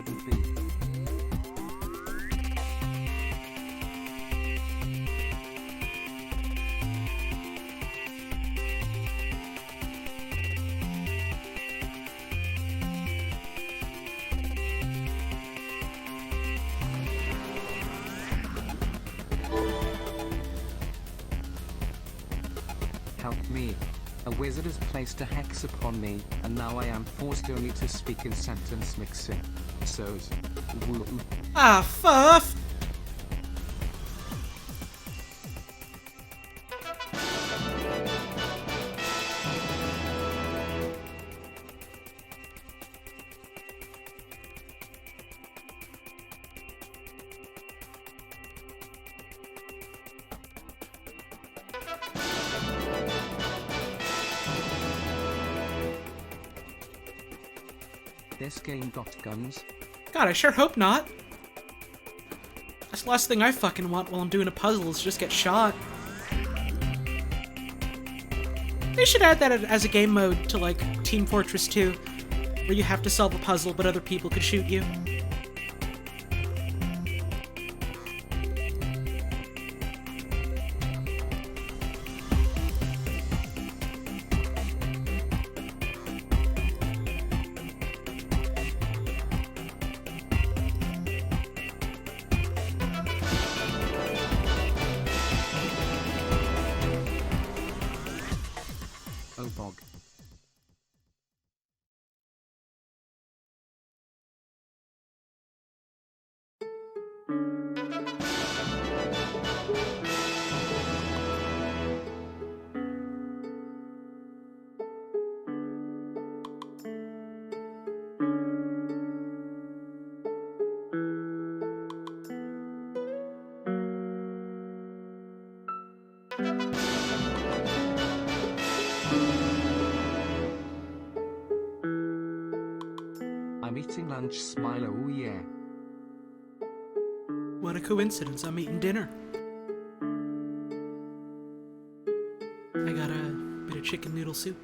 couldn't be. Help me. A wizard has placed a hex upon me, and now I am forced only to speak in sentence mixing. So's. Woo. Ah, fuff! This game got guns. God, I sure hope not. That's the last thing I fucking want while I'm doing a puzzle is just get shot. They should add that as a game mode to, like, Team Fortress 2, where you have to solve a puzzle but other people could shoot you. Oh bog. I'm eating lunch, smile, oh yeah. What a coincidence, I'm eating dinner. I got a bit of chicken noodle soup.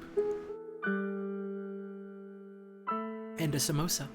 And a samosa.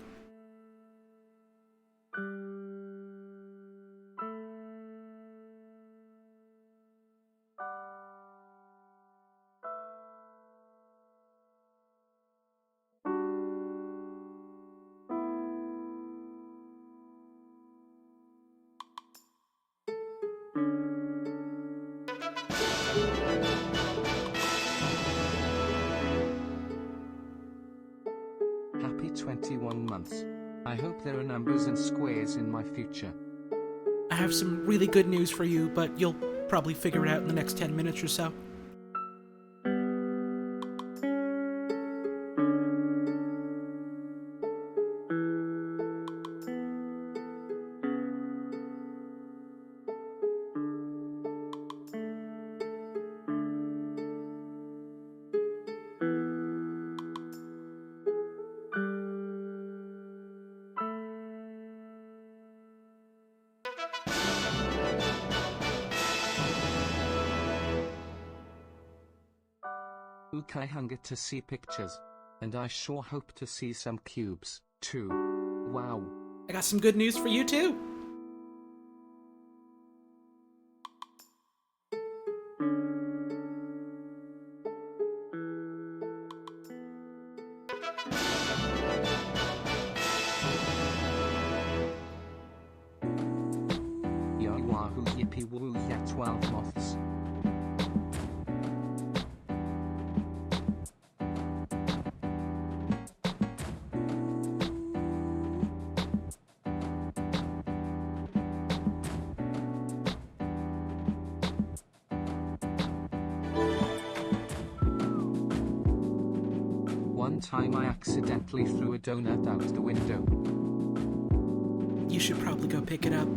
Happy 21 months. I hope there are numbers and squares in my future. I have some really good news for you, but you'll probably figure it out in the next 10 minutes or so. Ook, I hunger to see pictures. And I sure hope to see some cubes, too. Wow. I got some good news for you too. Yo wahoo yippee woo ya 12 moths. One time I accidentally threw a donut out the window. You should probably go pick it up.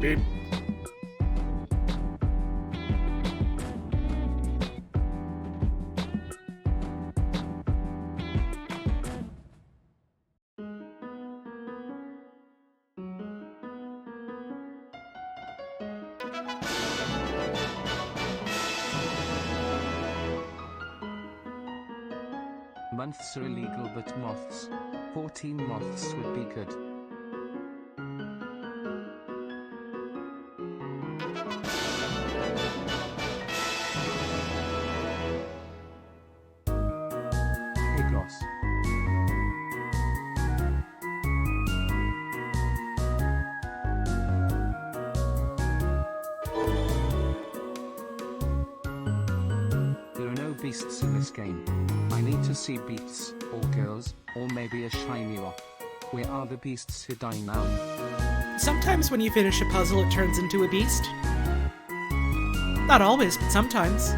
Beep. Months are illegal but moths. 14 moths would be good. Picross. There are no beasts in this game. I need to see beasts, or girls, or maybe a shiny rock. Where are the beasts hidden now? Sometimes when you finish a puzzle, it turns into a beast. Not always, but sometimes.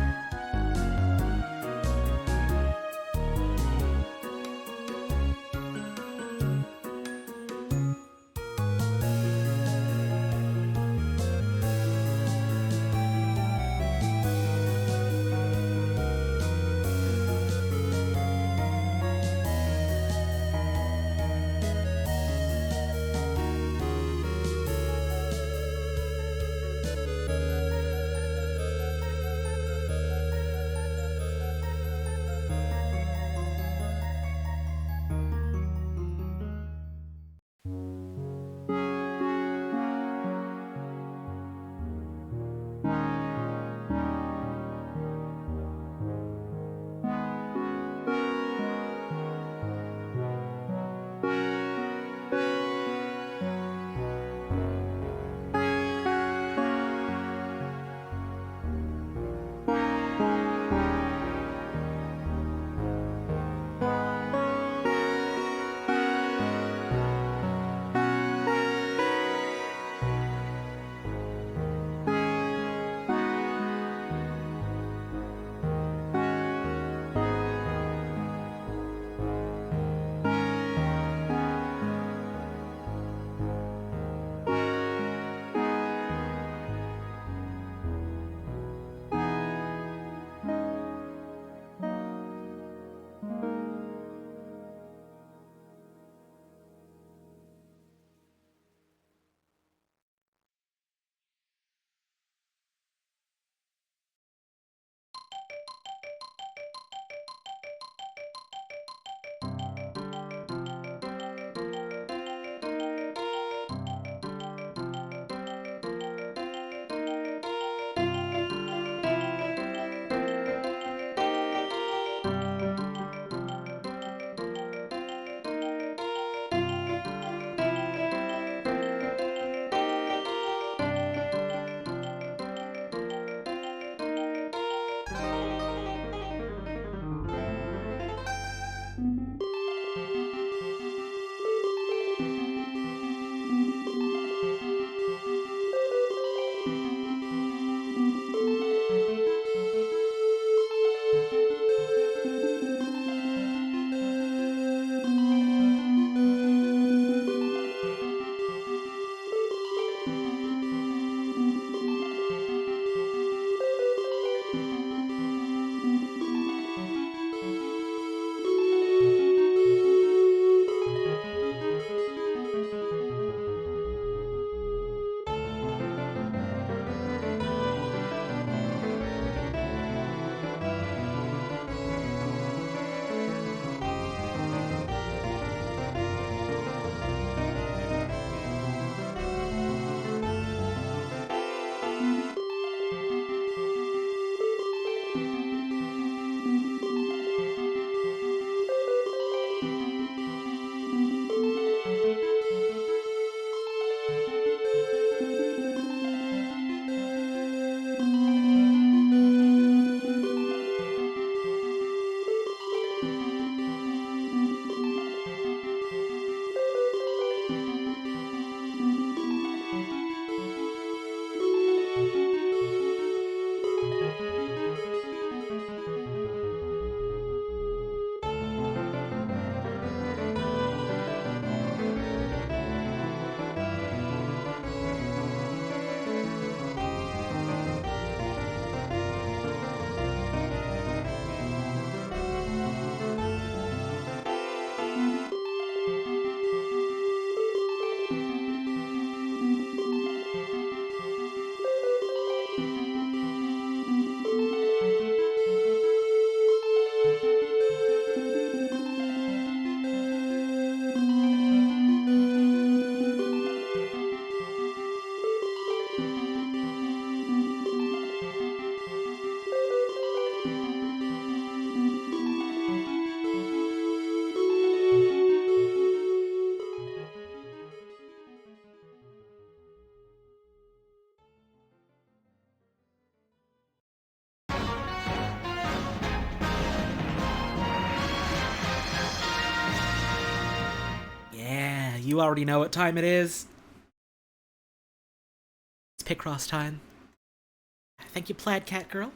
you already know what time it is. It's Picross time. Thank you, Plaid Cat Girl,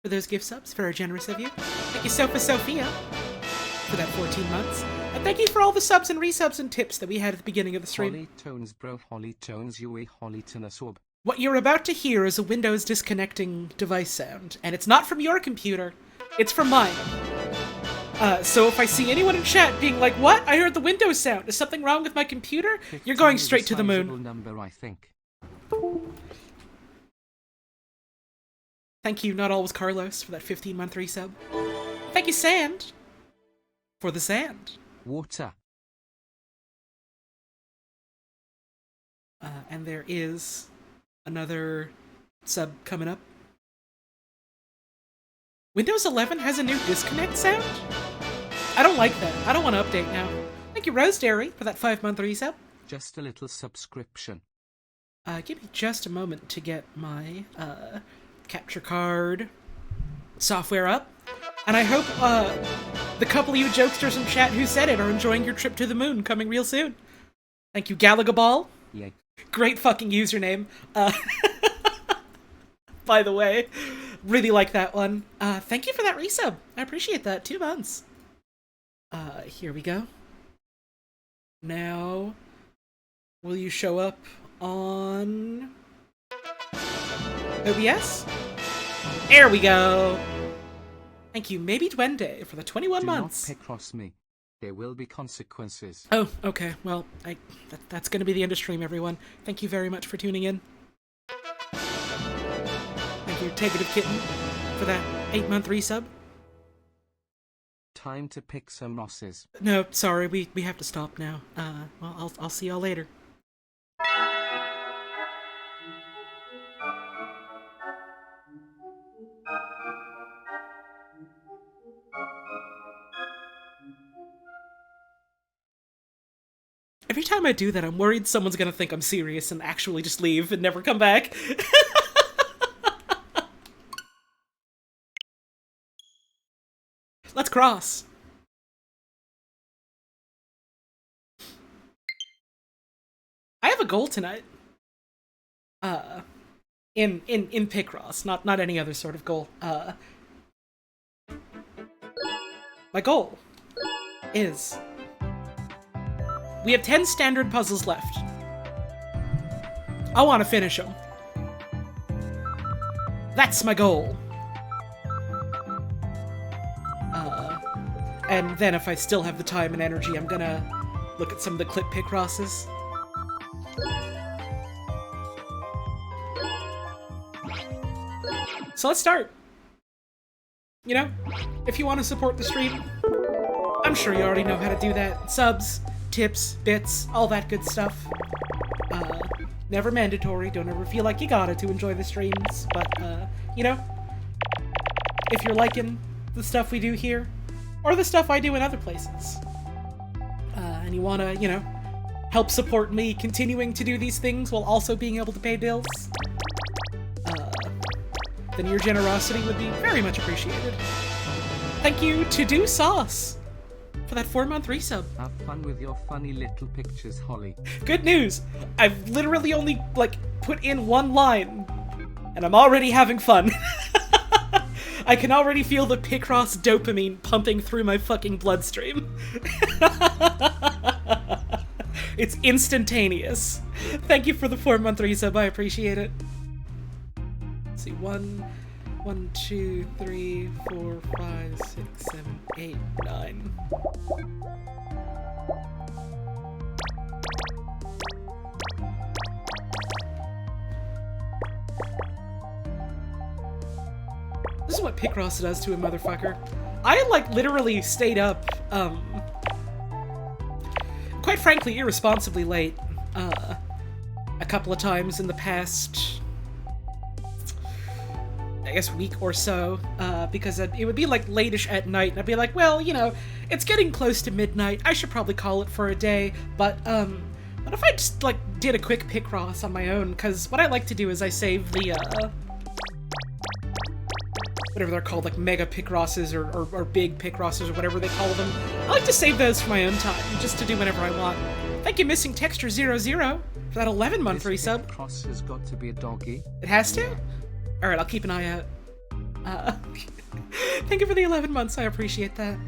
for those gift subs. Very generous of you. Thank you, Sophia, for that 14 months. And thank you for all the subs and resubs and tips that we had at the beginning of the stream. Holly tones, bro. Holly tones, you a Holly tonesub. What you're about to hear is a Windows disconnecting device sound, and it's not from your computer, it's from mine. So if I see anyone in chat being like, "What? I heard the Windows sound. Is something wrong with my computer?" You're going straight to the moon. Number, I think. Thank you, Not Always Carlos, for that 15-month resub. Thank you, Sand, for the sand. Water. And there is another sub coming up. Windows 11 has a new disconnect sound? I don't like that. I don't want to update now. Thank you, Rose Dairy, for that 5-month resub. Just a little subscription. Give me just a moment to get my capture card software up. And I hope the couple of you jokesters in chat who said it are enjoying your trip to the moon coming real soon. Thank you, Galagaball. Yeah. Great fucking username. By the way, really like that one. Thank you for that resub. I appreciate that. 2 months. Here we go. Now, will you show up on OBS? There we go. Thank you, Maybe Duende, for the 21 months. Do not Picross me. There will be consequences. Oh, okay. Well, that's going to be the end of stream, everyone. Thank you very much for tuning in. Thank you, Tegative Kitten, for that 8-month resub. Time to pick some Rosses. No, sorry, we have to stop now. Well, I'll see y'all later. Every time I do that, I'm worried someone's gonna think I'm serious and actually just leave and never come back. Let's cross. I have a goal tonight. In Picross, not any other sort of goal. My goal is we have 10 standard puzzles left. I want to finish them. That's my goal. And then if I still have the time and energy, I'm gonna look at some of the clip Picrosses. So let's start. You know, if you want to support the stream, I'm sure you already know how to do that. Subs, tips, bits, all that good stuff. Never mandatory, don't ever feel like you gotta to enjoy the streams, but, you know, if you're liking the stuff we do here, or the stuff I do in other places, and you wanna, you know, help support me continuing to do these things while also being able to pay bills, then your generosity would be very much appreciated. Thank you to Do Sauce for that 4-month resub. Have fun with your funny little pictures, Holly. Good news! I've literally only, like, put in one line, and I'm already having fun. I can already feel the Picross dopamine pumping through my fucking bloodstream. It's instantaneous. Thank you for the 4-month resub, I appreciate it. Let's see, 1, 2, 3, 4, 5, 6, 7, 8, 9. This is what Picross does to a motherfucker. I, like, literally stayed up, quite frankly, irresponsibly late, a couple of times in the past, I guess, week or so, because it would be, like, late-ish at night, and I'd be like, well, you know, it's getting close to midnight, I should probably call it for a day, but what if I just, like, did a quick Picross on my own? Because what I like to do is I save the, whatever they're called, like mega Picrosses or big Picrosses or whatever they call them. I like to save those for my own time, just to do whenever I want. Thank you, Missing Texture 00, for that 11-month resub. Picross has got to be a doggy. It has to? Alright, I'll keep an eye out. Thank you for the 11 months, I appreciate that.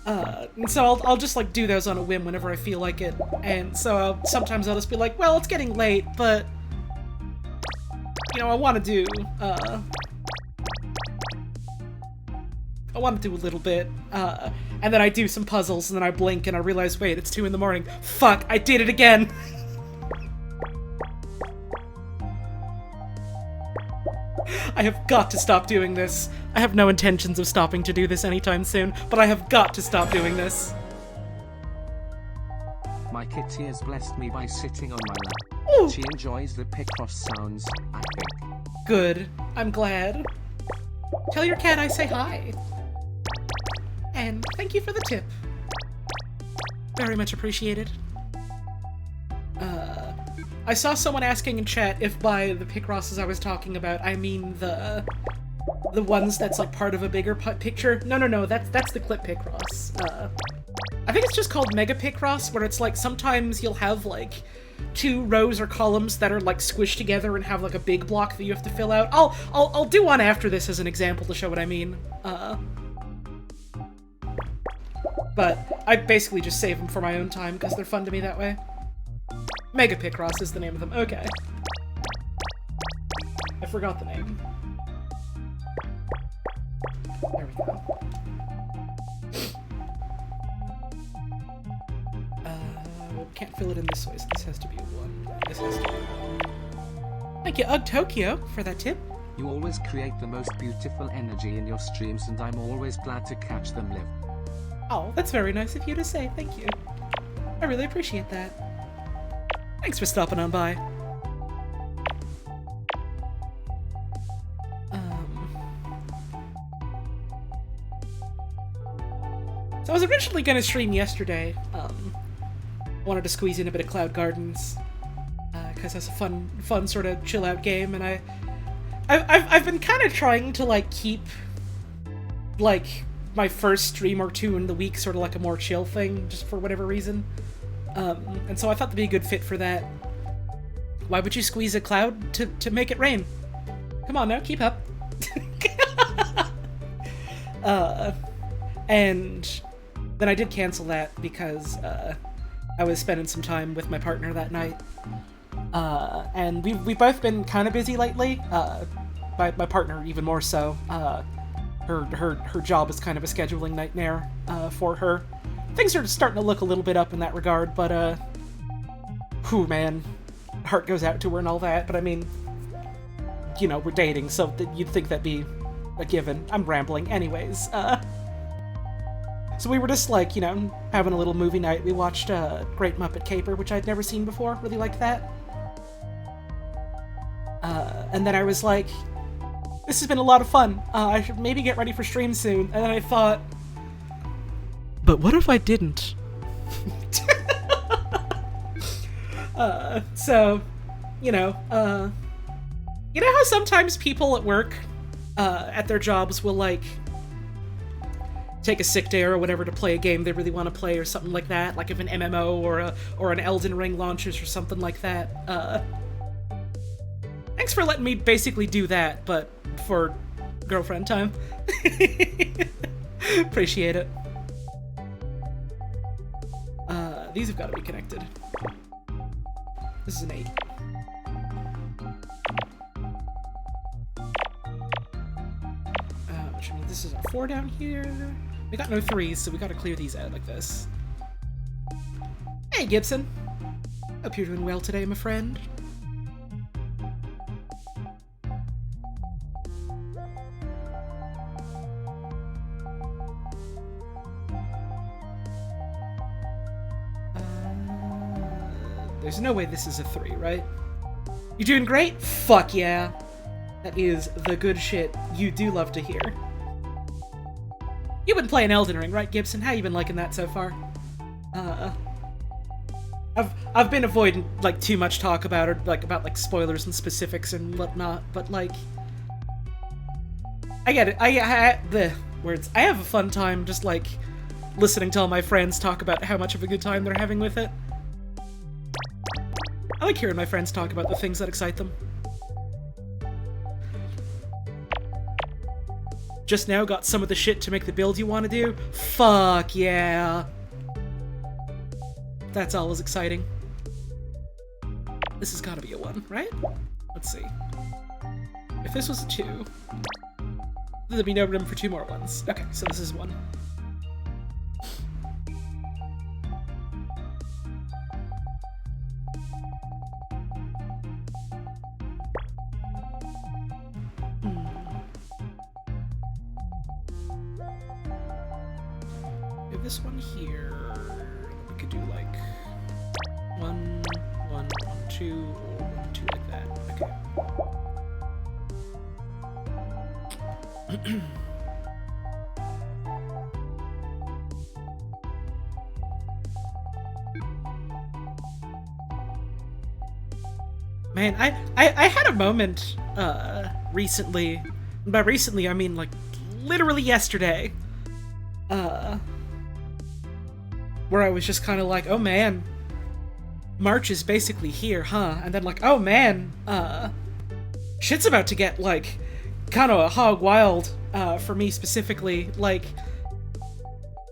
And so I'll just, like, do those on a whim whenever I feel like it. And so sometimes I'll just be like, well, it's getting late, but... You know, I want to do a little bit, and then I do some puzzles, and then I blink, and I realize, wait, it's 2 in the morning. Fuck, I did it again! I have got to stop doing this. I have no intentions of stopping to do this anytime soon, but I have got to stop doing this. My kitty has blessed me by sitting on my lap. Ooh. She enjoys the Picross sounds, I think. Good. I'm glad. Tell your cat I say hi. And thank you for the tip. Very much appreciated. I saw someone asking in chat if by the Picrosses I was talking about, I mean the ones that's like part of a bigger picture. No, that's the clip Picross. I think it's just called Mega Picross, where it's like sometimes you'll have like 2 rows or columns that are like squished together and have like a big block that you have to fill out. I'll do one after this as an example to show what I mean. But I basically just save them for my own time because they're fun to me that way. Mega Picross is the name of them. Okay. I forgot the name. There we go. Can't fill it in this way, so this has to be a 1. This has to be a 1. Thank you, Ugg Tokyo, for that tip. You always create the most beautiful energy in your streams, and I'm always glad to catch them live. Oh, that's very nice of you to say. Thank you. I really appreciate that. Thanks for stopping on by. So I was originally going to stream yesterday. Wanted to squeeze in a bit of Cloud Gardens because that's a fun sort of chill out game, and I've been kind of trying to like keep like my first stream or 2 in the week sort of like a more chill thing, just for whatever reason. And so I thought that'd be a good fit for that. Why would you squeeze a cloud to make it rain? Come on now, keep up. And then I did cancel that because I was spending some time with my partner that night. And we've both been kind of busy lately. My partner even more so. Her job is kind of a scheduling nightmare for her. Things are starting to look a little bit up in that regard, but whew, man, heart goes out to her and all that. But I mean, you know, we're dating, so you'd think that'd be a given. I'm rambling, anyways. So we were just like, you know, having a little movie night. We watched Great Muppet Caper, which I'd never seen before. Really liked that. And then I was like, this has been a lot of fun. I should maybe get ready for stream soon. And then I thought, but what if I didn't? So, you know how sometimes people at work, at their jobs will like take a sick day or whatever to play a game they really want to play or something like that, like if an MMO or an Elden Ring launches or something like that. Thanks for letting me basically do that, but for girlfriend time. Appreciate it. These have got to be connected. This is an 8. Which means this is a 4 down here. We got no 3s, so we gotta clear these out like this. Hey, Gibson. Hope you're doing well today, my friend. There's no way this is a 3, right? You doing great? Fuck yeah. That is the good shit you do love to hear. You've been playing Elden Ring, right, Gibson? How you been liking that so far? I've been avoiding like too much talk about it, like about spoilers and specifics and whatnot, but like I get it. I the words. I have a fun time just like listening to all my friends talk about how much of a good time they're having with it. I like hearing my friends talk about the things that excite them. Just now got some of the shit to make the build you want to do? Fuck yeah! That's always exciting. This has gotta be a 1, right? Let's see. If this was a 2, there'd be no room for 2 more 1s. Okay, so this is 1. This one here, we could do like 1, 1, 1, 2, or 1, 2 like that. Okay. Man, I had a moment recently. And by recently, I mean like literally yesterday. Where I was just kind of like, oh man, March is basically here, huh? And then like, oh man, shit's about to get like kind of hog wild for me specifically. Like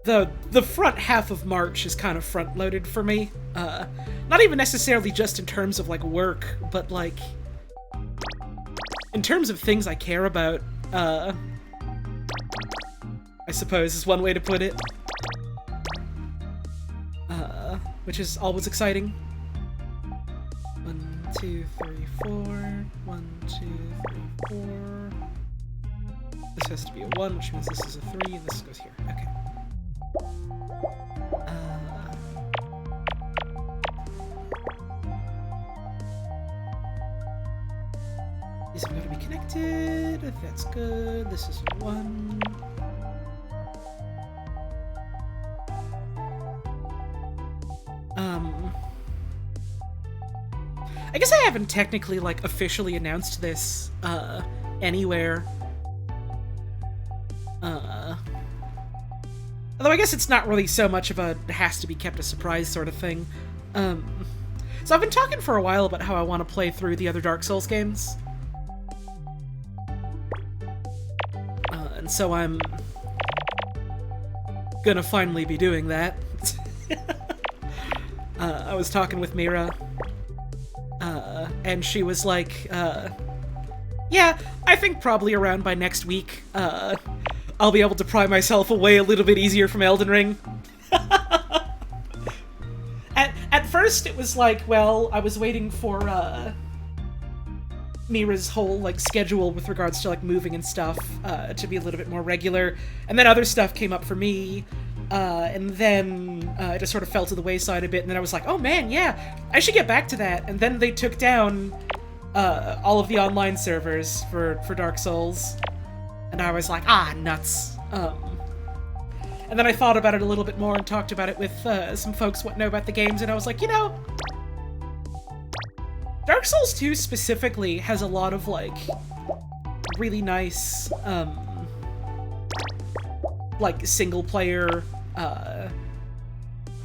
the front half of March is kind of front loaded for me. Not even necessarily just in terms of like work, but like in terms of things I care about. I suppose is one way to put it. Which is always exciting. 1, 2, 3, 4. 1, 2, 3, 4. This has to be a 1, which means this is a 3, and this goes here. Okay. These have got to be connected. That's good. This is 1. I guess I haven't technically, like, officially announced this, anywhere. Although I guess it's not really so much of a has to be kept a surprise sort of thing. So I've been talking for a while about how I want to play through the other Dark Souls games. And so I'm gonna finally be doing that. I was talking with Mira, and she was like, yeah, I think probably around by next week, I'll be able to pry myself away a little bit easier from Elden Ring. At first it was like, well, I was waiting for, Mira's whole, like, schedule with regards to, like, moving and stuff, to be a little bit more regular, and then other stuff came up for me, and then it just sort of fell to the wayside a bit, and then I was like, oh man, yeah, I should get back to that. And then they took down all of the online servers for Dark Souls, and I was like, ah, nuts. And then I thought about it a little bit more and talked about it with some folks what know about the games, and I was like, you know, Dark Souls 2 specifically has a lot of, like, really nice, like, single-player,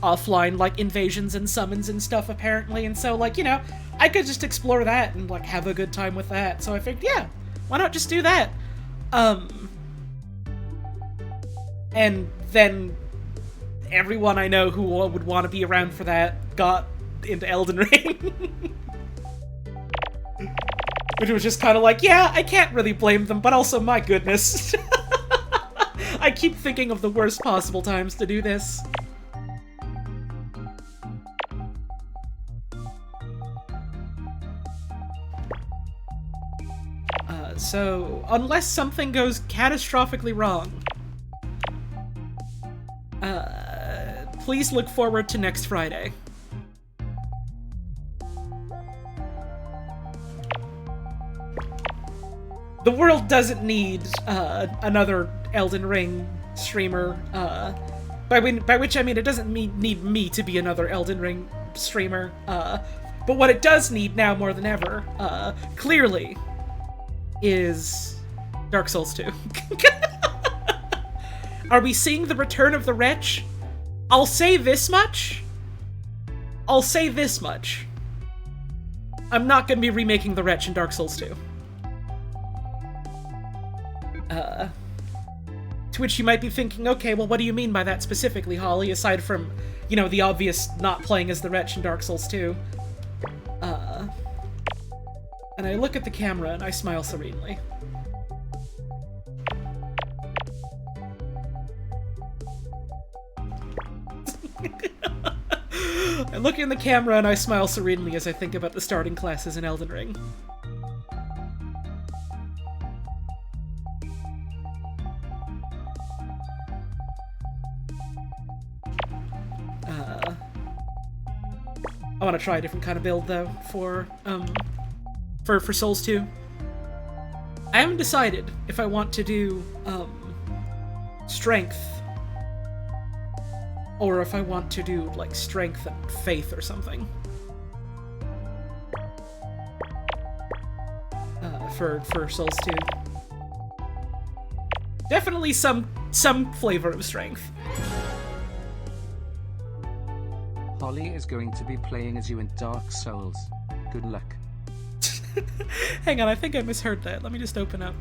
offline, like, invasions and summons and stuff, apparently, and so, like, you know, I could just explore that and, like, have a good time with that, so I figured, yeah, why not just do that? And then everyone I know who would want to be around for that got into Elden Ring. Which was just kind of like, yeah, I can't really blame them, but also, my goodness. I keep thinking of the worst possible times to do this. So, unless something goes catastrophically wrong, please look forward to next Friday. The world doesn't need another Elden Ring streamer, by which I mean it doesn't need me to be another Elden Ring streamer, but what it does need now more than ever, clearly, is Dark Souls 2. Are we seeing the return of the Wretch? I'll say this much. I'm not gonna be remaking the Wretch in Dark Souls 2. To which you might be thinking, okay, well, what do you mean by that specifically, Holly, aside from, you know, the obvious not playing as the Wretch in Dark Souls 2? And I look at the camera and I smile serenely. I look in the camera and I smile serenely as I think about the starting classes in Elden Ring. I want to try a different kind of build, though, for Souls 2. I haven't decided if I want to do, strength, or if I want to do, like, strength and faith or something. For Souls 2. Definitely some flavor of strength. Holly is going to be playing as you in Dark Souls. Good luck. Hang on, I think I misheard that. Let me just open up.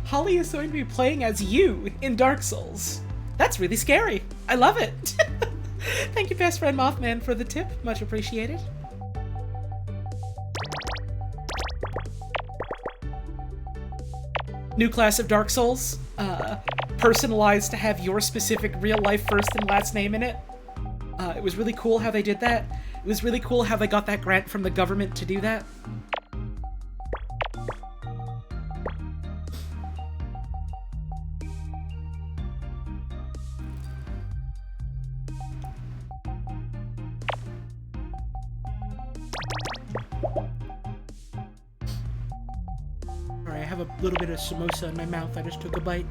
Holly is going to be playing as you in Dark Souls. That's really scary. I love it. Thank you, best friend Mothman, for the tip. Much appreciated. New class of Dark Souls. Personalized to have your specific real-life first and last name in it. It was really cool how they did that. It was really cool how they got that grant from the government to do that. Alright, I have a little bit of samosa in my mouth. I just took a bite.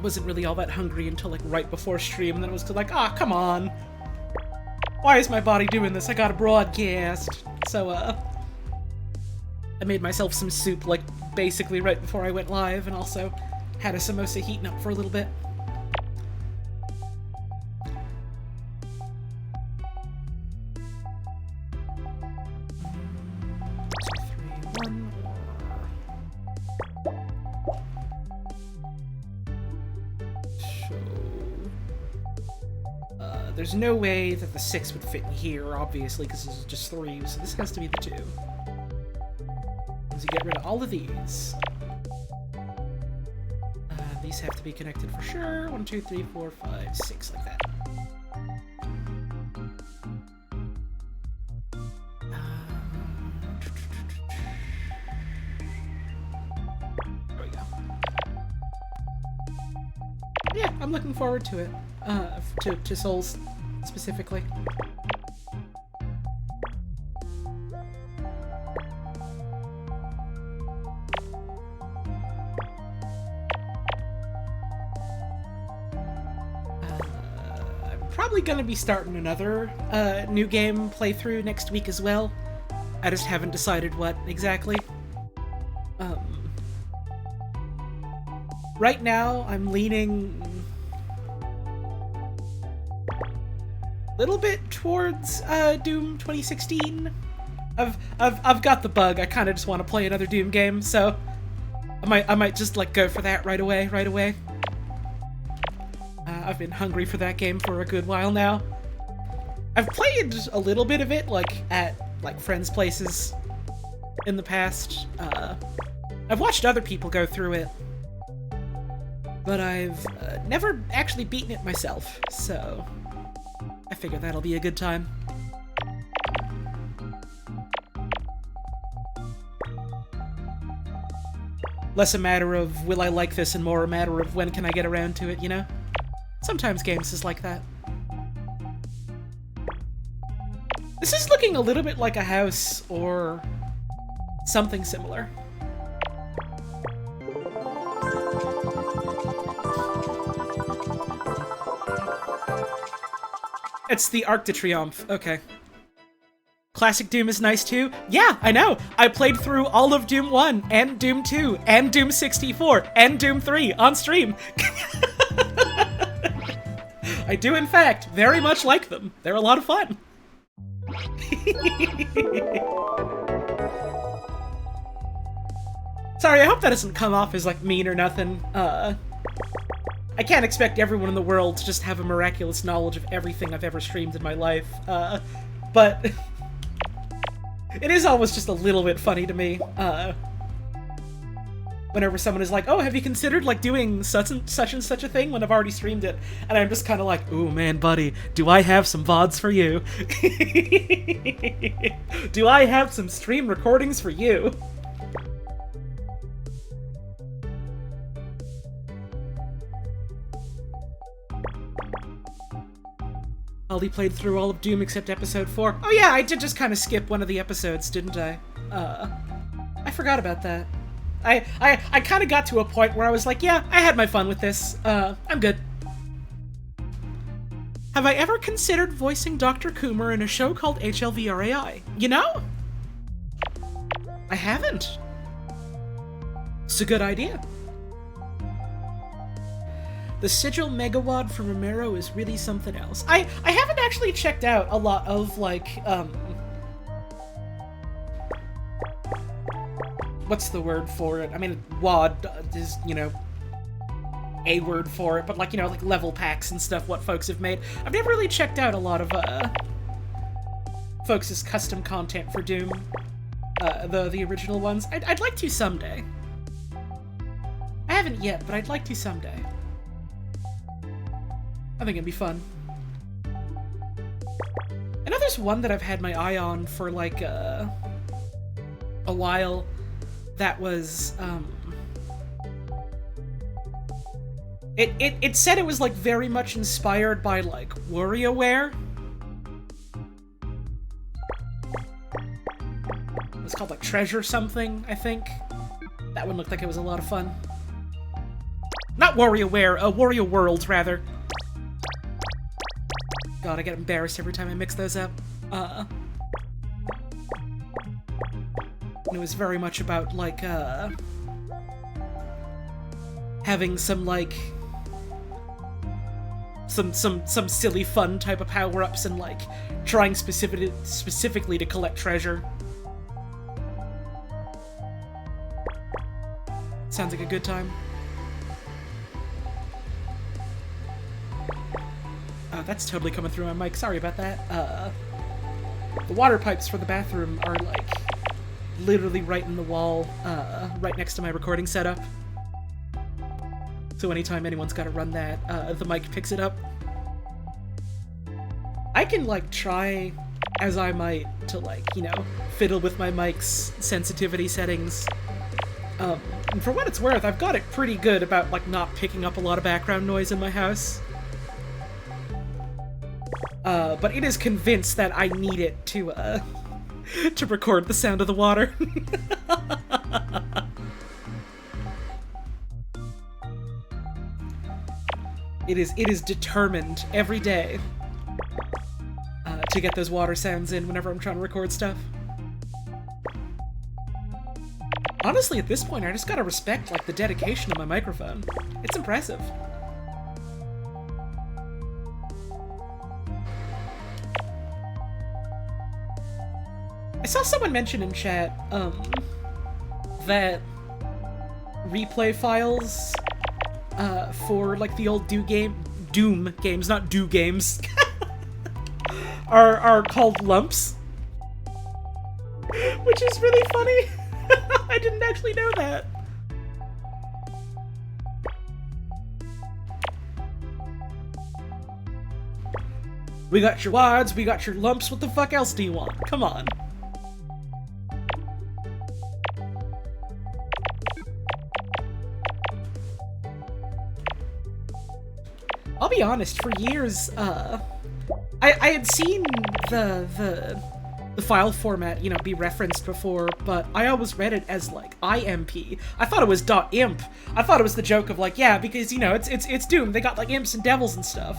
Wasn't really all that hungry until like right before stream, and then it was like, ah, come on. Why is my body doing this? I got a broadcast. So, I made myself some soup like basically right before I went live, and also had a samosa heating up for a little bit. There's no way that the 6 would fit in here, obviously, because this is just 3, so this has to be the 2. Once you get rid of all of these. These have to be connected for sure. 1, 2, 3, 4, 5, 6, like that. There we go. Yeah, I'm looking forward to it. To Souls, specifically. I'm probably gonna be starting another new game playthrough next week as well. I just haven't decided what exactly. Right now, I'm leaning little bit towards Doom 2016. I've got the bug. I kind of just want to play another Doom game, so I might just like go for that right away. I've been hungry for that game for a good while now. I've played a little bit of it like at like friends' places in the past. I've watched other people go through it, but I've never actually beaten it myself, so I figure that'll be a good time. Less a matter of will I like this and more a matter of when can I get around to it, you know? Sometimes games is like that. This is looking a little bit like a house or something similar. It's the Arc de Triomphe. Okay. classic Doom is nice too. Yeah, I know. I played through all of Doom 1 and Doom 2 and Doom 64 and Doom 3 on stream. I do, in fact, very much like them. They're a lot of fun. Sorry, I hope that doesn't come off as, like, mean or nothing. I can't expect everyone in the world to just have a miraculous knowledge of everything I've ever streamed in my life, but it is always just a little bit funny to me, whenever someone is like, oh, have you considered, like, doing such and such a thing when I've already streamed it? And I'm just kind of like, ooh, man, buddy, do I have some VODs for you? Do I have some stream recordings for you? Ollie played through all of Doom except episode 4. Oh yeah, I did just kind of skip one of the episodes, didn't I? I forgot about that. I kind of got to a point where I was like, yeah, I had my fun with this. I'm good. Have I ever considered voicing Dr. Coomer in a show called HLVRAI? You know? I haven't. It's a good idea. The Sigil Megawad from Romero is really something else. I haven't actually checked out a lot of, like, what's the word for it? I mean, WAD is, you know, a word for it, but, like, you know, like, level packs and stuff, what folks have made. I've never really checked out a lot of, folks' custom content for Doom, the original ones. I'd like to someday. I haven't yet, but I'd like to someday. I think it'd be fun. I know there's one that I've had my eye on for, like, a while that was, It said it was, like, very much inspired by, like, WarioWare. It was called, like, Treasure something, I think. That one looked like it was a lot of fun. Not WarioWare, Wario World, rather. God, I get embarrassed every time I mix those up. And it was very much about, like, having some, like, some silly fun type of power-ups and, like, trying specifically to collect treasure. Sounds like a good time. That's totally coming through my mic. Sorry about that. The water pipes for the bathroom are, like, literally right in the wall, right next to my recording setup. So anytime anyone's got to run that, the mic picks it up. I can, like, try as I might to, like, you know, fiddle with my mic's sensitivity settings. And for what it's worth, I've got it pretty good about, like, not picking up a lot of background noise in my house. But it is convinced that I need it to record the sound of the water. It is determined every day to get those water sounds in whenever I'm trying to record stuff. Honestly, at this point, I just gotta respect, like, the dedication of my microphone. It's impressive. I saw someone mention in chat, that replay files, for, like, the old Doom games, not Do games, are called lumps. Which is really funny. I didn't actually know that. We got your wads, we got your lumps, what the fuck else do you want? Come on. I'll be honest, for years, I had seen the file format, you know, be referenced before, but I always read it as, like, IMP. I thought it was .imp. I thought it was the joke of, like, yeah, because, you know, it's Doom. They got, like, imps and devils and stuff.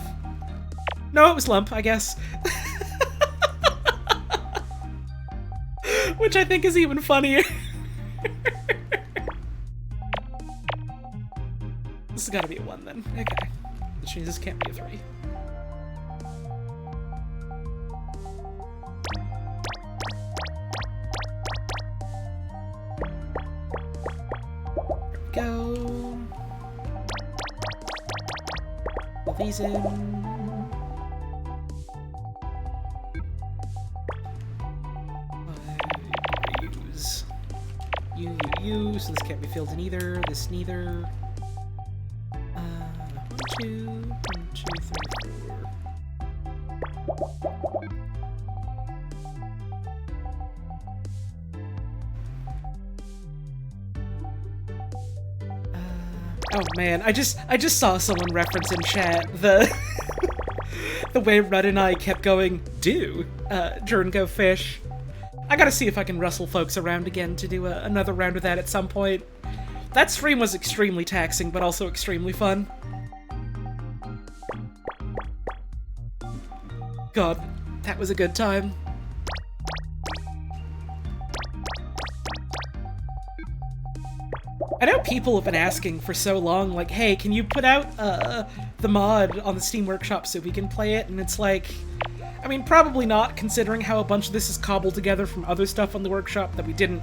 No, it was lump, I guess. Which I think is even funnier. This has got to be a 1 then. Okay. Which means this can't be a 3. There we go. Pull these in. So this can't be filled in either. This neither. 1, 2, 1, 2, 3, 4. Oh man, I just saw someone reference in chat the the way Rudd and I kept going do during Go Fish. I gotta see if I can rustle folks around again to do another round of that at some point. That stream was extremely taxing, but also extremely fun. God, that was a good time. I know people have been asking for so long, like, hey, can you put out the mod on the Steam Workshop so we can play it? And it's like, I mean, probably not, considering how a bunch of this is cobbled together from other stuff on the workshop that we didn't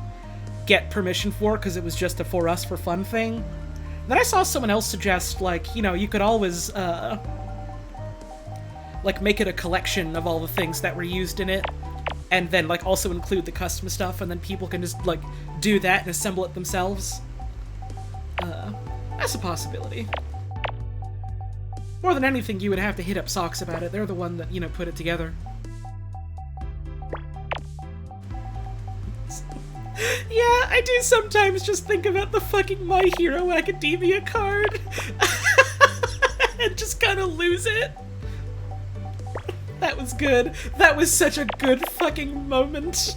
get permission for because it was just a for us for fun thing. Then I saw someone else suggest, like, you know, you could always, like, make it a collection of all the things that were used in it, and then, like, also include the custom stuff, and then people can just, like, do that and assemble it themselves. That's a possibility. More than anything, you would have to hit up Socks about it. They're the one that, you know, put it together. Yeah, I do sometimes just think about the fucking My Hero Academia card. And just kind of lose it. That was good. That was such a good fucking moment.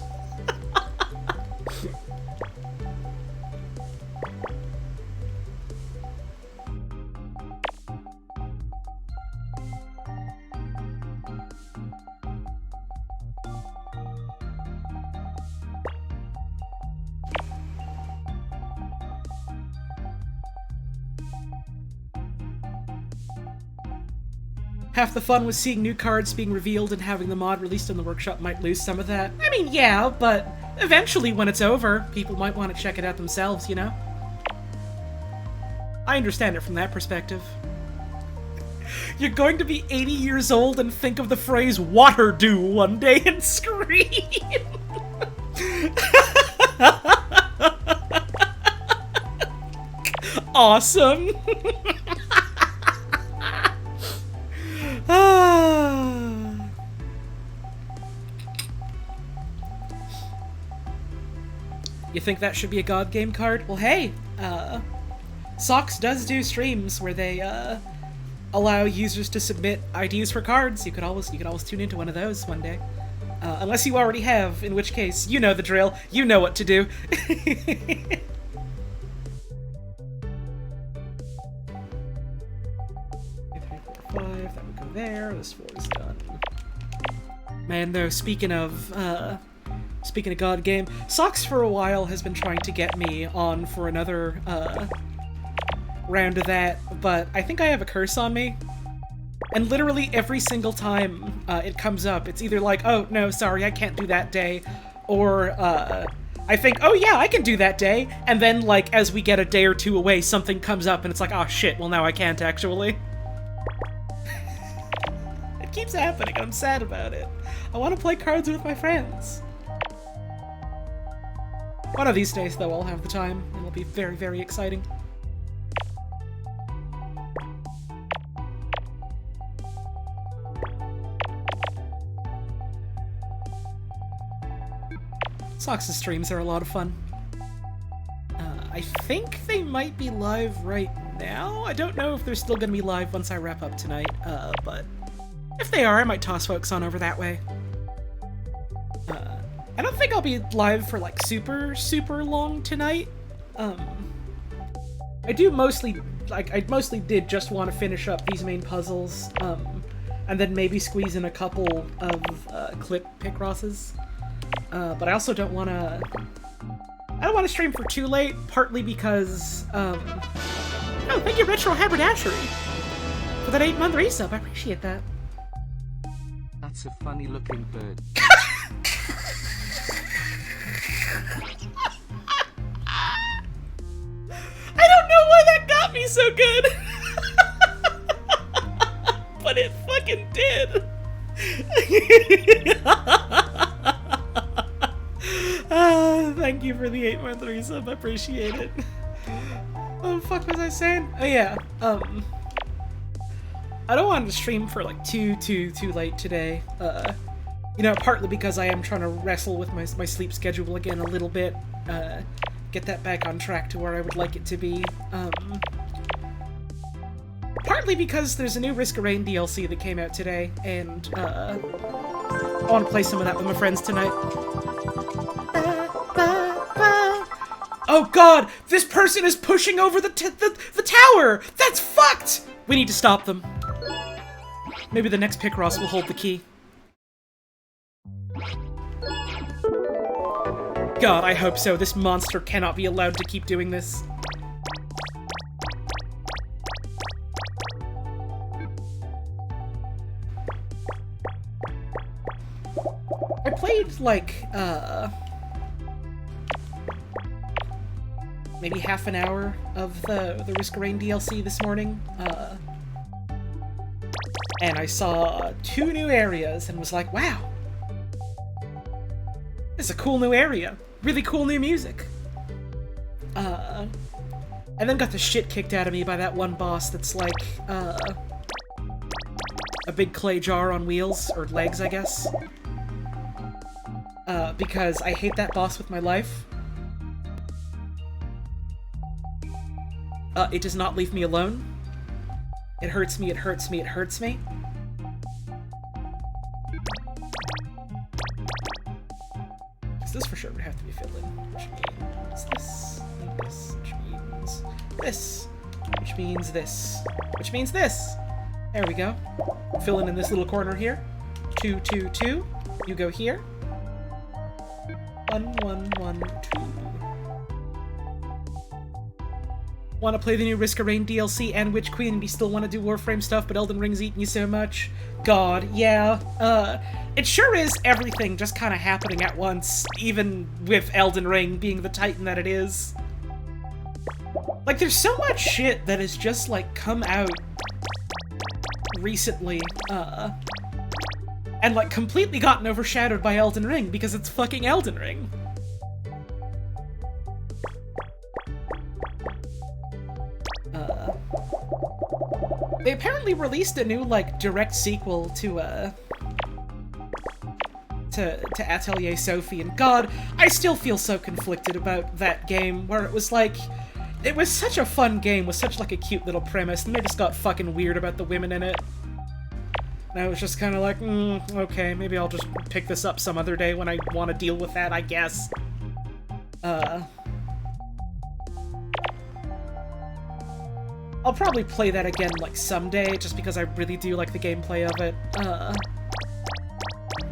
Half the fun was seeing new cards being revealed, and having the mod released in the workshop might lose some of that. I mean, yeah, but eventually when it's over, people might want to check it out themselves, you know? I understand it from that perspective. You're going to be 80 years old and think of the phrase water do one day and scream! Awesome! You think that should be a God Game card? Well, hey, Socks does do streams where they allow users to submit IDs for cards. You could always tune into one of those one day, unless you already have, in which case you know the drill. You know what to do. 3, 4, 5. That would go there. This 4 is done. Man, though, speaking of God Game, Socks for a while has been trying to get me on for another round of that, but I think I have a curse on me. And literally every single time it comes up, it's either like, oh, no, sorry, I can't do that day, or I think, oh yeah, I can do that day, and then, like, as we get a day or two away, something comes up and it's like, oh shit, well now I can't actually. It keeps happening, I'm sad about it. I want to play cards with my friends. One of these days, though, I'll have the time. It'll be very, very exciting. Socks' streams are a lot of fun. I think they might be live right now. I don't know if they're still going to be live once I wrap up tonight, but if they are, I might toss folks on over that way. I don't think I'll be live for, like, super, super long tonight. I mostly did just want to finish up these main puzzles, and then maybe squeeze in a couple of clip Picrosses. but I also don't want to... I don't want to stream for too late, partly because, Oh, thank you, Retro Haberdashery, for that 8-month resub. I appreciate that. That's a funny looking bird. I don't know why that got me so good. But it fucking did. Thank you for the 8-month resub. I appreciate it. What the fuck was I saying? Oh yeah. I don't want to stream for like too late today. You know, partly because I am trying to wrestle with my sleep schedule again a little bit. Get that back on track to where I would like it to be. Partly because there's a new Risk of Rain DLC that came out today, and I want to play some of that with my friends tonight. Oh god! This person is pushing over the tower! That's fucked! We need to stop them. Maybe the next Picross will hold the key. God, I hope so. This monster cannot be allowed to keep doing this. I played, like, maybe half an hour of the Risk of Rain DLC this morning, and I saw 2 new areas and was like, wow, this is a cool new area. Really cool new music. And then got the shit kicked out of me by that one boss that's like, a big clay jar on wheels, or legs, I guess. Because I hate that boss with my life. It does not leave me alone. It hurts me, it hurts me, it hurts me. This for sure would have to be filled in, which means this, and this, which means this, which means this, which means this. There we go. Fill in this little corner here. 2, 2, 2. You go here. 1, 1, 1, 2. Want to play the new Risk of Rain DLC and Witch Queen, and you still want to do Warframe stuff, but Elden Ring's eating you so much? God, yeah. It sure is everything just kind of happening at once, even with Elden Ring being the titan that it is. Like, there's so much shit that has just, like, come out recently, and, like, completely gotten overshadowed by Elden Ring because it's fucking Elden Ring. They apparently released a new, like, direct sequel to Atelier Sophie, and God, I still feel so conflicted about that game, where it was like, it was such a fun game with such, like, a cute little premise, and they just got fucking weird about the women in it. And I was just kind of like, okay, maybe I'll just pick this up some other day when I want to deal with that, I guess. I'll probably play that again, like, someday, just because I really do like the gameplay of it.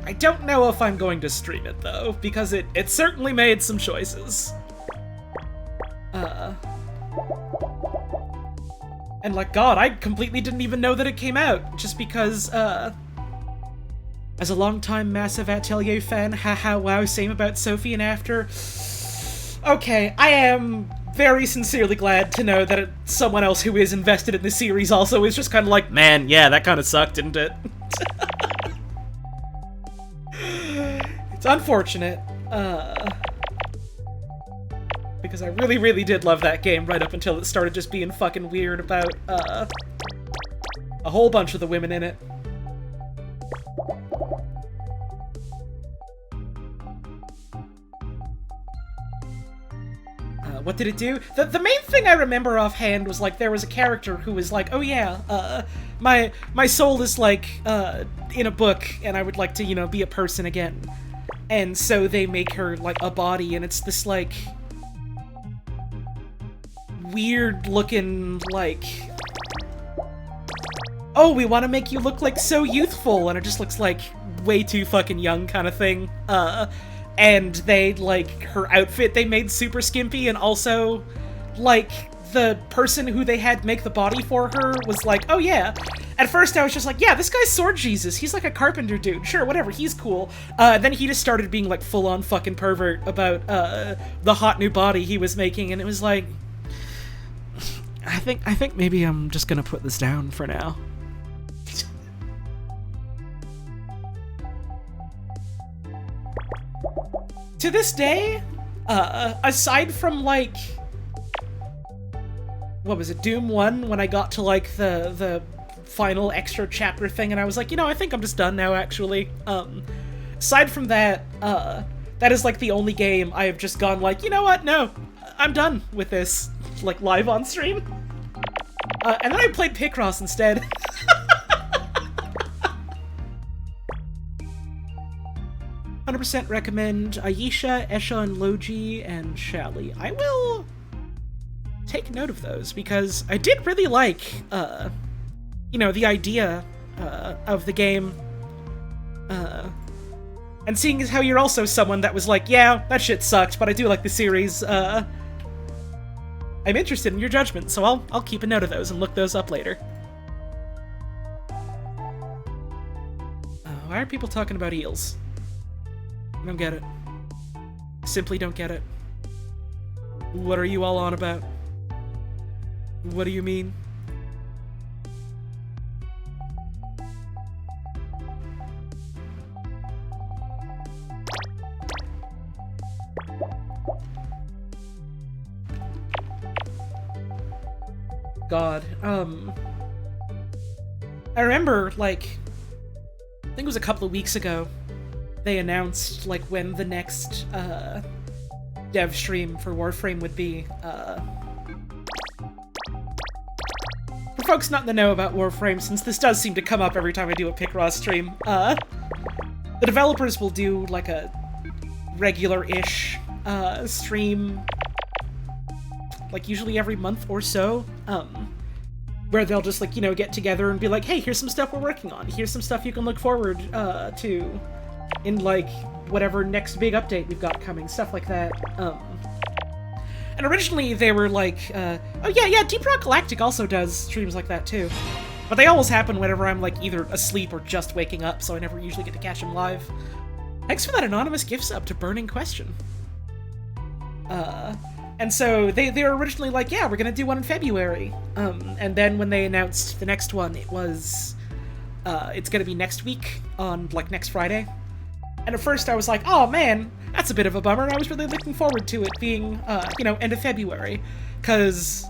I don't know if I'm going to stream it, though, because it certainly made some choices. And, like, God, I completely didn't even know that it came out, just because, as a longtime massive Atelier fan, haha, wow, same about Sophie and After. Okay, I am very sincerely glad to know that someone else who is invested in the series also is just kind of like, man, yeah, that kind of sucked, didn't it? It's unfortunate, because I really, really did love that game right up until it started just being fucking weird about, a whole bunch of the women in it. What did it do? The main thing I remember offhand was, like, there was a character who was like, oh yeah, my soul is, like, in a book, and I would like to, you know, be a person again. And so they make her, like, a body, and it's this, like, weird-looking, like, oh, we want to make you look, like, so youthful, and it just looks like way too fucking young kind of thing. and they, like, her outfit they made super skimpy, and also, like, the person who they had make the body for her was like, oh yeah. At first I was just like, yeah, this guy's Sword Jesus. He's like a carpenter dude. Sure, whatever, he's cool. Then he just started being like full-on fucking pervert about the hot new body he was making, and it was like, I think maybe I'm just gonna put this down for now. To this day, aside from like, what was it, Doom 1, when I got to, like, the final extra chapter thing, and I was like, you know, I think I'm just done now, actually. Aside from that, that is, like, the only game I have just gone, like, you know what, no, I'm done with this, like, live on stream. And then I played Picross instead. 100% recommend Ayesha, Esha, and Logi, and Shally. I will take note of those, because I did really like, you know, the idea of the game. And seeing as how you're also someone that was like, yeah, that shit sucked, but I do like the series, I'm interested in your judgment, so I'll keep a note of those and look those up later. Why are people talking about eels? I don't get it. Simply don't get it. What are you all on about? What do you mean? God, I remember, like, I think it was a couple of weeks ago, they announced, like, when the next, dev stream for Warframe would be, For folks not in the know about Warframe, since this does seem to come up every time I do a Picross stream, the developers will do, like, a regular-ish, stream, like, usually every month or so, where they'll just, like, you know, get together and be like, hey, here's some stuff we're working on, here's some stuff you can look forward, to in, like, whatever next big update we've got coming, stuff like that, And originally they were like, oh yeah, Deep Rock Galactic also does streams like that too. But they always happen whenever I'm, like, either asleep or just waking up, so I never usually get to catch them live. Thanks for that anonymous gift sub to Burning Question. And so they were originally like, yeah, we're gonna do one in February. And then when they announced the next one, it was, it's gonna be next week on, like, next Friday. And at first I was like, oh man, that's a bit of a bummer. I was really looking forward to it being, you know, end of February. Cause,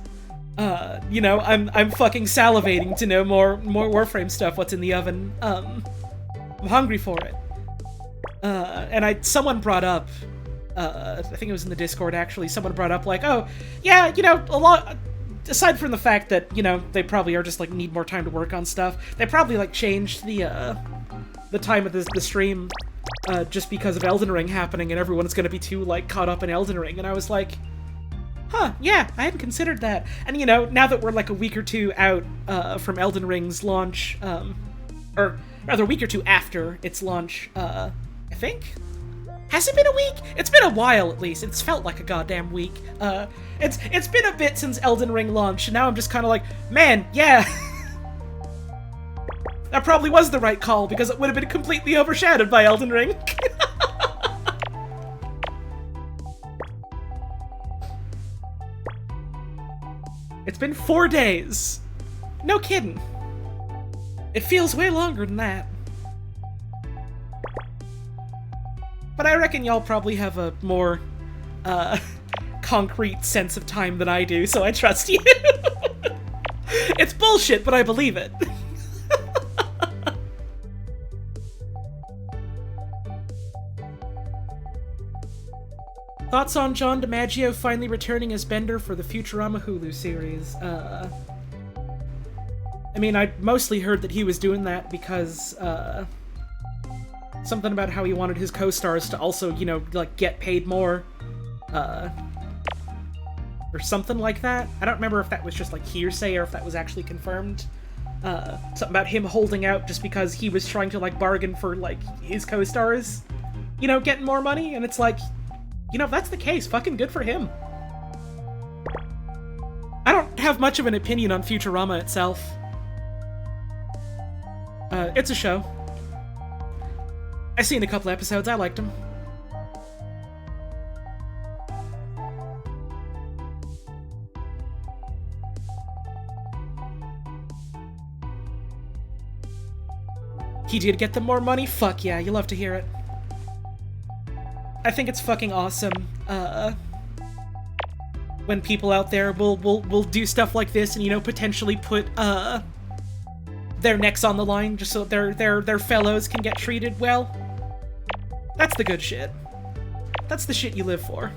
you know, I'm fucking salivating to know more Warframe stuff, what's in the oven. I'm hungry for it. And someone brought up, I think it was in the Discord actually, someone brought up like, oh, yeah, you know, a lot, aside from the fact that, you know, they probably are just, like, need more time to work on stuff, they probably, like, changed the time of the stream, just because of Elden Ring happening and everyone's gonna be too, like, caught up in Elden Ring, and I was like, huh, yeah, I hadn't considered that. And, you know, now that we're, like, a week or two out, from Elden Ring's launch, or rather a week or two after its launch, I think? Has it been a week? It's been a while, at least. It's felt like a goddamn week. It's been a bit since Elden Ring launched, and now I'm just kind of like, man, yeah. That probably was the right call, because it would have been completely overshadowed by Elden Ring. It's been 4 days. No kidding. It feels way longer than that. But I reckon y'all probably have a more, concrete sense of time than I do, so I trust you. It's bullshit, but I believe it. Thoughts on John DiMaggio finally returning as Bender for the Futurama Hulu series? I mean, I mostly heard that he was doing that because, something about how he wanted his co-stars to also, you know, like, get paid more, or something like that. I don't remember if that was just, like, hearsay or if that was actually confirmed. Something about him holding out just because he was trying to, like, bargain for, like, his co-stars, you know, getting more money, and it's like, you know, if that's the case, fucking good for him. I don't have much of an opinion on Futurama itself. It's a show. I've seen a couple episodes, I liked them. He did get them more money? Fuck yeah, you love to hear it. I think it's fucking awesome, when people out there will do stuff like this and, you know, potentially put, their necks on the line just so their fellows can get treated well. That's the good shit. That's the shit you live for.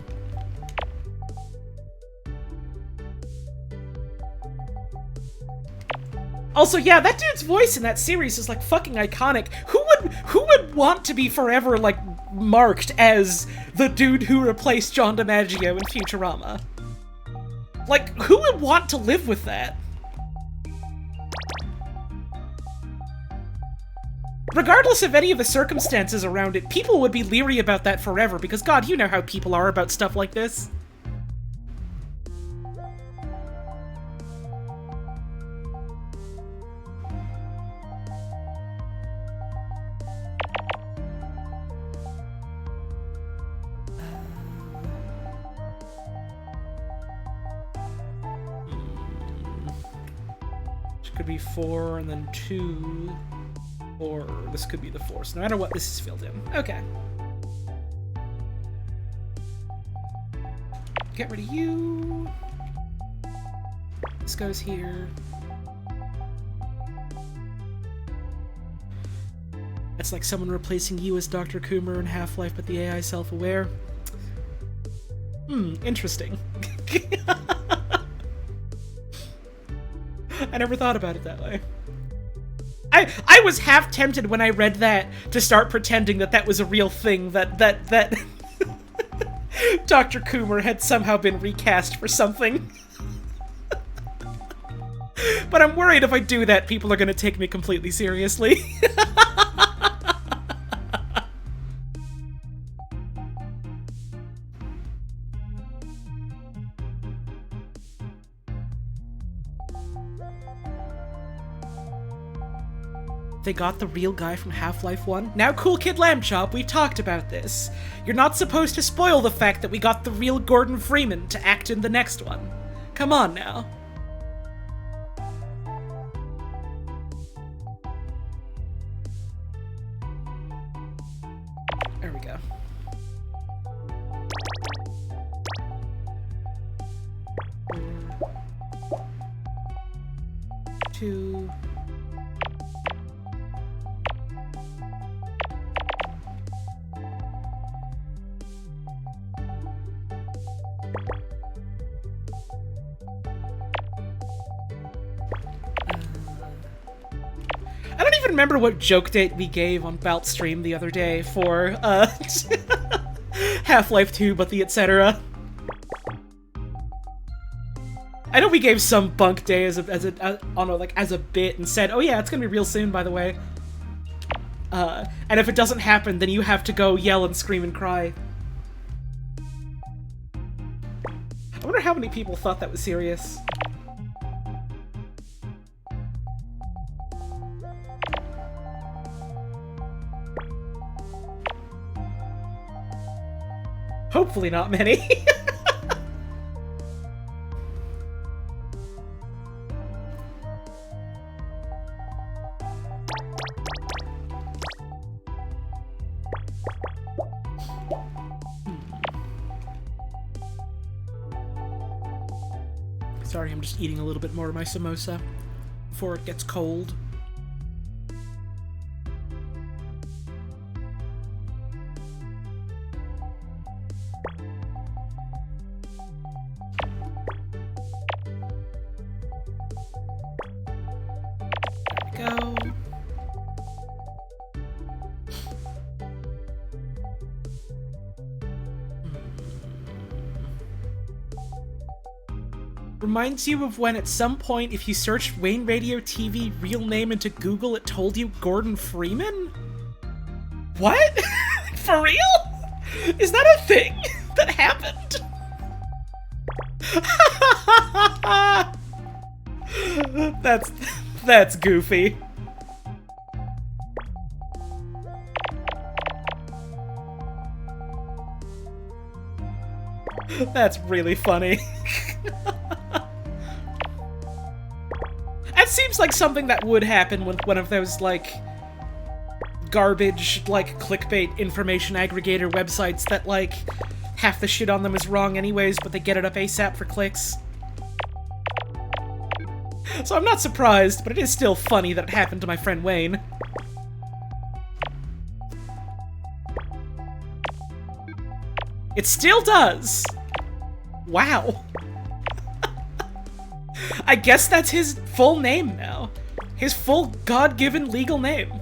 Also, yeah, that dude's voice in that series is, like, fucking iconic. Who would want to be forever, like, marked as the dude who replaced John DiMaggio in Futurama? Like, who would want to live with that? Regardless of any of the circumstances around it, people would be leery about that forever, because, God, you know how people are about stuff like this. Could be 4 and then 2, or this could be the 4. So no matter what, this is filled in. Okay. Get rid of you. This goes here. That's like someone replacing you as Dr. Coomer in Half-Life, but the AI self-aware. Interesting. I never thought about it that way. I was half tempted when I read that to start pretending that that was a real thing, that Dr. Coomer had somehow been recast for something. But I'm worried if I do that, people are gonna take me completely seriously. They got the real guy from Half-Life 1? Now, Cool Kid Lambchop, we talked about this. You're not supposed to spoil the fact that we got the real Gordon Freeman to act in the next one. Come on now. There we go. Two... I don't even remember what joke date we gave on Bout Stream the other day for, Half-Life 2, but the etc. I know we gave some bunk day as a bit and said, oh yeah, it's gonna be real soon, by the way. And if it doesn't happen, then you have to go yell and scream and cry. I wonder how many people thought that was serious. Hopefully not many. Sorry, I'm just eating a little bit more of my samosa before it gets cold. Reminds you of when at some point if you searched Wayne Radio TV real name into Google it told you Gordon Freeman? What? For real? Is that a thing that happened? That's goofy. That's really funny. That seems like something that would happen with one of those, like, garbage, like, clickbait information aggregator websites that, like, half the shit on them is wrong anyways, but they get it up ASAP for clicks. So I'm not surprised, but it is still funny that it happened to my friend Wayne. It still does! Wow. I guess that's his full name now. His full God-given legal name.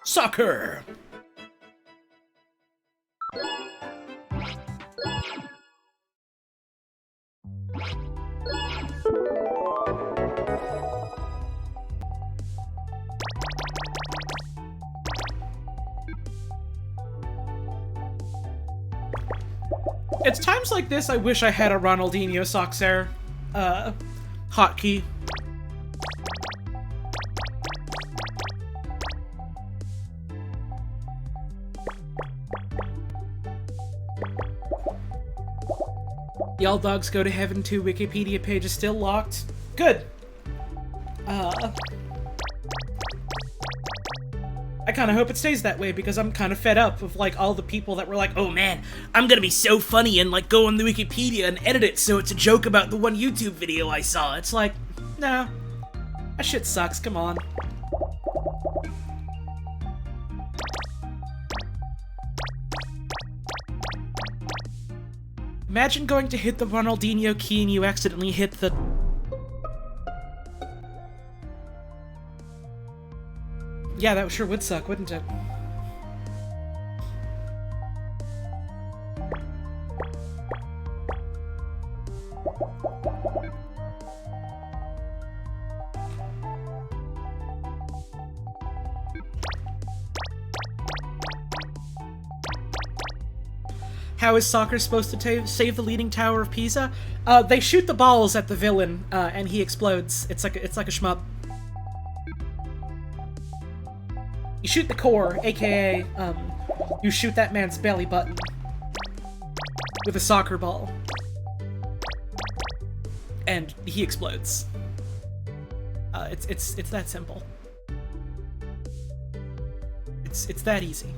Soccer! It's times like this I wish I had a Ronaldinho Soxair hotkey. The All Dogs Go to Heaven 2 Wikipedia page is still locked. Good. I kind of hope it stays that way because I'm kind of fed up with, like, all the people that were like, oh man, I'm gonna be so funny and, like, go on the Wikipedia and edit it so it's a joke about the one YouTube video I saw. It's like, nah, that shit sucks, come on. Imagine going to hit the Ronaldinho key and you accidentally hit the... Yeah, that sure would suck, wouldn't it? How is soccer supposed to save the Leaning Tower of Pisa? They shoot the balls at the villain, and he explodes. It's like a shmup. You shoot the core, aka, you shoot that man's belly button with a soccer ball. And he explodes. It's that simple. It's that easy.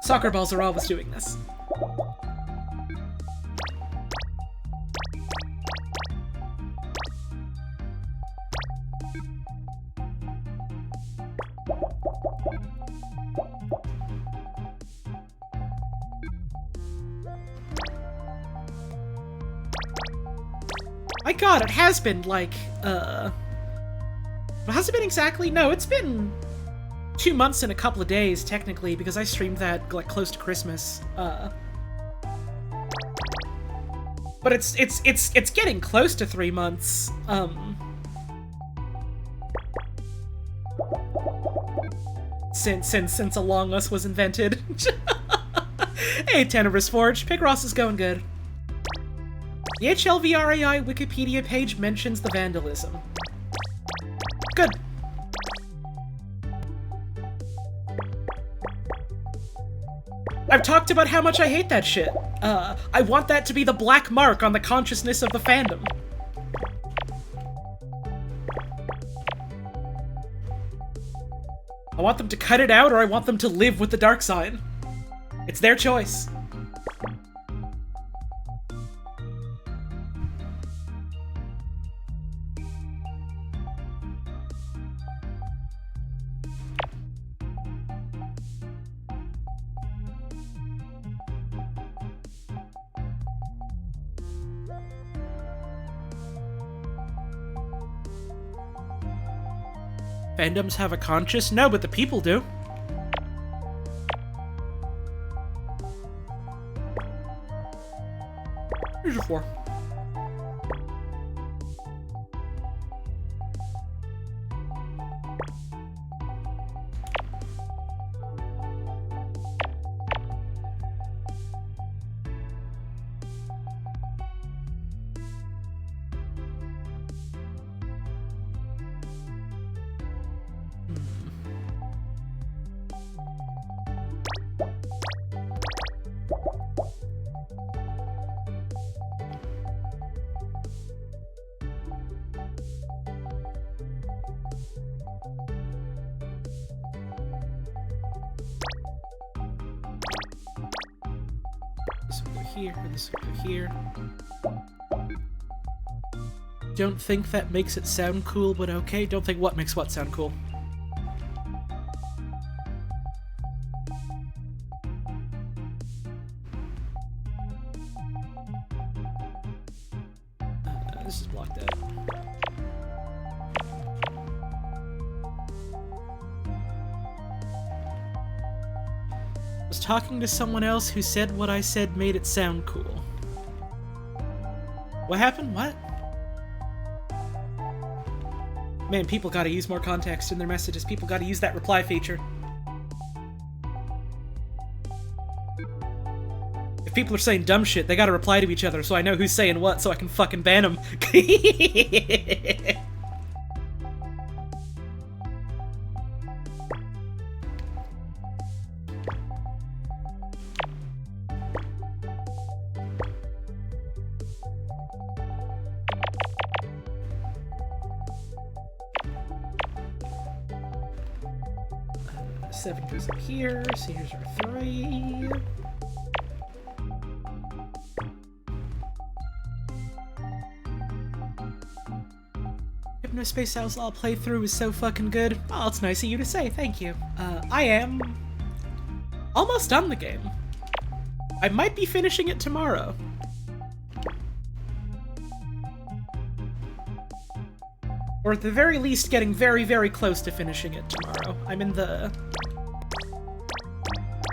Soccer balls are always doing this. My god, it has been, like, has it been exactly? No, it's been 2 months and a couple of days, technically, because I streamed that, like, close to Christmas. But it's getting close to 3 months, since Among Us was invented. Hey, Tenebrous Forge, Picross is going good. The HLVRAI Wikipedia page mentions the vandalism. Good. I've talked about how much I hate that shit. I want that to be the black mark on the consciousness of the fandom. I want them to cut it out, or I want them to live with the dark side. It's their choice. Fandoms have a conscience? No, but the people do. Here's your 4. This will go here, this will go here. Don't think that makes it sound cool, but okay. Don't think what makes what sound cool. This is blocked out. Was talking to someone else who said what I said made it sound cool. What happened? What? Man, people gotta use more context in their messages. People gotta use that reply feature. If people are saying dumb shit, they gotta reply to each other so I know who's saying what so I can fucking ban them. 7 goes up here, so here's our 3. Hypnospace Outlaw playthrough is so fucking good. Oh, it's nice of you to say, thank you. I am almost done the game. I might be finishing it tomorrow. Or at the very least getting very, very close to finishing it tomorrow. I'm in the...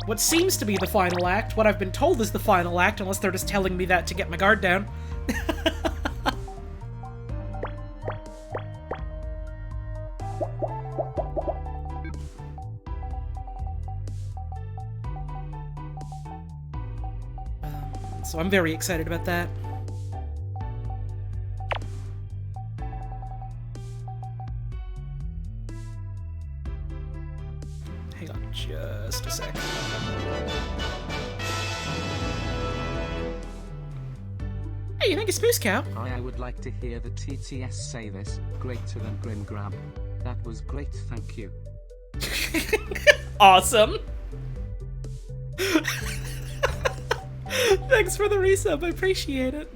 what seems to be the final act, what I've been told is the final act, unless they're just telling me that to get my guard down. So I'm very excited about that. Hang on just a sec. Hey, you think it's Spooce Cow? I would like to hear the TTS say this. Greater than Grin Grab. That was great, thank you. Awesome! Thanks for the resub, I appreciate it.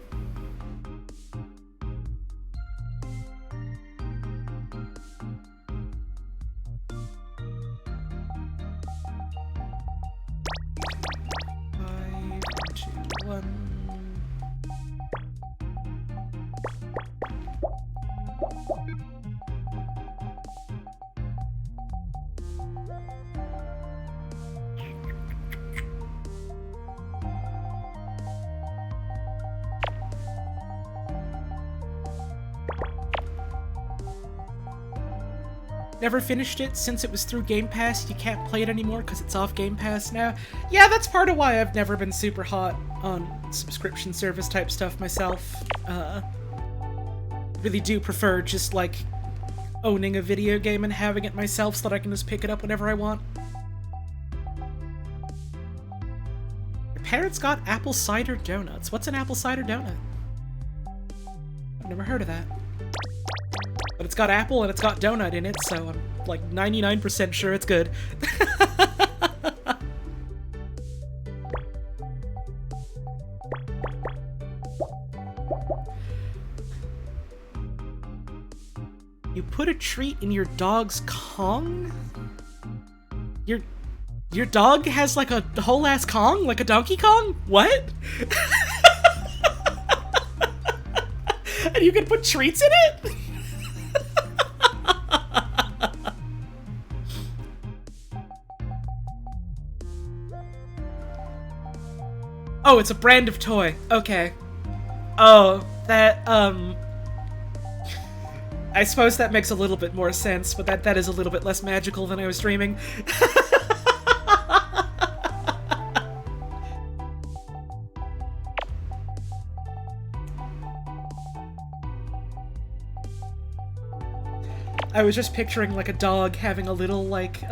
Never finished it since it was through Game Pass. You can't play it anymore because it's off Game Pass now. Yeah, that's part of why I've never been super hot on subscription service type stuff myself. Really do prefer just like owning a video game and having it myself so that I can just pick it up whenever I want. Your parents got apple cider donuts. What's an apple cider donut? I've never heard of that. But it's got apple and it's got donut in it, so I'm like 99% sure it's good. You put a treat in your dog's Kong? Your dog has like a whole ass Kong? Like a Donkey Kong? What? And you can put treats in it? Oh, it's a brand of toy. Okay. Oh, that, I suppose that makes a little bit more sense, but that is a little bit less magical than I was dreaming. I was just picturing, like, a dog having a little, like,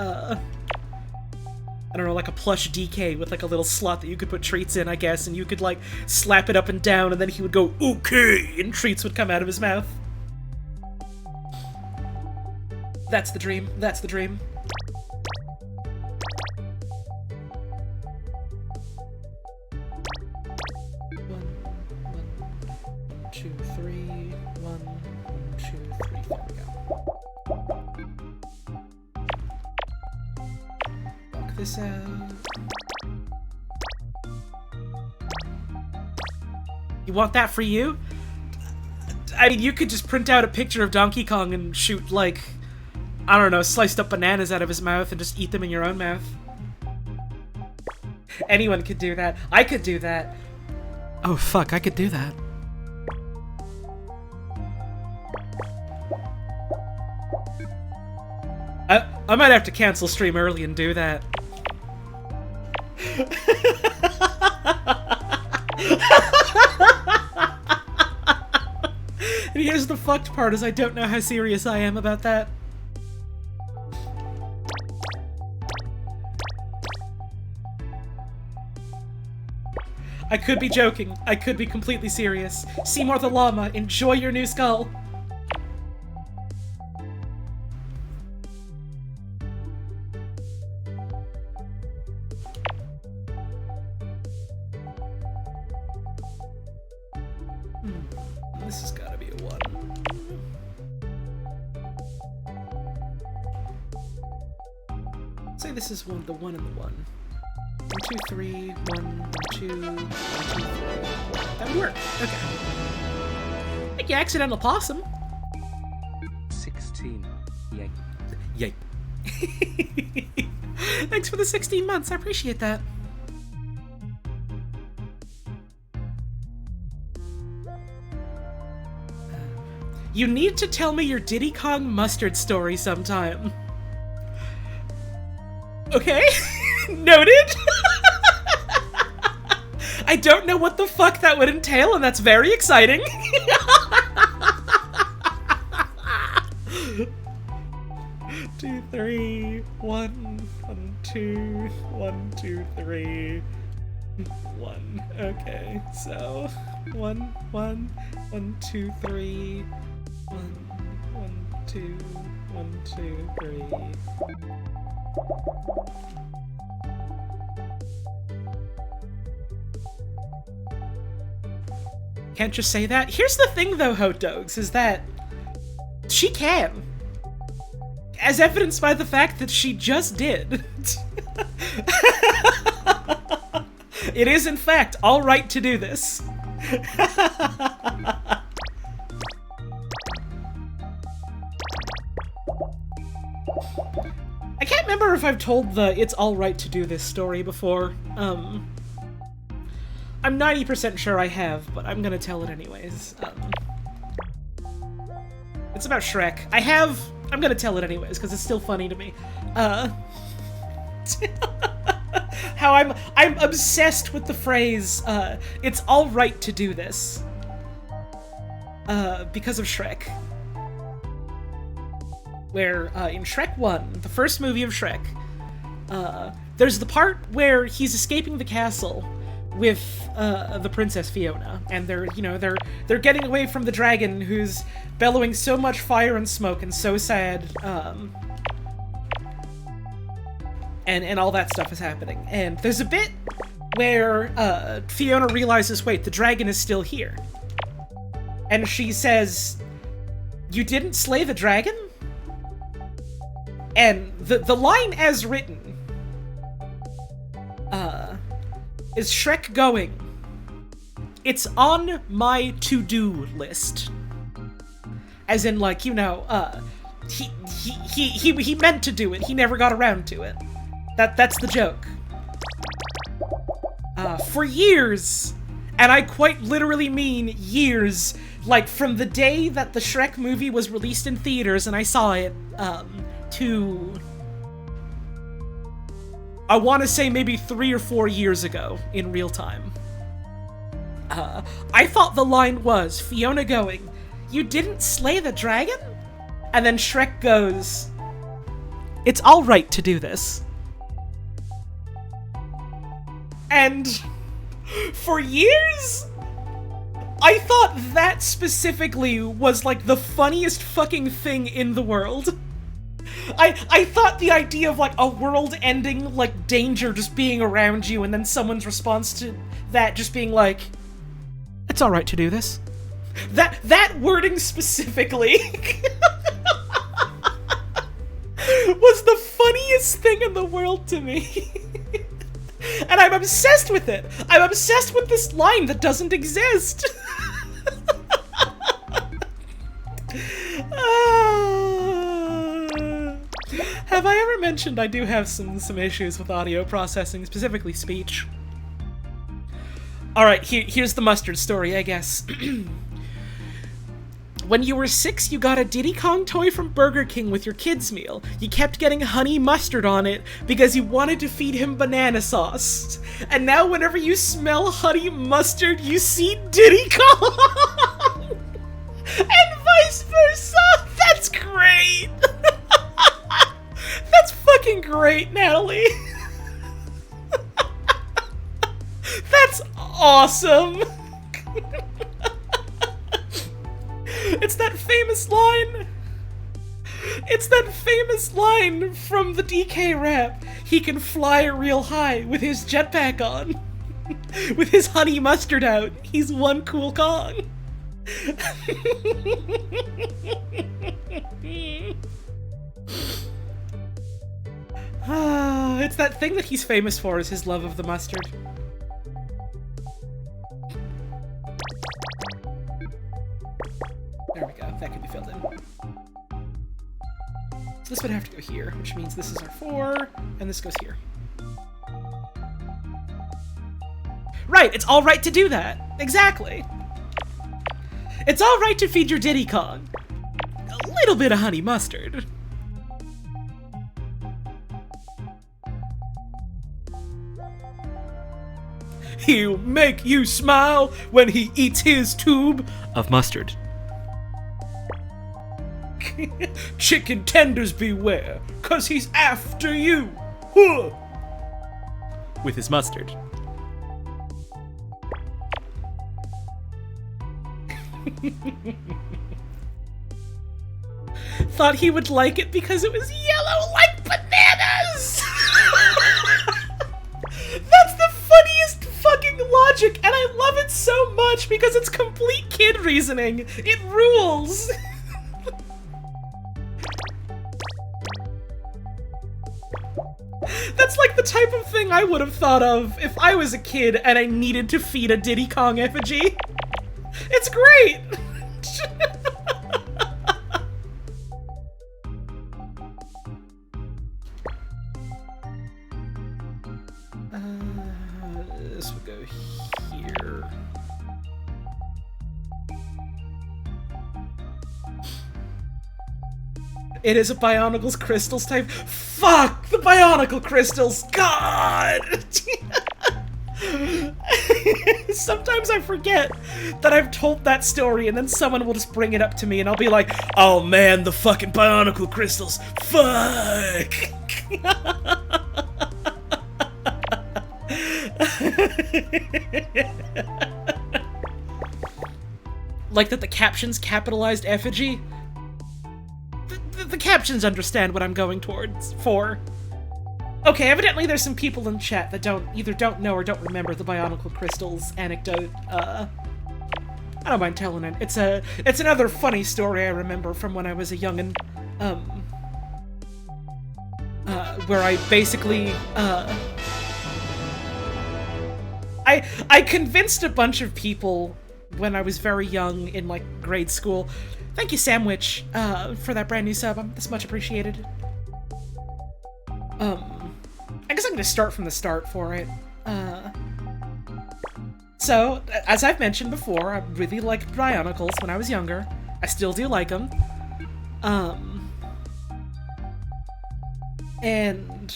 I don't know, like a plush DK with, like, a little slot that you could put treats in, I guess, and you could, like, slap it up and down, and then he would go, okay, and treats would come out of his mouth. That's the dream. That's the dream. One, two, three. One, two, three. There we go. Walk this out. You want that for you? I mean, you could just print out a picture of Donkey Kong and shoot, like, I don't know, sliced up bananas out of his mouth and just eat them in your own mouth. Anyone could do that. I could do that. Oh, fuck, I could do that. I might have to cancel stream early and do that. And here's the fucked part, is I don't know how serious I am about that. I could be joking. I could be completely serious. Seymour the llama, enjoy your new skull. This has got to be a 1. Say this is the 1 and the 1. 1, 2, 3, 1, 2, 1, 2, 3. That would work. Okay. Thank you, Accidental Possum. 16. Yay. Yay. Thanks for the 16 months. I appreciate that. You need to tell me your Diddy Kong mustard story sometime. Okay. Noted. I don't know what the fuck that would entail, and that's very exciting. 2, 3, 1, 1, 2, 1, 2, 3, 1. Okay, so 1, 1, 1, 2, 3, 1, 1, 2, 1, 2, 3. Can't just say that. Here's the thing, though, Hot Dogs, is that she can. As evidenced by the fact that she just did. It is, in fact, all right to do this. I can't remember if I've told the "it's all right to do this" story before. I'm 90% sure I have, but I'm gonna tell it anyways. It's about Shrek. I'm gonna tell it anyways, because it's still funny to me. How I'm obsessed with the phrase, "it's all right to do this." Because of Shrek. Where, in Shrek 1, the first movie of Shrek, there's the part where he's escaping the castle with, the Princess Fiona, and they're getting away from the dragon who's bellowing so much fire and smoke and so sad, and all that stuff is happening. And there's a bit where, Fiona realizes, wait, the dragon is still here. And she says, "You didn't slay the dragon?" And the line as written, is Shrek going, "It's on my to-do list." As in, like, he meant to do it, he never got around to it. That's the joke. for years, and I quite literally mean years, like from the day that the Shrek movie was released in theaters and I saw it, to, I want to say maybe 3 or 4 years ago in real time. I thought the line was Fiona going, "You didn't slay the dragon?" And then Shrek goes, "It's all right to do this." And for years, I thought that specifically was like the funniest fucking thing in the world. I thought the idea of like a world-ending like danger just being around you and then someone's response to that just being like, "It's all right to do this." That wording specifically was the funniest thing in the world to me. And I'm obsessed with it. I'm obsessed with this line that doesn't exist. Have I ever mentioned I do have some issues with audio processing, specifically speech? Alright, here's the mustard story, I guess. When you were 6, you got a Diddy Kong toy from Burger King with your kids' meal. You kept getting honey mustard on it because you wanted to feed him banana sauce. And now whenever you smell honey mustard, you see Diddy Kong! And vice versa! That's great! That's fucking great, Natalie! That's awesome! It's that famous line! It's that famous line from the DK rap. He can fly real high with his jetpack on. With his honey mustard out. He's one cool Kong. It's that thing that he's famous for, is his love of the mustard. There we go, that can be filled in. So this would have to go here, which means this is our 4, and this goes here. Right, it's alright to do that! Exactly! It's alright to feed your Diddy Kong a little bit of honey mustard. He'll make you smile when he eats his tube of mustard. Chicken tenders beware, 'cause he's after you! Huh. With his mustard. Thought he would like it because it was yellow like bananas! That's the funniest fucking logic, and I love it so much because it's complete kid reasoning. It rules! That's like the type of thing I would have thought of if I was a kid and I needed to feed a Diddy Kong effigy. It's great! This would go here. It is a Bionicle's crystals type. Fuck! The Bionicle crystals! God! Sometimes I forget that I've told that story and then someone will just bring it up to me and I'll be like, oh man, the fucking Bionicle crystals! Fuck! Like that the captions capitalized effigy? The captions understand what I'm going towards for. Okay, evidently there's some people in chat that either don't know or don't remember the Bionicle crystals anecdote. I don't mind telling it. It's another funny story I remember from when I was a youngin'. Where I basically, I convinced a bunch of people when I was very young in, like, grade school. Thank you, Sandwich, for that brand new sub. That's much appreciated. I guess I'm gonna start from the start for it. So, as I've mentioned before, I really liked Bionicles when I was younger. I still do like them. And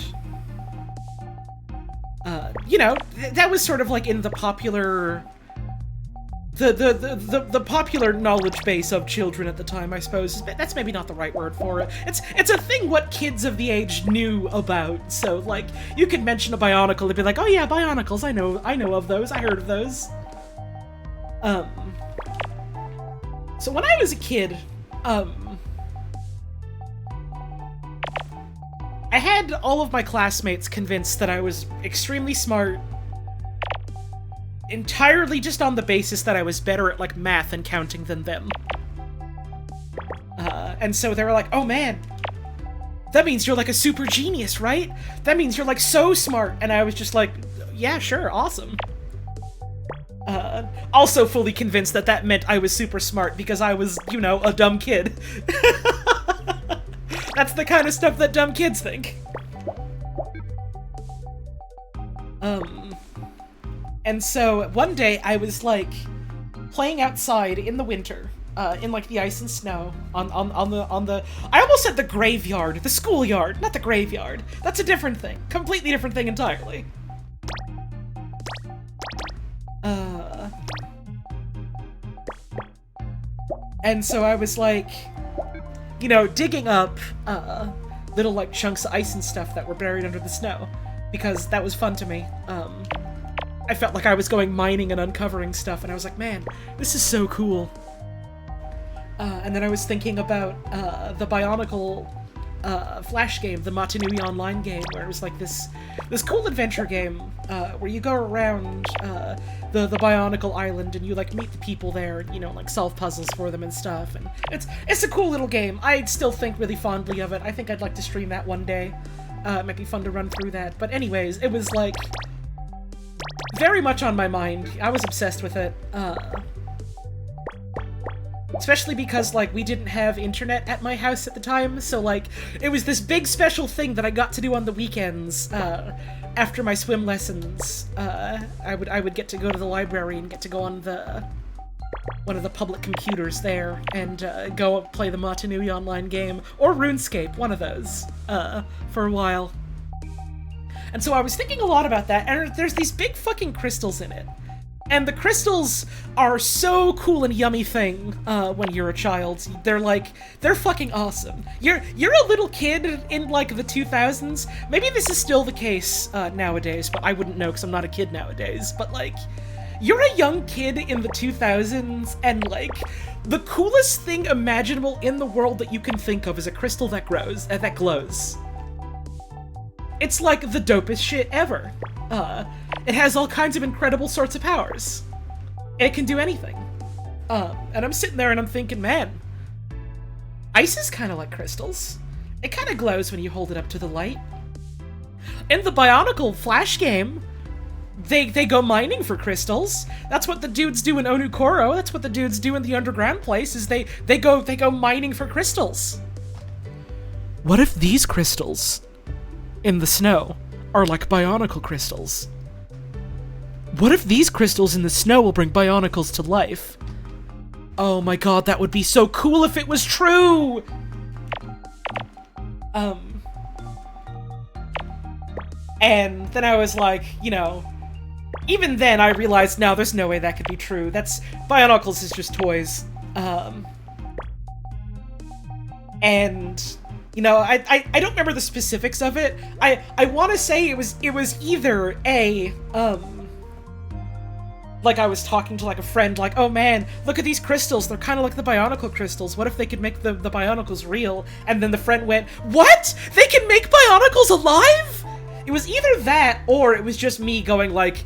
you know, that was sort of like in the popular the popular knowledge base of children at the time, I suppose. That's maybe not the right word for it. It's a thing what kids of the age knew about. So like, you could mention a Bionicle, they'd be like, oh yeah, Bionicles, I know of those, I heard of those. So when I was a kid, I had all of my classmates convinced that I was extremely smart, entirely just on the basis that I was better at, like, math and counting than them. And so they were like, oh man, that means you're like a super genius, right? That means you're like so smart. And I was just like, yeah, sure, awesome. Also fully convinced that that meant I was super smart because I was, you know, a dumb kid. That's the kind of stuff that dumb kids think. And so one day I was like playing outside in the winter, in like the ice and snow on the I almost said the graveyard, the schoolyard, not the graveyard. That's a different thing, completely different thing entirely. And so I was like, you know, digging up little like chunks of ice and stuff that were buried under the snow, because that was fun to me. I felt like I was going mining and uncovering stuff, and I was like, man, this is so cool. And then I was thinking about the Bionicle Flash game, the Matanui Online game, where it was like this cool adventure game where you go around the Bionicle Island and you like meet the people there, and, you know, like solve puzzles for them and stuff. And it's a cool little game. I still think really fondly of it. I think I'd like to stream that one day. It might be fun to run through that. But anyways, it was like very much on my mind. I was obsessed with it. Especially because, like, we didn't have internet at my house at the time, so, like, it was this big special thing that I got to do on the weekends, after my swim lessons. I would get to go to the library and get to go on one of the public computers there, and go play the Matanui Online game, or RuneScape, one of those, for a while. And so I was thinking a lot about that, and there's these big fucking crystals in it. And the crystals are so cool and yummy thing when you're a child. They're fucking awesome. You're a little kid in like the 2000s. Maybe this is still the case nowadays, but I wouldn't know because I'm not a kid nowadays. But like, you're a young kid in the 2000s, and like, the coolest thing imaginable in the world that you can think of is a crystal that grows, that glows. It's like the dopest shit ever. It has all kinds of incredible sorts of powers. It can do anything. And I'm sitting there and I'm thinking, man, ice is kind of like crystals. It kind of glows when you hold it up to the light. In the Bionicle Flash game, they go mining for crystals. That's what the dudes do in Onukoro. That's what the dudes do in the underground place, is they go mining for crystals. What if these crystals in the snow are like Bionicle crystals? What if these crystals in the snow will bring Bionicles to life? Oh my god, that would be so cool if it was true! And then I was like, you know, even then I realized, no, there's no way that could be true. Bionicles is just toys. And, you know, I don't remember the specifics of it. I want to say it was either like I was talking to like a friend, like, oh man, look at these crystals, they're kind of like the Bionicle crystals, what if they could make the Bionicles real? And then the friend went, what? They can make Bionicles alive? It was either that, or it was just me going like,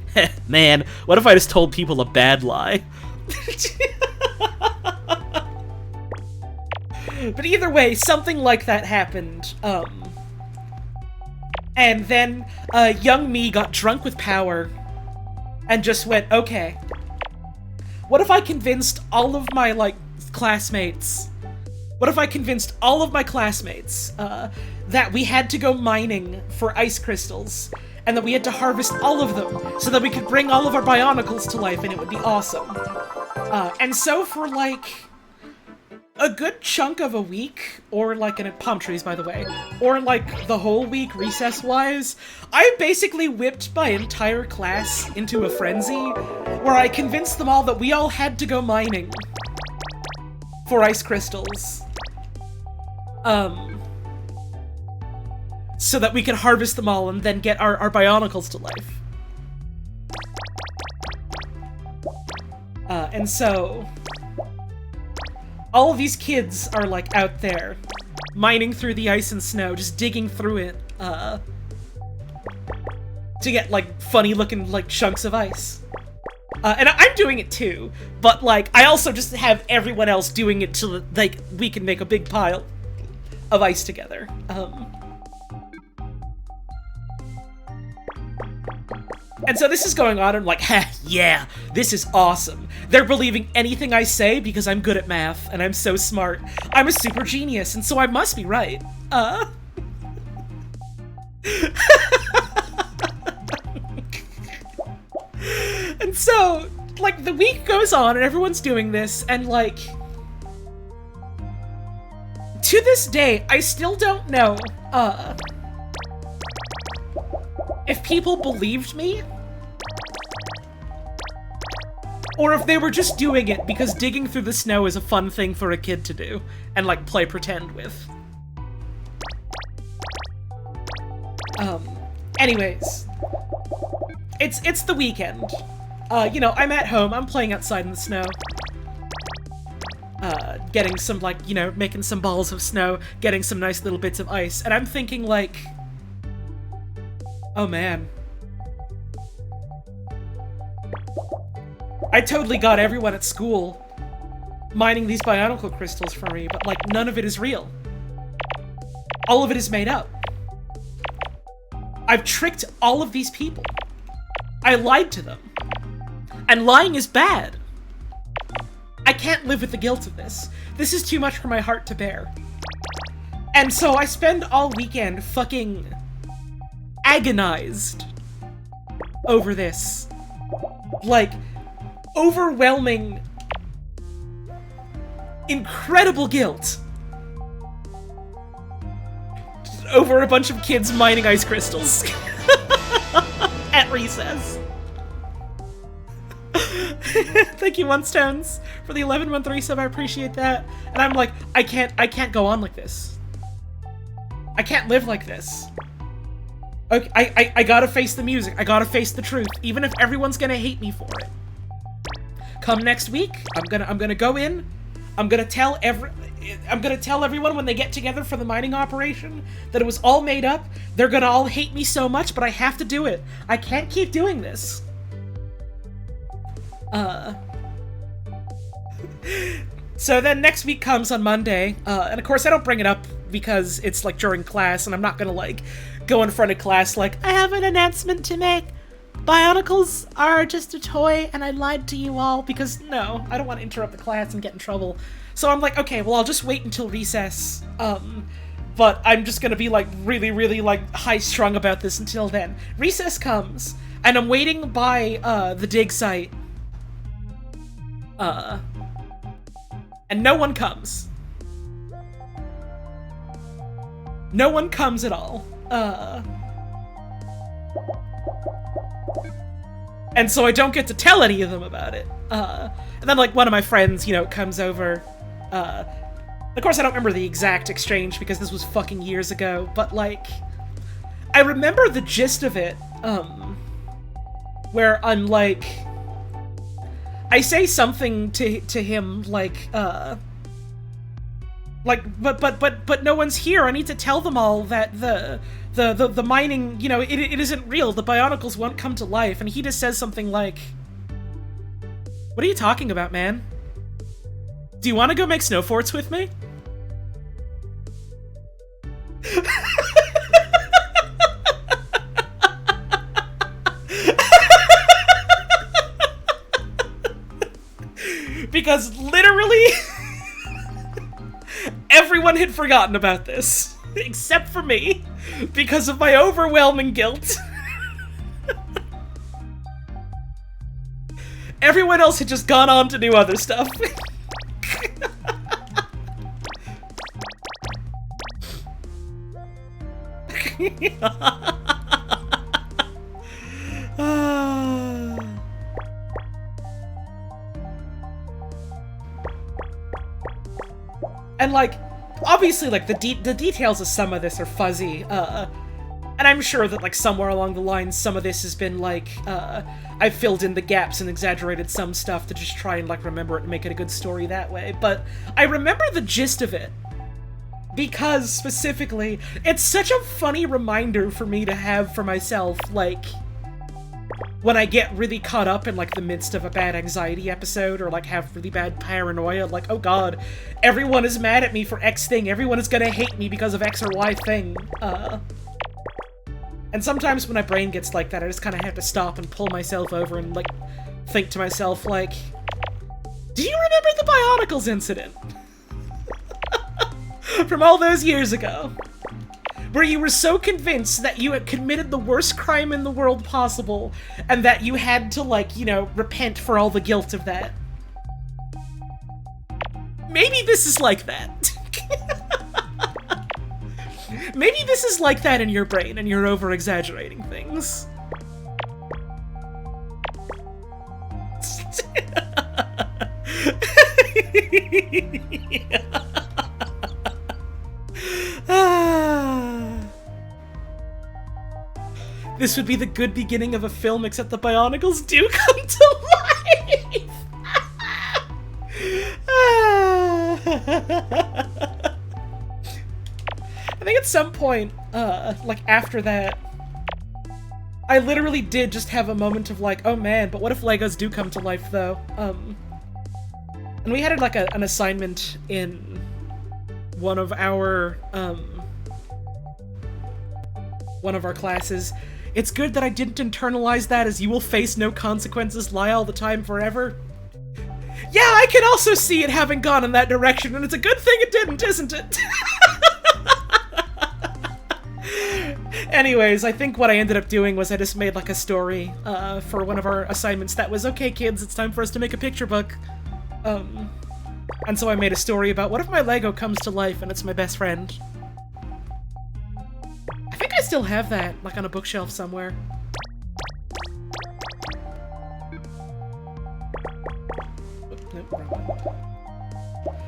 man, what if I just told people a bad lie? But either way, something like that happened. And then young me got drunk with power and just went, okay, what if I convinced all of my, like, classmates? What if I convinced all of my classmates that we had to go mining for ice crystals? and that we had to harvest all of them so that we could bring all of our Bionicles to life, and it would be awesome. And so for, like, a good chunk of a week, or like in palm trees, by the way, or like the whole week recess-wise, I basically whipped my entire class into a frenzy where I convinced them all that we all had to go mining for ice crystals. So that we could harvest them all and then get our Bionicles to life. And so all of these kids are, like, out there, mining through the ice and snow, just digging through it, to get, like, funny-looking, like, chunks of ice. And I'm doing it too, but, like, I also just have everyone else doing it so that, like, we can make a big pile of ice together. And so this is going on, and I'm like, ha, yeah, this is awesome. They're believing anything I say because I'm good at math, and I'm so smart. I'm a super genius, and so I must be right. And so, like, the week goes on, and everyone's doing this, and, like, to this day, I still don't know, if people believed me, or if they were just doing it because digging through the snow is a fun thing for a kid to do, and, like, play pretend with. Anyways. It's the weekend. You know, I'm at home, I'm playing outside in the snow. Getting some, like, you know, making some balls of snow, getting some nice little bits of ice, and I'm thinking, like, oh man. I totally got everyone at school mining these Bionicle crystals for me, but, like, none of it is real. All of it is made up. I've tricked all of these people. I lied to them. And lying is bad. I can't live with the guilt of this. This is too much for my heart to bear. And so I spend all weekend fucking agonized over this. Like, overwhelming, incredible guilt over a bunch of kids mining ice crystals at recess. Thank you, One Stones, for the 11-month resub. I appreciate that. And I'm like, I can't go on like this. I can't live like this. Okay, I gotta face the music. I gotta face the truth, even if everyone's gonna hate me for it. Come next week, I'm gonna go in. I'm gonna tell everyone when they get together for the mining operation that it was all made up. They're gonna all hate me so much, but I have to do it. I can't keep doing this. So then next week comes on Monday, and of course I don't bring it up because it's, like, during class, and I'm not gonna, like, go in front of class like, I have an announcement to make. Bionicles are just a toy, and I lied to you all, because, no, I don't want to interrupt the class and get in trouble. So I'm like, okay, well, I'll just wait until recess, but I'm just gonna be, like, really, really, like, high-strung about this until then. Recess comes, and I'm waiting by, the dig site, and no one comes. No one comes at all. And so I don't get to tell any of them about it. And then, like, one of my friends, you know, comes over. Of course, I don't remember the exact exchange because this was fucking years ago, but, like, I remember the gist of it, where I'm like, I say something to him, like, but no one's here. I need to tell them all that the mining, you know, it isn't real. The Bionicles won't come to life. And he just says something like, what are you talking about, man? Do you want to go make snow forts with me? Because literally everyone had forgotten about this, except for me, because of my overwhelming guilt. Everyone else had just gone on to do other stuff. And, like, obviously, like, the details of some of this are fuzzy, and I'm sure that, like, somewhere along the line, some of this has been, like, I've filled in the gaps and exaggerated some stuff to just try and, like, remember it and make it a good story that way, but I remember the gist of it, because, specifically, it's such a funny reminder for me to have for myself, like, when I get really caught up in, like, the midst of a bad anxiety episode, or, like, have really bad paranoia, like, oh god, everyone is mad at me for X thing, everyone is gonna hate me because of X or Y thing, and sometimes when my brain gets like that, I just kind of have to stop and pull myself over and, like, think to myself, like, do you remember the Bionicles incident? From all those years ago? Where you were so convinced that you had committed the worst crime in the world possible, and that you had to, like, you know, repent for all the guilt of that. Maybe this is like that. Maybe this is like that in your brain, and you're over-exaggerating things. This would be the good beginning of a film, except the Bionicles do come to life! I think at some point, like, after that, I literally did just have a moment of, like, oh man, but what if Legos do come to life, though? And we had, like, an assignment in one of our classes. It's good that I didn't internalize that as you will face no consequences, lie all the time forever. Yeah, I can also see it having gone in that direction, and it's a good thing it didn't, isn't it? Anyways, I think what I ended up doing was I just made, like, a story, for one of our assignments that was, okay kids, it's time for us to make a picture book. And so I made a story about what if my Lego comes to life and it's my best friend. I think I still have that, like, on a bookshelf somewhere.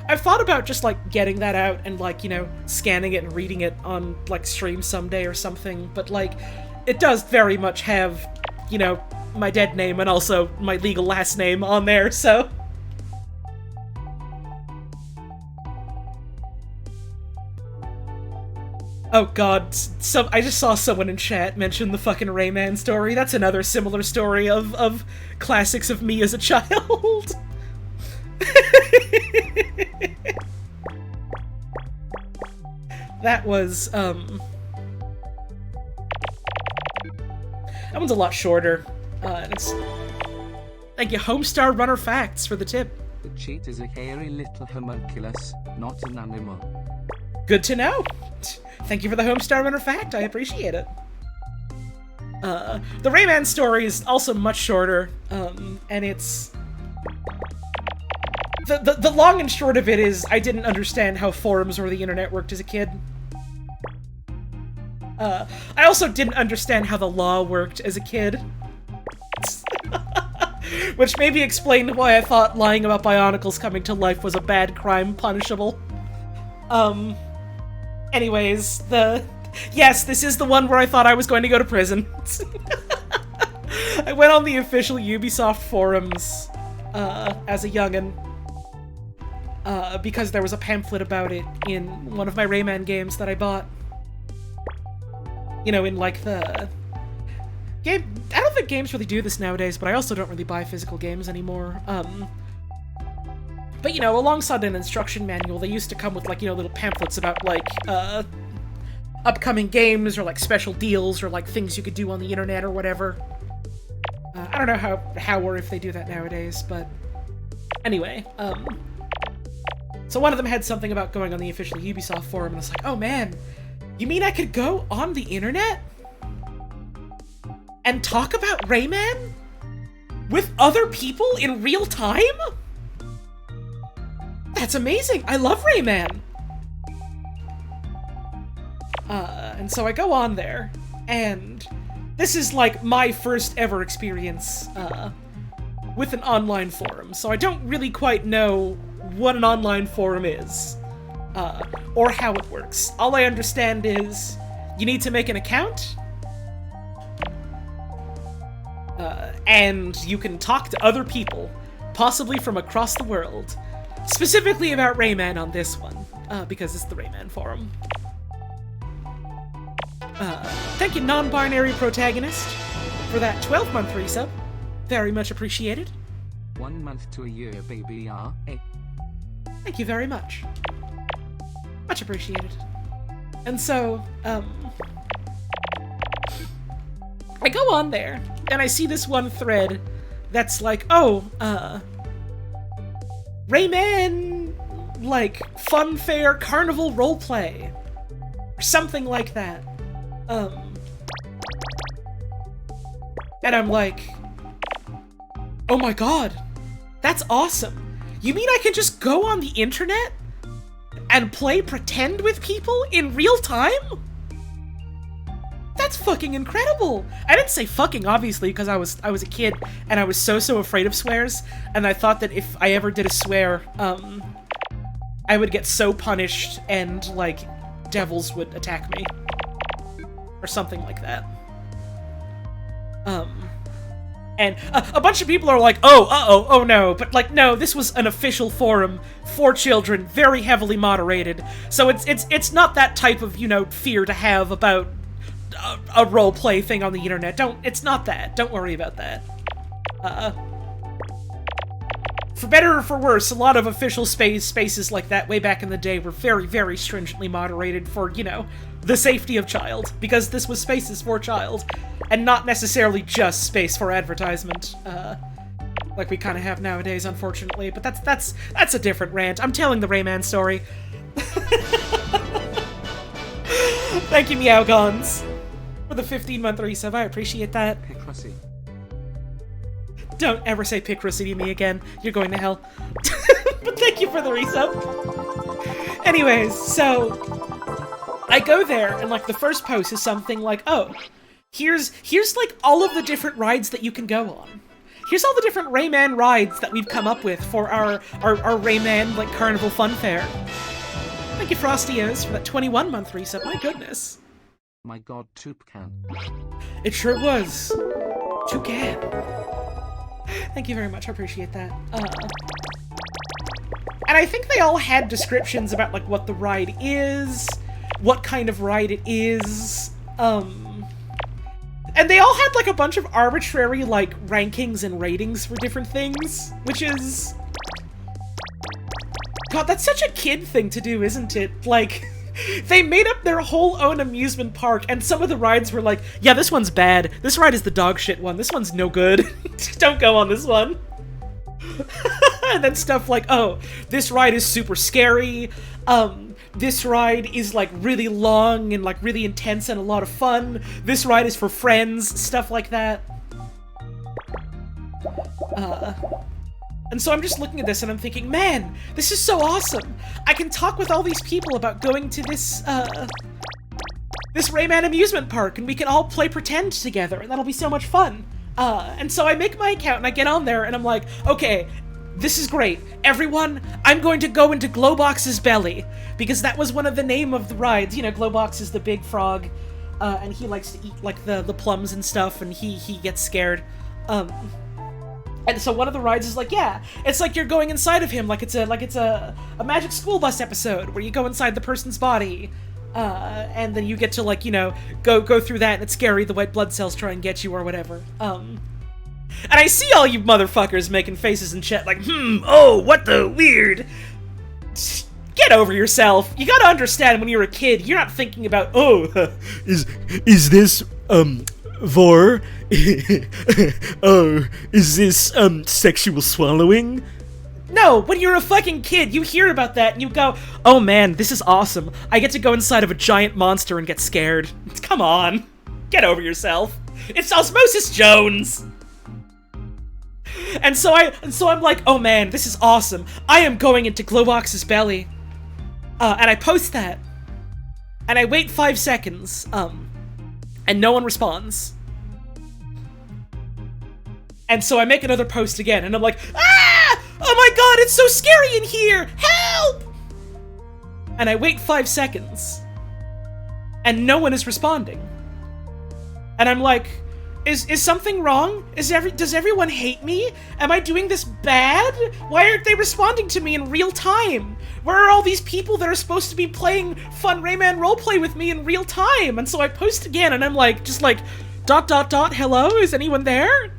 I've thought about just, like, getting that out and, like, you know, scanning it and reading it on, like, stream someday or something, but, like, it does very much have, you know, my dead name and also my legal last name on there, so... Oh god, I just saw someone in chat mention the fucking Rayman story. That's another similar story of classics of me as a child. That was, that one's a lot shorter. And it's... Thank you, Homestar Runner Facts, for the tip. The cheat is a hairy little homunculus, not an animal. Good to know. Thank you for the Homestar Runner Fact, I appreciate it. The Rayman story is also much shorter, and it's... The long and short of it is, I didn't understand how forums or the internet worked as a kid. I also didn't understand how the law worked as a kid. Which maybe explained why I thought lying about Bionicles coming to life was a bad crime punishable. Anyways, yes, this is the one where I thought I was going to go to prison. I went on the official Ubisoft forums, as a youngin', because there was a pamphlet about it in one of my Rayman games that I bought. You know, in, like, the... game... I don't think games really do this nowadays, but I also don't really buy physical games anymore. But, you know, alongside an instruction manual, they used to come with, like, you know, little pamphlets about, like, upcoming games, or, like, special deals, or, like, things you could do on the internet, or whatever. I don't know how or if they do that nowadays, but... Anyway, so one of them had something about going on the official Ubisoft forum, and I was like, oh man, you mean I could go on the internet? And talk about Rayman? with other people in real time? That's amazing! I love Rayman! And so I go on there, and this is like my first ever experience, with an online forum, so I don't really quite know what an online forum is, or how it works. All I understand is you need to make an account, and you can talk to other people, possibly from across the world, specifically about Rayman on this one, because it's the Rayman forum. Thank you, non-binary protagonist, for that 12-month resub. Very much appreciated. 1 month to a year, baby. Thank you very much. Much appreciated. And so, I go on there, and I see this one thread that's like, oh, Rayman, like, funfair carnival roleplay, or something like that. And I'm like, oh my god, that's awesome. You mean I can just go on the internet and play pretend with people in real time? That's fucking incredible! I didn't say fucking, obviously, because I was a kid, and I was so afraid of swears, and I thought that if I ever did a swear, I would get so punished, and, like, devils would attack me. Or something like that. And a bunch of people are like, oh, uh-oh, oh no, but like, no, this was an official forum for children, very heavily moderated, so it's not that type of, you know, fear to have about a roleplay thing on the internet. It's not that. Don't worry about that. For better or for worse, a lot of official spaces like that way back in the day were very stringently moderated for, you know, the safety of child, because this was spaces for child, and not necessarily just space for advertisement, like we kind of have nowadays, unfortunately, but that's a different rant. I'm telling the Rayman story. Thank you, Meowgons, for the 15-month resub. I appreciate that. Picrossy. Don't ever say Picrossy to me again. You're going to hell. But thank you for the resub. Anyways, so I go there, and like the first post is something like, oh, here's like all of the different rides that you can go on. Here's all the different Rayman rides that we've come up with for our Rayman, like, Carnival Fun Fair. Thank you, Frostios, for that 21-month resub. My goodness. My god, Toucan. It sure was. Toucan. Thank you very much, I appreciate that. And I think they all had descriptions about, like, what the ride is, what kind of ride it is, and they all had, like, a bunch of arbitrary, like, rankings and ratings for different things, which is... God, that's such a kid thing to do, isn't it? Like, they made up their whole own amusement park, and some of the rides were like, yeah, this one's bad. This ride is the dog shit one. This one's no good. Don't go on this one. And then stuff like, oh, this ride is super scary. This ride is, like, really long and, like, really intense and a lot of fun. This ride is for friends. Stuff like that. And so I'm just looking at this and I'm thinking, man, this is so awesome! I can talk with all these people about going to this, this Rayman amusement park, and we can all play pretend together, and that'll be so much fun! And so I make my account, and I get on there, and I'm like, okay, this is great. Everyone, I'm going to go into Glowbox's belly, because that was one of the name of the rides. You know, Glowbox is the big frog, and he likes to eat, like, the plums and stuff, and he gets scared. And so one of the rides is like, yeah, it's like you're going inside of him, like it's a Magic School Bus episode where you go inside the person's body, and then you get to, like, you know, go through that, and it's scary. The white blood cells try and get you or whatever. And I see all you motherfuckers making faces in chat like, oh, what the weird. Get over yourself. You gotta understand, when you're a kid, you're not thinking about, oh, is this vor? Oh, is this, sexual swallowing? No, when you're a fucking kid, you hear about that and you go, oh man, this is awesome. I get to go inside of a giant monster and get scared. Come on. Get over yourself. It's Osmosis Jones. And so I'm like, oh man, this is awesome. I am going into Glowbox's belly. And I post that. And I wait 5 seconds, and no one responds. And so I make another post again, and I'm like, ah! Oh my god, it's so scary in here! Help! And I wait 5 seconds, and no one is responding. And I'm like, is something wrong? Does everyone hate me? Am I doing this bad? Why aren't they responding to me in real time? Where are all these people that are supposed to be playing fun Rayman roleplay with me in real time? And so I post again, and I'm like, just like, ... hello, is anyone there?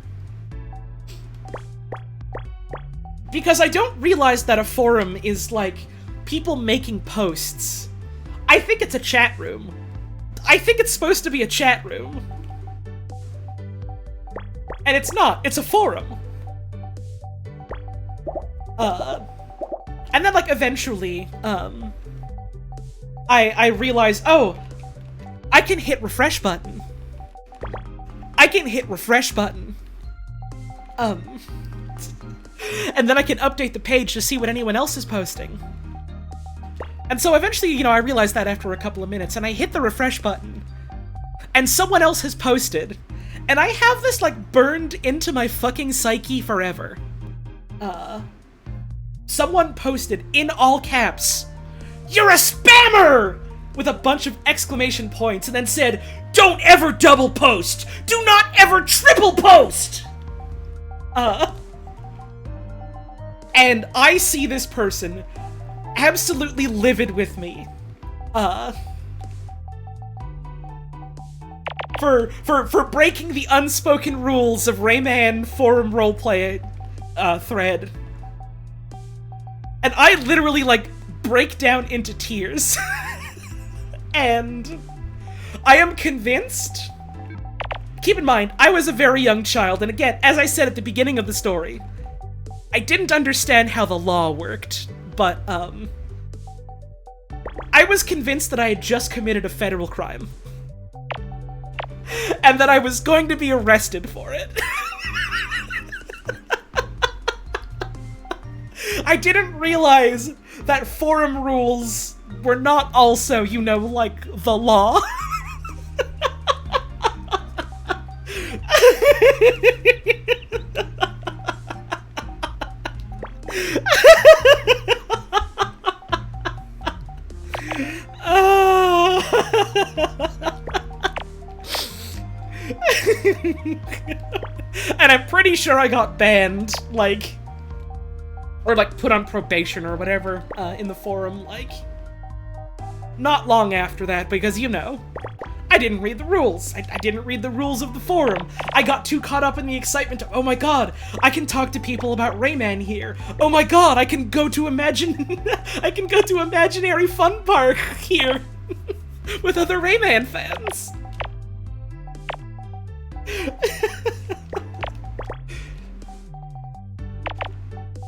Because I don't realize that a forum is, like, people making posts. I think it's a chat room. I think it's supposed to be a chat room. And it's not. It's a forum. And then, like, eventually, I realize, oh, I can hit refresh button. I can hit refresh button. And then I can update the page to see what anyone else is posting. And so eventually, you know, I realized that after a couple of minutes, and I hit the refresh button, and someone else has posted, and I have this, like, burned into my fucking psyche forever. Someone posted, in all caps, "You're a spammer!" with a bunch of exclamation points, and then said, "Don't ever double post! Do not ever triple post!" And I see this person absolutely livid with me. For breaking the unspoken rules of Rayman forum roleplay thread. And I literally, like, break down into tears. And I am convinced... Keep in mind, I was a very young child, and again, as I said at the beginning of the story, I didn't understand how the law worked, but, I was convinced that I had just committed a federal crime. And that I was going to be arrested for it. I didn't realize that forum rules were not also, you know, like, the law. And I'm pretty sure I got banned, like, or like put on probation or whatever, in the forum, like, not long after that, because, you know, I didn't read the rules. I didn't read the rules of the forum. I got too caught up in the excitement of, oh my god, I can talk to people about Rayman here. Oh my god, I can go to I can go to Imaginary Fun Park here with other Rayman fans.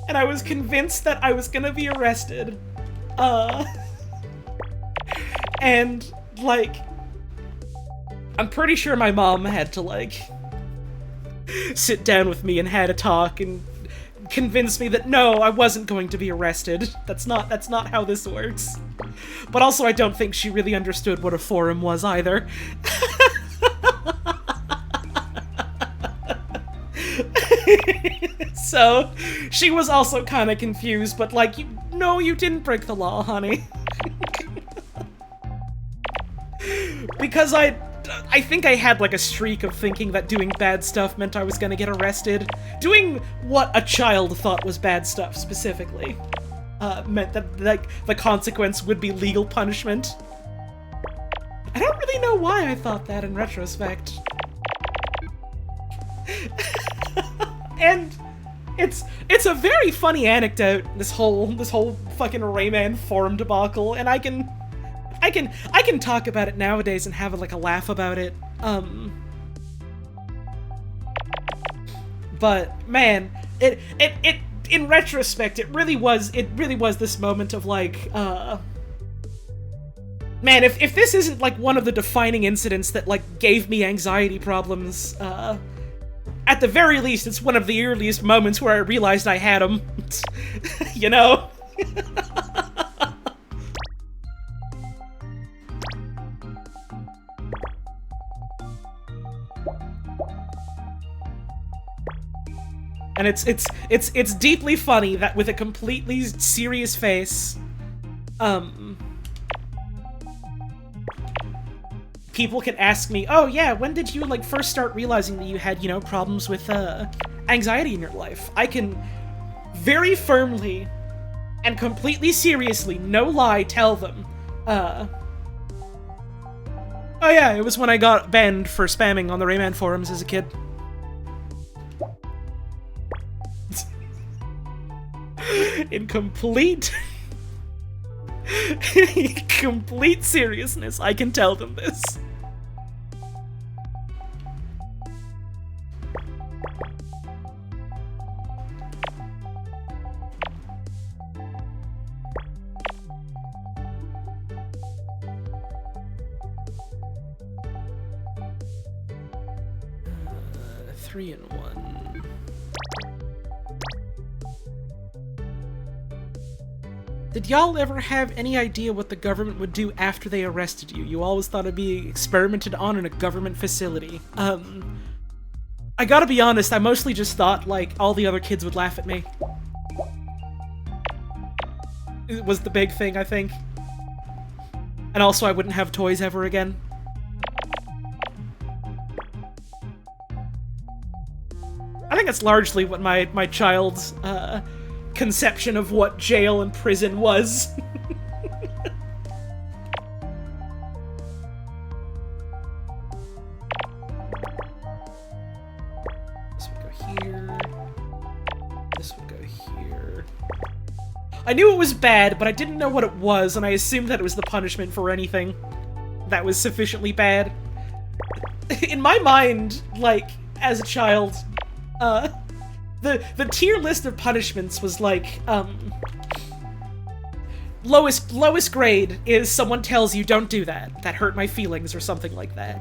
And I was convinced that I was gonna be arrested. And, like, I'm pretty sure my mom had to, like, sit down with me and had a talk and convince me that no, I wasn't going to be arrested. That's not how this works. But also I don't think she really understood what a forum was either. So, she was also kind of confused, but like, no, you didn't break the law, honey. Because I think I had like a streak of thinking that doing bad stuff meant I was gonna get arrested. Doing what a child thought was bad stuff, specifically, meant that, like, the consequence would be legal punishment. I don't really know why I thought that in retrospect. And it's a very funny anecdote, this whole fucking Rayman forum debacle, and I can talk about it nowadays and have like a laugh about it. But man, it in retrospect, it really was this moment of like, man, if this isn't like one of the defining incidents that like gave me anxiety problems, at the very least, it's one of the earliest moments where I realized I had them. You know? And it's deeply funny that with a completely serious face, people can ask me, oh yeah, when did you, like, first start realizing that you had, you know, problems with, anxiety in your life? I can very firmly and completely seriously, no lie, tell them, oh yeah, it was when I got banned for spamming on the Rayman forums as a kid. In complete seriousness, I can tell them this. Three and one. Did y'all ever have any idea what the government would do after they arrested you? You always thought it'd be experimented on in a government facility. I gotta be honest, I mostly just thought, like, all the other kids would laugh at me. It was the big thing, I think. And also I wouldn't have toys ever again. I think that's largely what my child's, conception of what jail and prison was. This would go here. This would go here. I knew it was bad, but I didn't know what it was, and I assumed that it was the punishment for anything that was sufficiently bad. In my mind, like, as a child, the tier list of punishments was like, lowest grade is someone tells you don't do that. That hurt my feelings or something like that.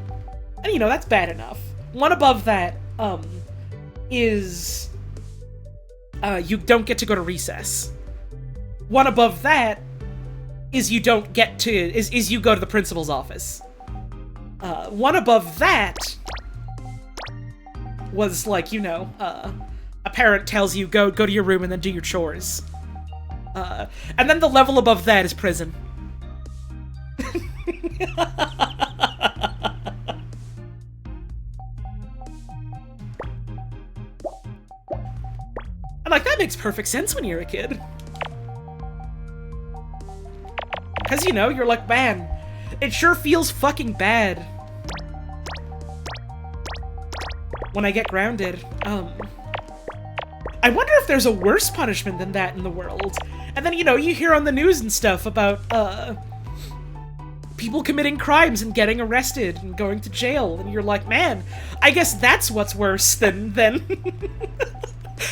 And you know, that's bad enough. One above that, is, you don't get to go to recess. One above that is you don't get to, is you go to the principal's office. One above that was like, you know, a parent tells you, go to your room and then do your chores. And then the level above that is prison. I'm like, that makes perfect sense when you're a kid. Because, you know, you're like, man, it sure feels fucking bad when I get grounded. I wonder if there's a worse punishment than that in the world. And then, you know, you hear on the news and stuff about, people committing crimes and getting arrested and going to jail, and you're like, man, I guess that's what's worse than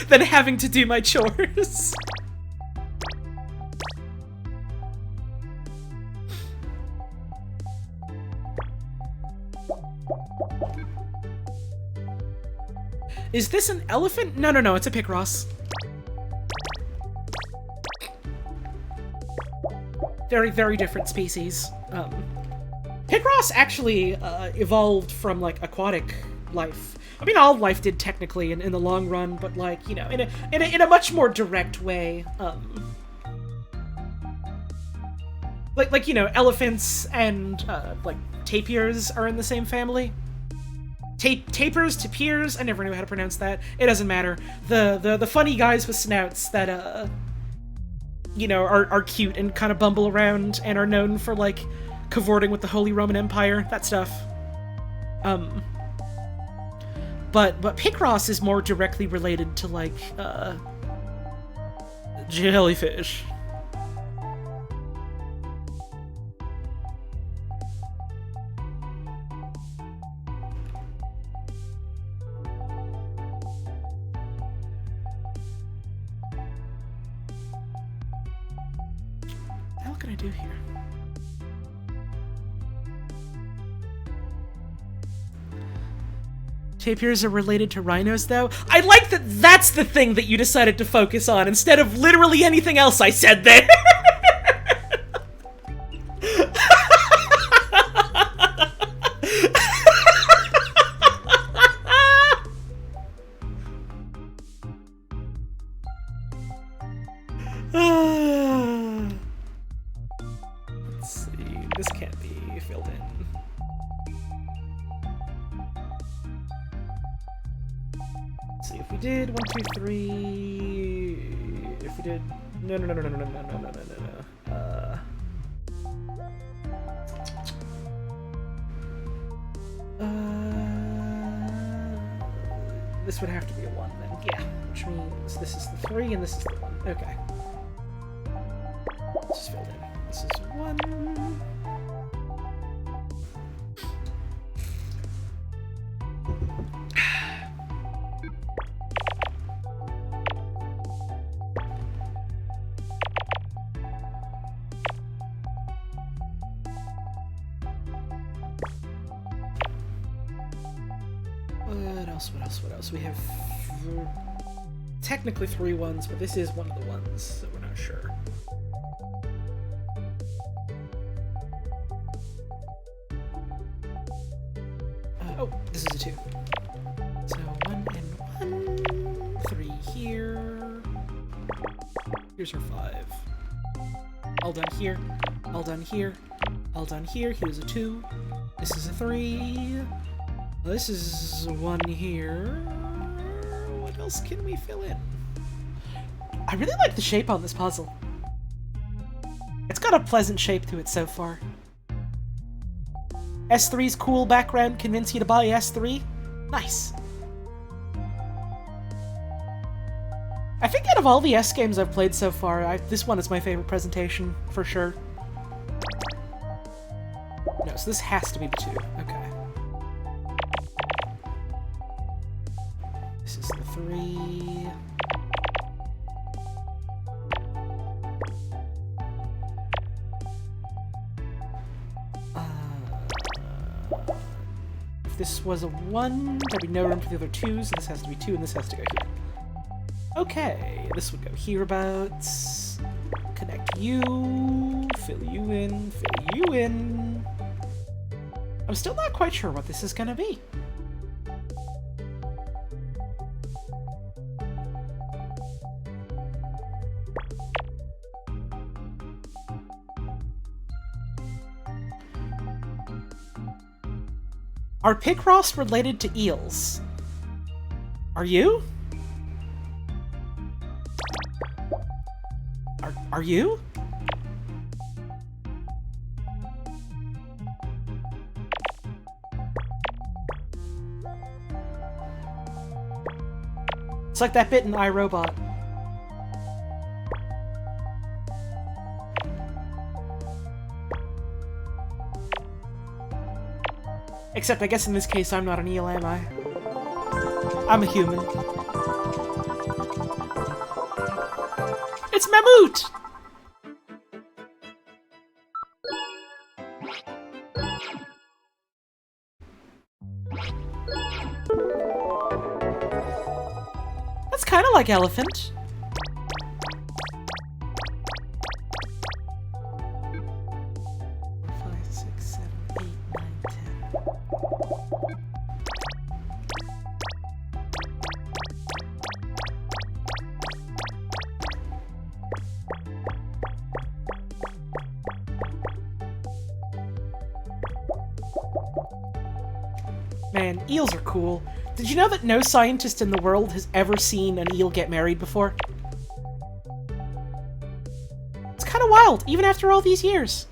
than having to do my chores. Is this an elephant? No, it's a Picross. Very, very different species. Picross actually evolved from, like, aquatic life. I mean, all life did technically in the long run, but, like, you know, in a much more direct way. Like you know, elephants and like tapirs are in the same family. Tapirs, tapirs, I never knew how to pronounce that. It doesn't matter. The funny guys with snouts that you know, are cute and kind of bumble around and are known for, like, cavorting with the Holy Roman Empire, that stuff. But Picross is more directly related to, like, jellyfish. What can I do here? Tapirs are related to rhinos, though. I like that that's the thing that you decided to focus on instead of literally anything else I said there. Let's see. This can't be filled in. Let's see if we did 1, 2, 3. If we did no. This would have to be a 1 then. Yeah, which means this is the 3 and this is the 1. Okay. This is filled in. This is 1. What else? We have technically 3 ones, but this is one of the ones, so we're not sure. Oh, this is a 2. So 1 and 1. 3 here. Here's our 5. All done here. All done here. All done here. Here's a 2. This is a 3. This is 1 here. What else can we fill in? I really like the shape on this puzzle. It's got a pleasant shape to it so far. S3's cool background convince you to buy S3? Nice. I think out of all the S games I've played so far, this one is my favorite presentation, for sure. No, so this has to be the 2. Okay. This is the 3. If this was a 1, there'd be no room for the other 2, so this has to be 2, and this has to go here. Okay, this would go hereabouts. Connect you, fill you in, fill you in. I'm still not quite sure what this is gonna be. Are Picross related to eels? Are you? Are you? It's like that bit in iRobot. Except I guess in this case I'm not an eel, am I? I'm a human. It's Mammut! That's kind of like elephant. Man, eels are cool. Did you know that no scientist in the world has ever seen an eel get married before? It's kind of wild, even after all these years.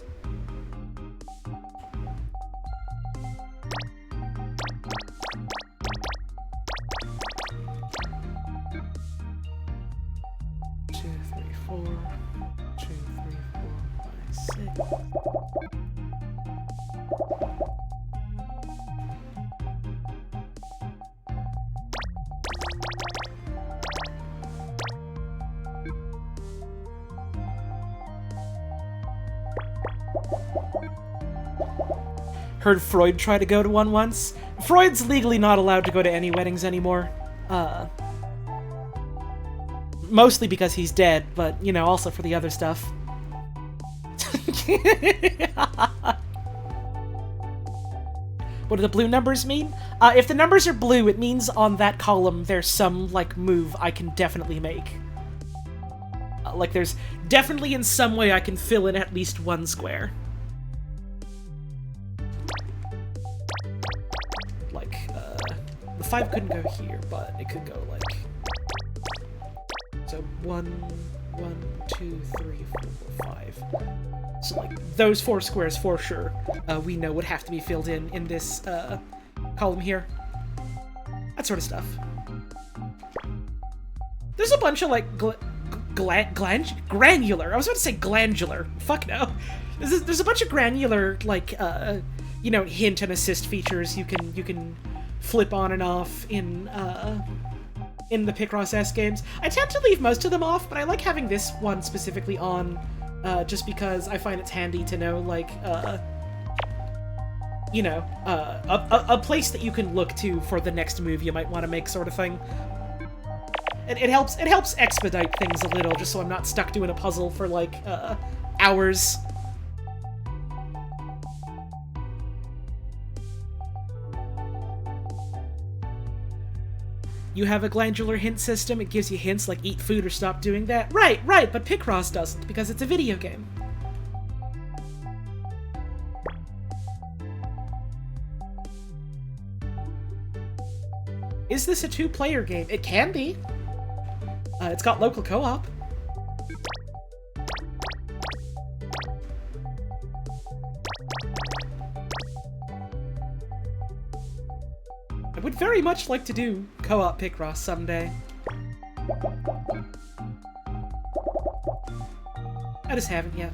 heard Freud try to go to one once. Freud's legally not allowed to go to any weddings anymore. Mostly because he's dead, but, you know, also for the other stuff. What do the blue numbers mean? If the numbers are blue, it means on that column there's some, like, move I can definitely make. Like, there's definitely in some way I can fill in at least one square. Like, the 5 couldn't go here, but it could go, like... So, 1, 2, 3, 4, 5. So, like, those 4 squares for sure, we know would have to be filled in this, column here. That sort of stuff. There's a bunch of, like, granular. I was about to say glandular. Fuck no. There's a bunch of granular, like, you know, hint and assist features you can flip on and off in the Picross S games. I tend to leave most of them off, but I like having this one specifically on, just because I find it's handy to know, like, you know, a place that you can look to for the next move you might want to make, sort of thing. It helps expedite things a little, just so I'm not stuck doing a puzzle for, like, hours. You have a glandular hint system, it gives you hints like eat food or stop doing that. Right, but Picross doesn't, because it's a video game. Is this a 2-player game? It can be. It's got local co-op. I would very much like to do co-op Picross someday. I just haven't yet.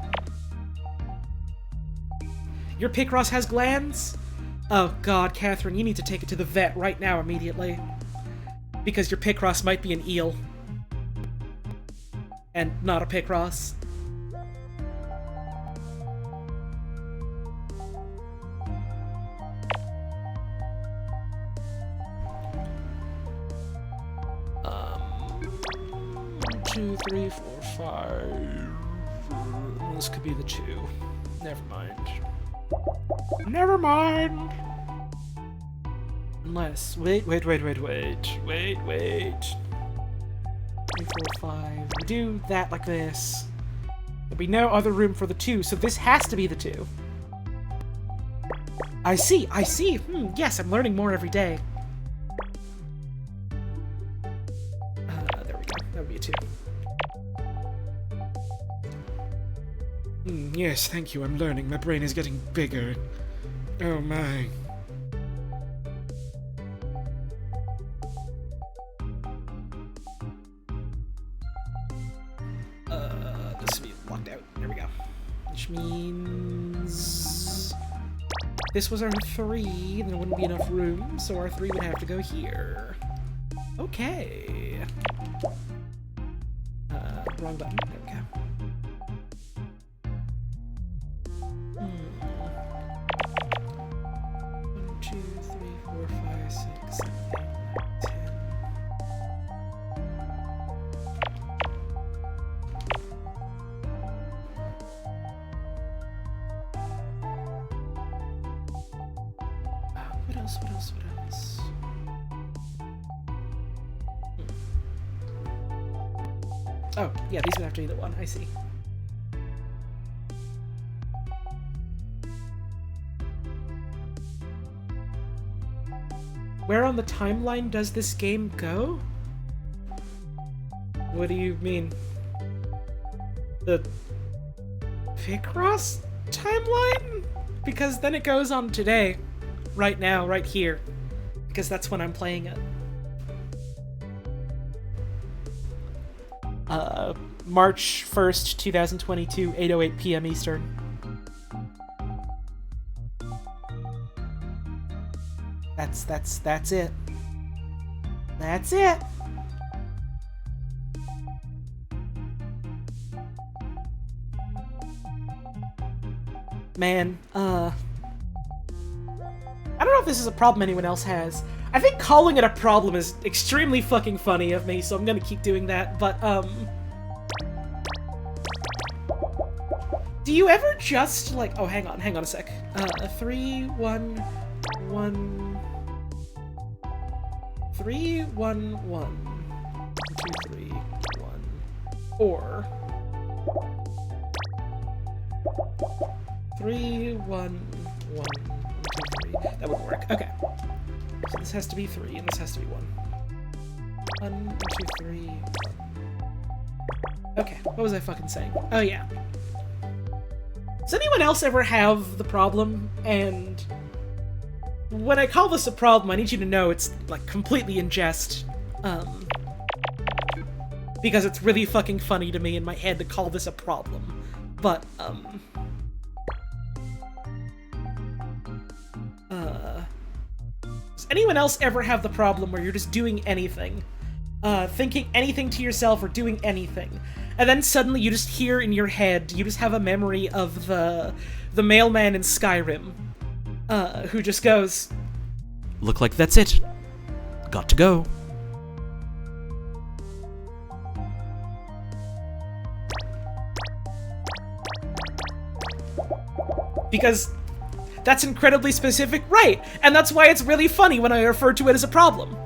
Your Picross has glands? Oh god, Catherine, you need to take it to the vet right now immediately. Because your Picross might be an eel. And not a Picross. One, 2, 3, 4, 5. This could be the 2. Never mind. Never mind! Unless... Wait. 3, 4, 5. We do that like this. There'll be no other room for the 2, so this has to be the 2. I see! Yes, I'm learning more every day. There we go. That would be a 2. Yes, thank you, I'm learning. My brain is getting bigger. Oh my. This will be locked out. There we go. Which means... This was our 3, then there wouldn't be enough room, so our 3 would have to go here. Okay. Wrong button. There we go. 1, 2, 3, 4, 5, 6, 7, 8, 9, 10. What else? Oh, yeah, these would have to be the 1, I see. Where on the timeline does this game go? What do you mean? The Picross timeline? Because then it goes on today. Right now, right here. Because that's when I'm playing it. March 1st, 2022, 8:08 p.m. Eastern. That's it. That's it! Man, if this is a problem anyone else has. I think calling it a problem is extremely fucking funny of me, so I'm gonna keep doing that, but, do you ever just, like... Oh, hang on a sec. 3, 1, 1... 3, 1, 1... 2, 3, 1... Or... 3, 1, 1, 2, 3... That would work. Okay. So this has to be 3, and this has to be 1. 1, 2, 3, 1. Okay, what was I fucking saying? Oh, yeah. Does anyone else ever have the problem? And when I call this a problem, I need you to know it's, like, completely in jest. Because it's really fucking funny to me in my head to call this a problem. But, does anyone else ever have the problem where you're just doing anything? Thinking anything to yourself or doing anything. And then suddenly you just hear in your head, you just have a memory of the mailman in Skyrim, who just goes, "Look like that's it. Got to go." Because that's incredibly specific, right? And that's why it's really funny when I refer to it as a problem.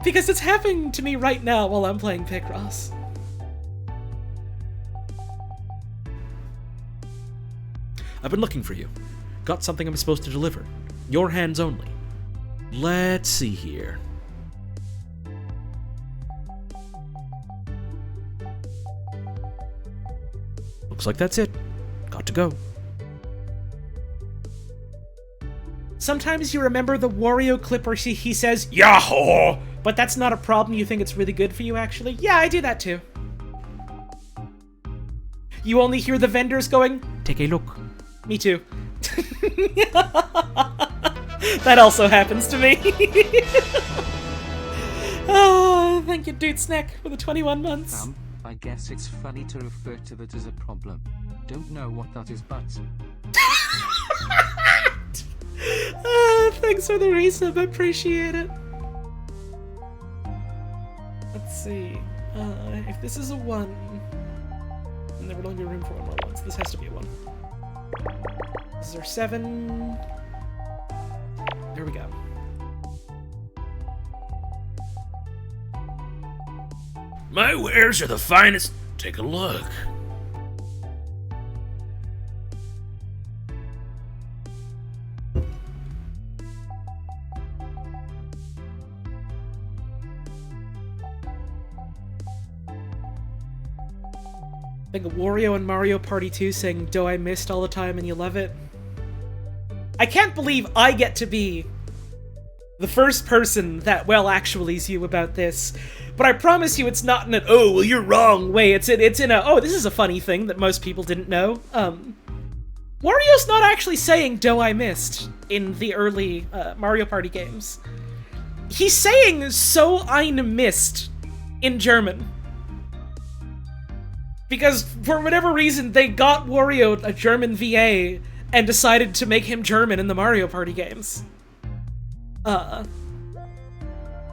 Because it's happening to me right now while I'm playing Picross. I've been looking for you. Got something I'm supposed to deliver. Your hands only. Let's see here. Looks like that's it. Got to go. Sometimes you remember the Wario clip where he says, "Yahoo!" But that's not a problem. You think it's really good for you, actually? Yeah, I do that too. You only hear the vendors going, "Take a look." Me too. That also happens to me. Oh, thank you, Dude Snack, for the 21 months. I guess it's funny to refer to that as a problem. Don't know what that is, but... Thanks for the resub, I appreciate it. Let's see. If this is a 1... And there would only be room for one more 1, so this has to be a 1. This is our 7... There we go. My wares are the finest. Take a look. Like Wario and Mario Party 2 saying, "Do I missed all the time and you love it?" I can't believe I get to be the first person that actuallys you about this, but I promise you it's not in an "oh, well, you're wrong" way. It's in a "oh, this is a funny thing that most people didn't know." Wario's not actually saying "do I missed" in the early Mario Party games. He's saying "so ein Mist" in German. Because, for whatever reason, they got Wario a German VA and decided to make him German in the Mario Party games.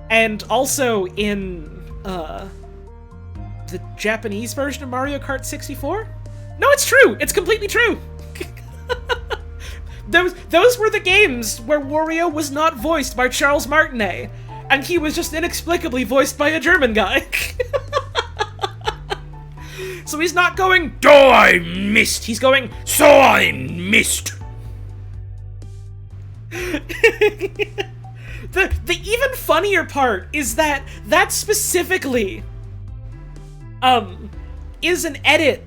And also in, the Japanese version of Mario Kart 64? No, it's true! It's completely true! Those were the games where Wario was not voiced by Charles Martinet, and he was just inexplicably voiced by a German guy. So he's not going, "Do I missed?" He's going, "So I missed." The even funnier part is that specifically is an edit,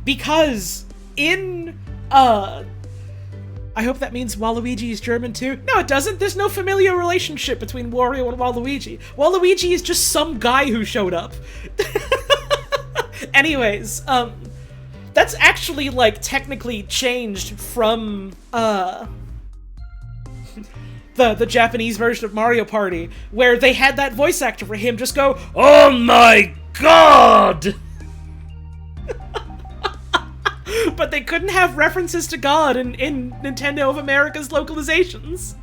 because in I hope that means Waluigi is German too. No, it doesn't. There's no familial relationship between Wario and Waluigi. Waluigi is just some guy who showed up. Anyways, that's actually, like, technically changed from, the Japanese version of Mario Party, where they had that voice actor for him just go, "Oh my god!" But they couldn't have references to God in Nintendo of America's localizations.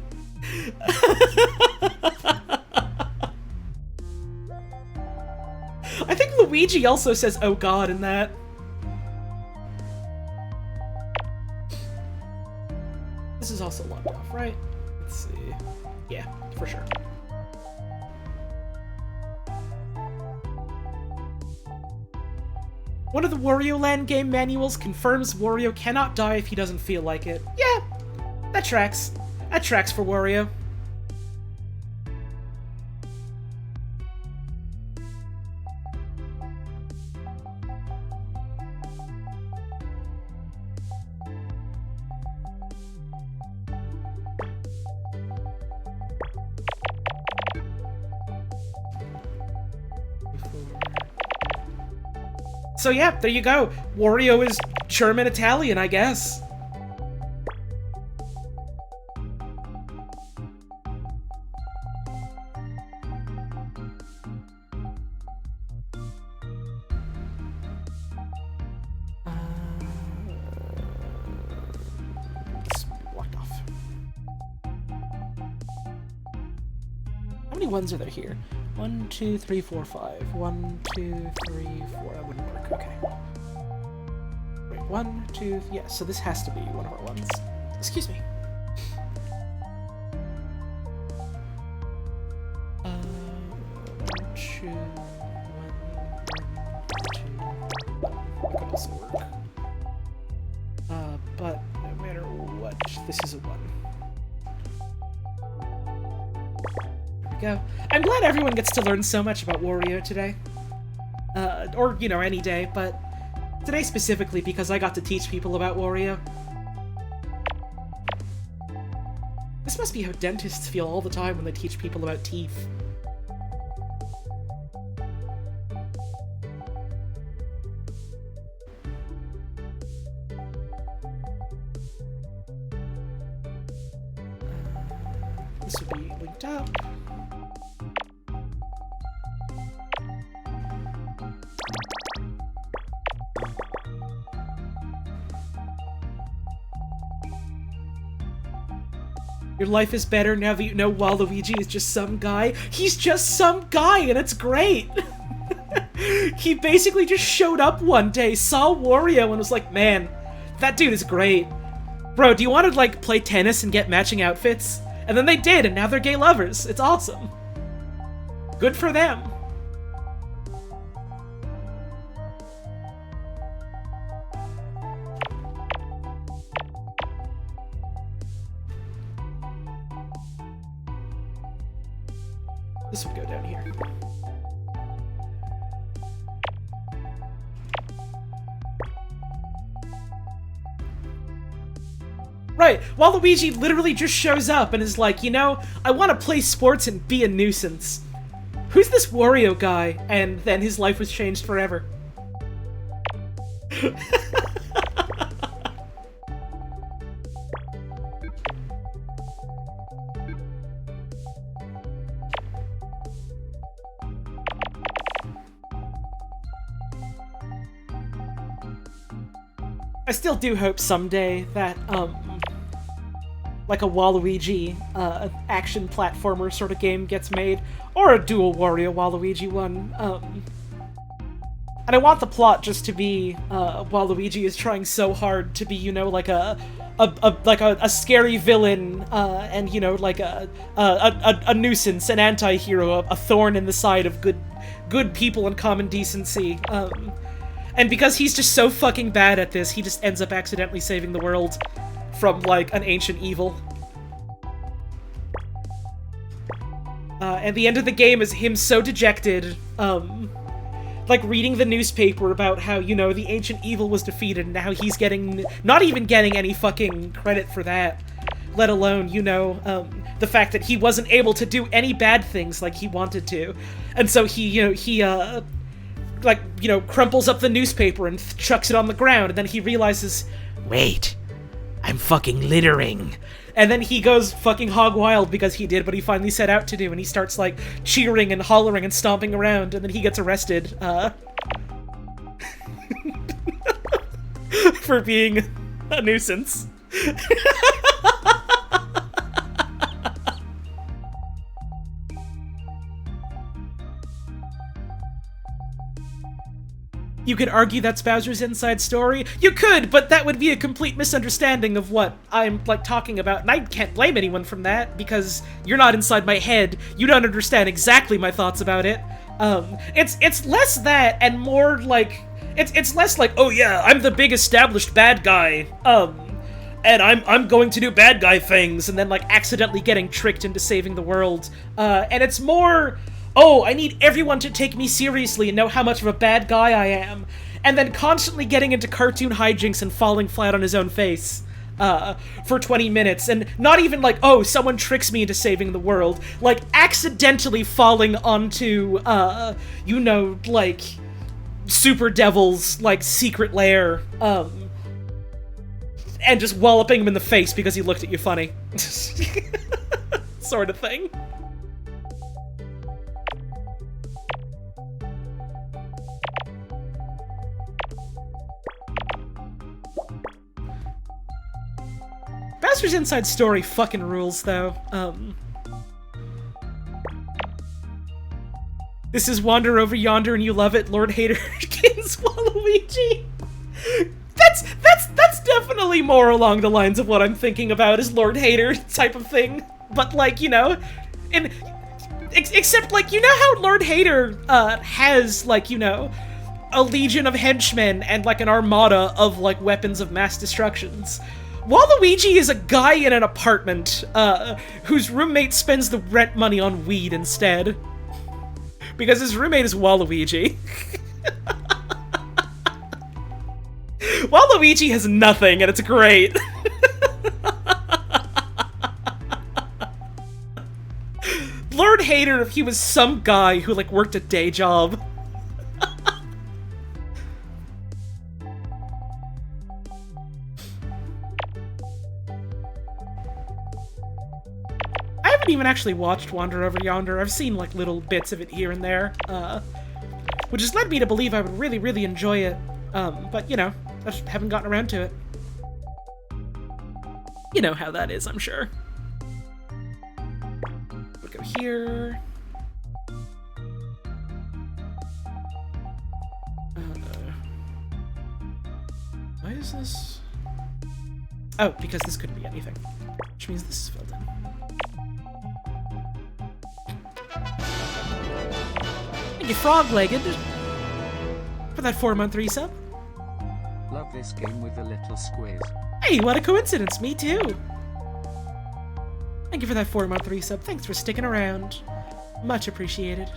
I think Luigi also says, "Oh God," in that. This is also locked off, right? Let's see. Yeah, for sure. One of the Wario Land game manuals confirms Wario cannot die if he doesn't feel like it. Yeah, that tracks. That tracks for Wario. So yeah, there you go. Wario is German Italian, I guess. It's blocked off. How many ones are there here? 1, 2, 3, 4, 5. 1, 2, 3, 4. That wouldn't work. Okay. Wait, 1, 2. Yeah, so this has to be one of our ones. Excuse me. One, two, 1, 2. That could also work. But no matter what, this is a 1. Go. I'm glad everyone gets to learn so much about Wario today. Or, you know, any day, but today specifically because I got to teach people about Wario. This must be how dentists feel all the time when they teach people about teeth. This would be linked up. Your life is better now that you know Waluigi is just some guy. He's just some guy, and it's great! He basically just showed up one day, saw Wario, and was like, man, that dude is great. Bro, do you want to, like, play tennis and get matching outfits? And then they did, and now they're gay lovers. It's awesome. Good for them. This would go down here. Right, Waluigi literally just shows up and is like, you know, I want to play sports and be a nuisance. Who's this Wario guy? And then his life was changed forever. I still do hope someday that, like a Waluigi, action platformer sort of game gets made, or a dual Wario-Waluigi one, and I want the plot just to be, Waluigi is trying so hard to be, you know, like a scary villain, and, you know, like a nuisance, an anti-hero, a thorn in the side of good people and common decency, and because he's just so fucking bad at this, he just ends up accidentally saving the world from, like, an ancient evil. And the end of the game is him so dejected, like, reading the newspaper about how, you know, the ancient evil was defeated, and how he's not even getting any fucking credit for that. Let alone, you know, the fact that he wasn't able to do any bad things like he wanted to. And so he like, you know, crumples up the newspaper and chucks it on the ground, and then he realizes, wait, I'm fucking littering. And then he goes fucking hog wild because he did what he finally set out to do, and he starts, like, cheering and hollering and stomping around, and then he gets arrested. for being a nuisance. You could argue that's Bowser's inside story. You could, but that would be a complete misunderstanding of what I'm, like, talking about, and I can't blame anyone from that, because you're not inside my head. You don't understand exactly my thoughts about it. It's less that, and more, like... It's less like, oh yeah, I'm the big established bad guy, and I'm going to do bad guy things, and then, like, accidentally getting tricked into saving the world. And it's more... oh, I need everyone to take me seriously and know how much of a bad guy I am, and then constantly getting into cartoon hijinks and falling flat on his own face, for 20 minutes, and not even like, oh, someone tricks me into saving the world, like, accidentally falling onto, you know, like, Super Devil's, like, secret lair, and just walloping him in the face because he looked at you funny. Sort of thing. Bowser's inside story fucking rules, though. This is Wander Over Yonder and you love it, Lord Haterkin's Waluigi. That's definitely more along the lines of what I'm thinking about as Lord Hater type of thing. But, like, you know, except, like, you know how Lord Hater has, like, you know, a legion of henchmen and, like, an armada of, like, weapons of mass destructions. Waluigi is a guy in an apartment, whose roommate spends the rent money on weed instead. Because his roommate is Waluigi. Waluigi has nothing, and it's great. Lord Hater, if he was some guy who, like, worked a day job. I haven't even actually watched Wander Over Yonder. I've seen, like, little bits of it here and there, which has led me to believe I would really, really enjoy it. But, you know, I just haven't gotten around to it. You know how that is, I'm sure. We'll go here. Why is this? Oh, because this couldn't be anything. Which means this is filled in. Thank you, Frog-Legged, for that 4-month resub. Love this game with a little squiz. Hey, what a coincidence, me too! Thank you for that 4-month resub, thanks for sticking around. Much appreciated.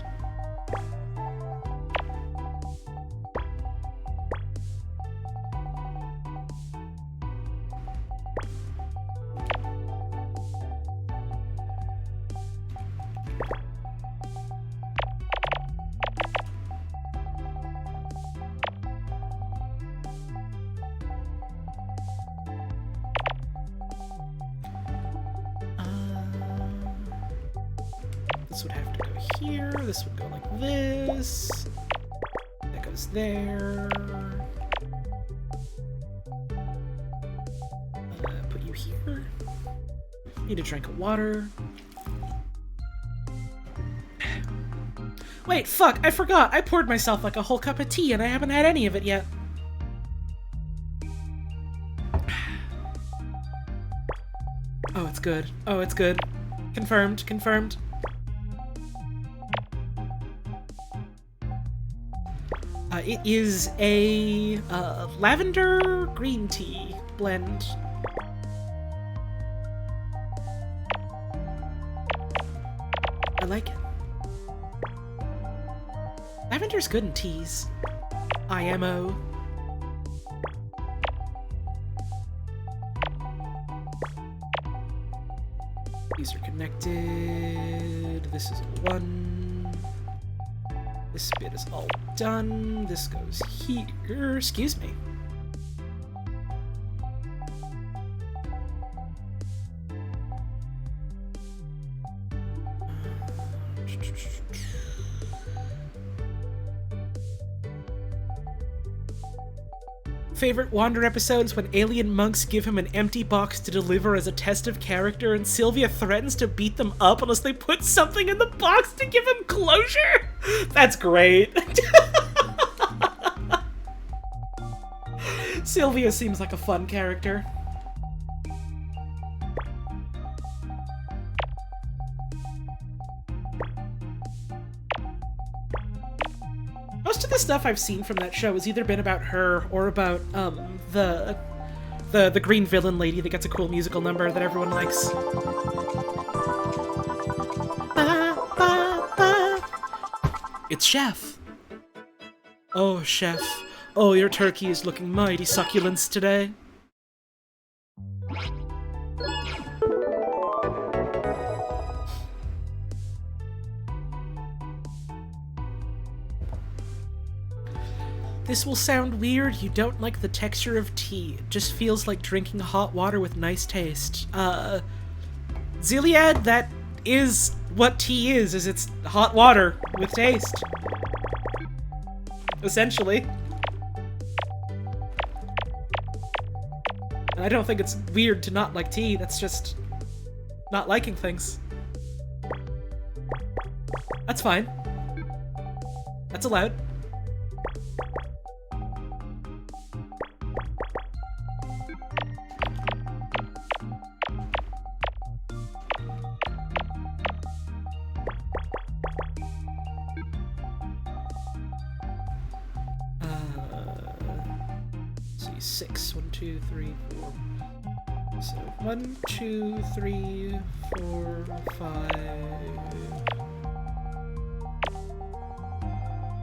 This would have to go here, this would go like this, that goes there. Put you here. Need a drink of water. Wait, fuck, I forgot, I poured myself like a whole cup of tea and I haven't had any of it yet. Oh, it's good. Oh, it's good. Confirmed, confirmed. It is a lavender green tea blend. I like it. Lavender's good in teas. IMO. These are connected. This is one. This bit is all done. This goes here. Excuse me. Favorite Wander episodes when alien monks give him an empty box to deliver as a test of character, and Sylvia threatens to beat them up unless they put something in the box to give him closure? That's great. Sylvia seems like a fun character. Most of the stuff I've seen from that show has either been about her or about the green villain lady that gets a cool musical number that everyone likes. It's Chef. Oh, Chef. Oh, your turkey is looking mighty succulent today. This will sound weird, you don't like the texture of tea. It just feels like drinking hot water with nice taste. Ziliad, that is what tea is it's hot water with taste. Essentially. And I don't think it's weird to not like tea, that's just not liking things. That's fine. That's allowed. Six. 1, 2, 3, 4. So 1, 2, 3, 4, 5.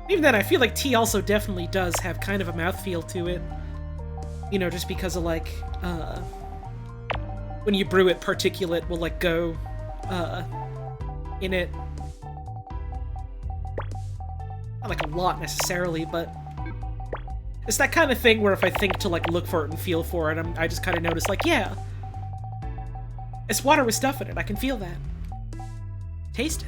Even then, I feel like tea also definitely does have kind of a mouthfeel to it. You know, just because of like, when you brew it, particulate will like go, in it. Not like a lot necessarily, but it's that kind of thing where if I think to, like, look for it and feel for it, I just kind of notice, like, yeah. It's water with stuff in it. I can feel that. Taste it.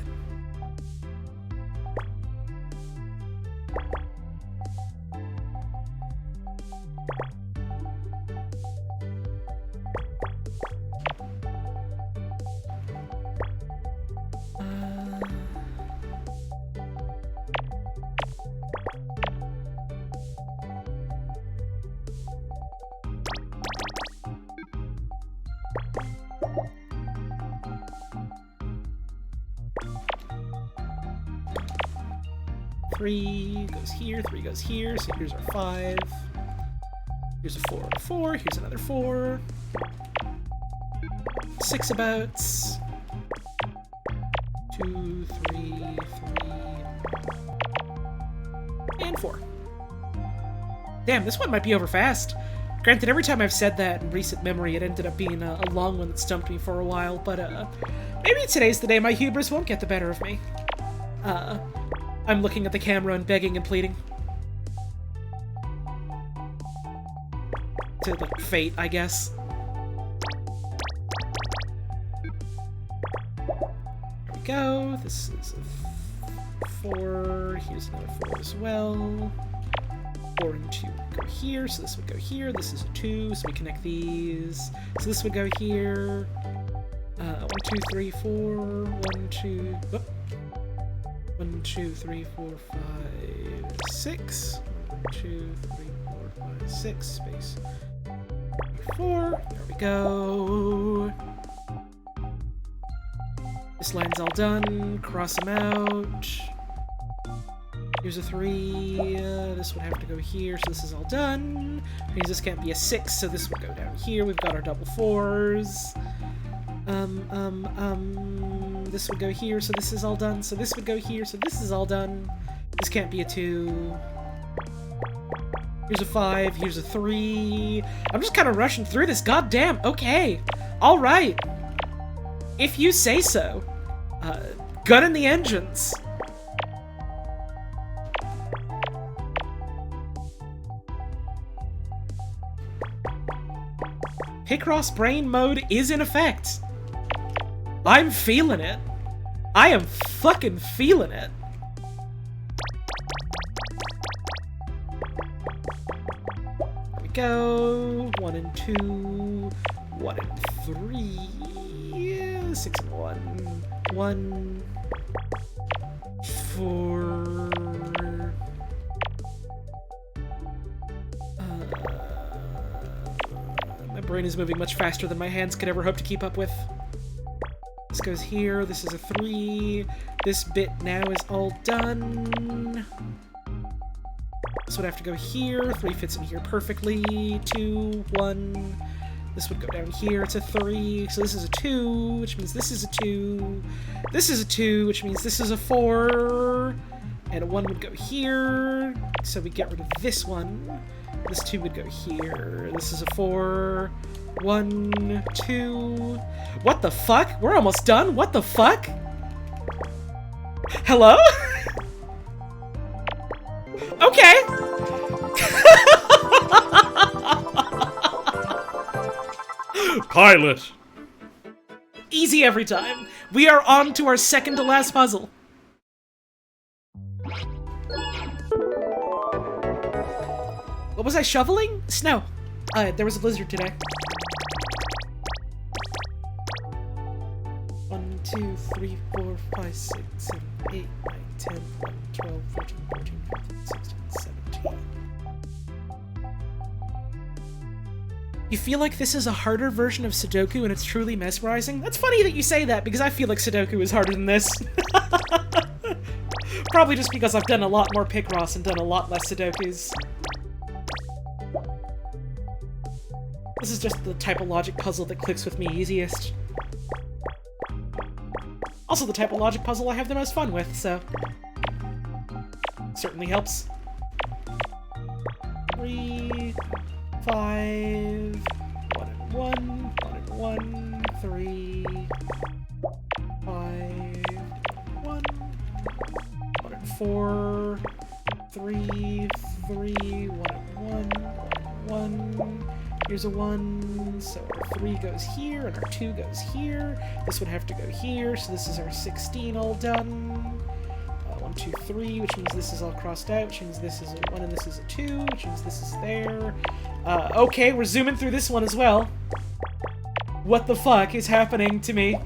Three goes here, 3 goes here, so here's our 5. Here's a 4 and a 4, here's another 4. 6 abouts. 2, 3, 3. And 4. Damn, this one might be over fast. Granted, every time I've said that in recent memory, it ended up being a long one that stumped me for a while, but maybe today's the day my hubris won't get the better of me. I'm looking at the camera and begging and pleading. To, like, fate, I guess. There we go. This is a 4. Here's another 4 as well. 4 and 2 go here, so this would go here. This is a 2, so we connect these. So this would go here. 1, 2, 3, 4. 1, 2. Whoop. 1, 2, 3, 4, 5, 6. 1, 2, 3, 4, 5, 6. Space. 4. There we go. This line's all done. Cross them out. Here's a 3. This would have to go here, so this is all done. Because this can't be a 6, so this would go down here. We've got our double 4s. This would go here, so this is all done. So this would go here, so this is all done. This can't be a 2. Here's a 5, here's a 3. I'm just kind of rushing through this. God damn, okay. Alright. If you say so. Gun in the engines. Picross brain mode is in effect. I'm feeling it. I am fucking feeling it. There we go. 1 and 2. 1 and 3. 6 and 1. 1. 4. My brain is moving much faster than my hands could ever hope to keep up with. This goes here. This is a 3. This bit now is all done. This would have to go here. 3 fits in here perfectly. 2, 1. This would go down here. It's a 3. So this is a 2, which means this is a 2. This is a 2, which means this is a 4. And a 1 would go here. So we get rid of this one. This 2 would go here. This is a 4. 1, 2. What the fuck? We're almost done? What the fuck? Hello? Okay. Pilot. Easy every time. We are on to our second to last puzzle. What was I shoveling? Snow. There was a blizzard today. 1, 2, 3, 4, 5, 6, 7, 8, 9, 10, 11, 12, 13, 14, 15, 16, 17. You feel like this is a harder version of Sudoku and it's truly mesmerizing? That's funny that you say that, because I feel like Sudoku is harder than this. Probably just because I've done a lot more Picross and done a lot less Sudokus. This is just the typologic puzzle that clicks with me easiest. Also the typologic puzzle I have the most fun with, so... certainly helps. 3... 5... 1 and 1... 1 and 1... 3... 5... 1... 1 and 4... 3... 3... 1 and 1... 1... Here's a 1, so our 3 goes here, and our 2 goes here. This would have to go here, so this is our 16 all done. 1, 2, 3, which means this is all crossed out, which means this is a 1 and this is a 2, which means this is there. Okay, we're zooming through this one as well. What the fuck is happening to me?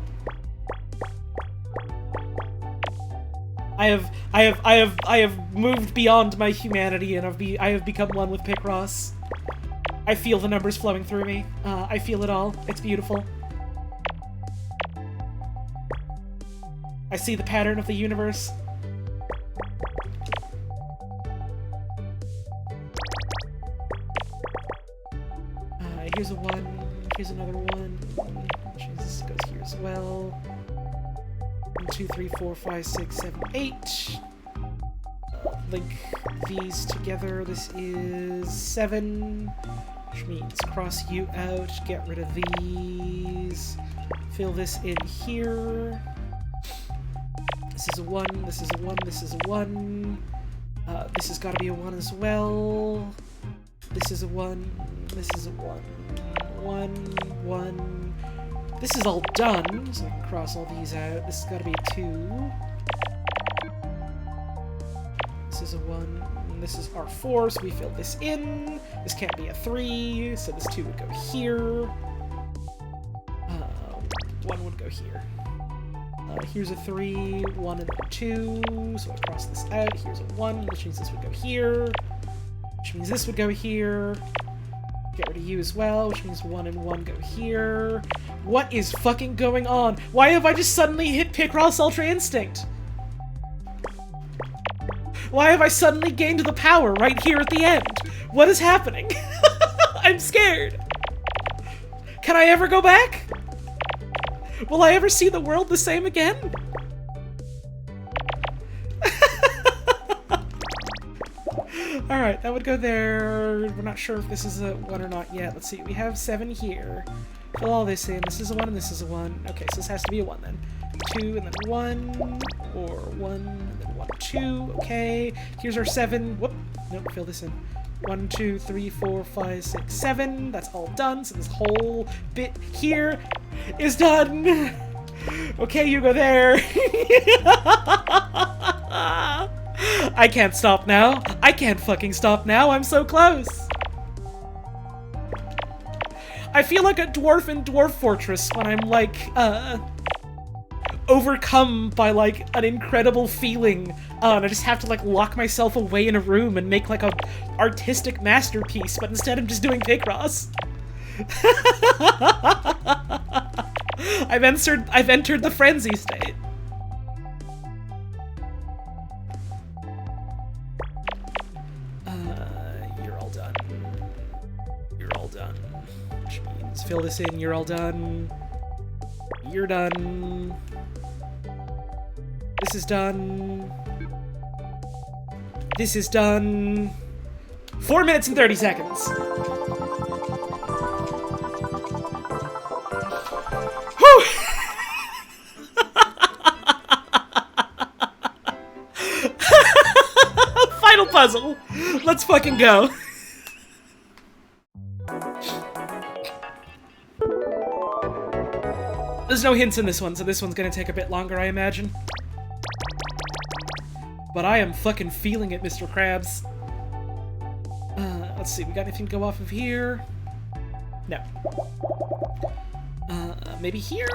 I have moved beyond my humanity, and I have become one with Picross. I feel the numbers flowing through me. I feel it all. It's beautiful. I see the pattern of the universe. Here's a 1. Here's another 1. Jesus, goes here as well. 1, 2, 3, 4, 5, 6, 7, 8. Link these together. This is 7, which means cross you out, get rid of these, fill this in here. This is a 1, this is a 1, this is a 1. This has got to be a 1 as well. This is a 1, this is a 1. 1, 1. This is all done, so I can cross all these out. This has got to be a 2. This is a 1, and this is R4, so we fill this in. This can't be a 3, so this 2 would go here. 1 would go here. Here's a 3, 1 and a 2, so I cross this out. Here's a 1, which means this would go here. Which means this would go here. Get rid of you as well, which means 1 and 1 go here. What is fucking going on? Why have I just suddenly hit Picross Ultra Instinct? Why have I suddenly gained the power right here at the end? What is happening? I'm scared. Can I ever go back? Will I ever see the world the same again? Alright, that would go there. We're not sure if this is a 1 or not yet. Let's see, we have 7 here. Fill all this in. This is a 1 and this is a 1. Okay, so this has to be a 1 then. 2 and then 1, or 1 and then 1, 2. Okay, here's our 7. Whoop, nope, fill this in. 1, 2, 3, 4, 5, 6, 7. That's all done, so this whole bit here is done. Okay, you go there. I can't stop now. I can't fucking stop now. I'm so close. I feel like a dwarf in Dwarf Fortress when I'm, like, overcome by, like, an incredible feeling, and I just have to, like, lock myself away in a room and make, like, a artistic masterpiece, but instead I'm just doing Picross. I've entered the frenzy state. You're all done. You're all done. Which means fill this in, you're all done. You're done. This is done. This is done. 4 minutes and 30 seconds. Whew! Final puzzle. Let's fucking go. There's no hints in this one, so this one's gonna take a bit longer, I imagine. But I am fucking feeling it, Mr. Krabs. Let's see, we got anything to go off of here? No. Maybe here?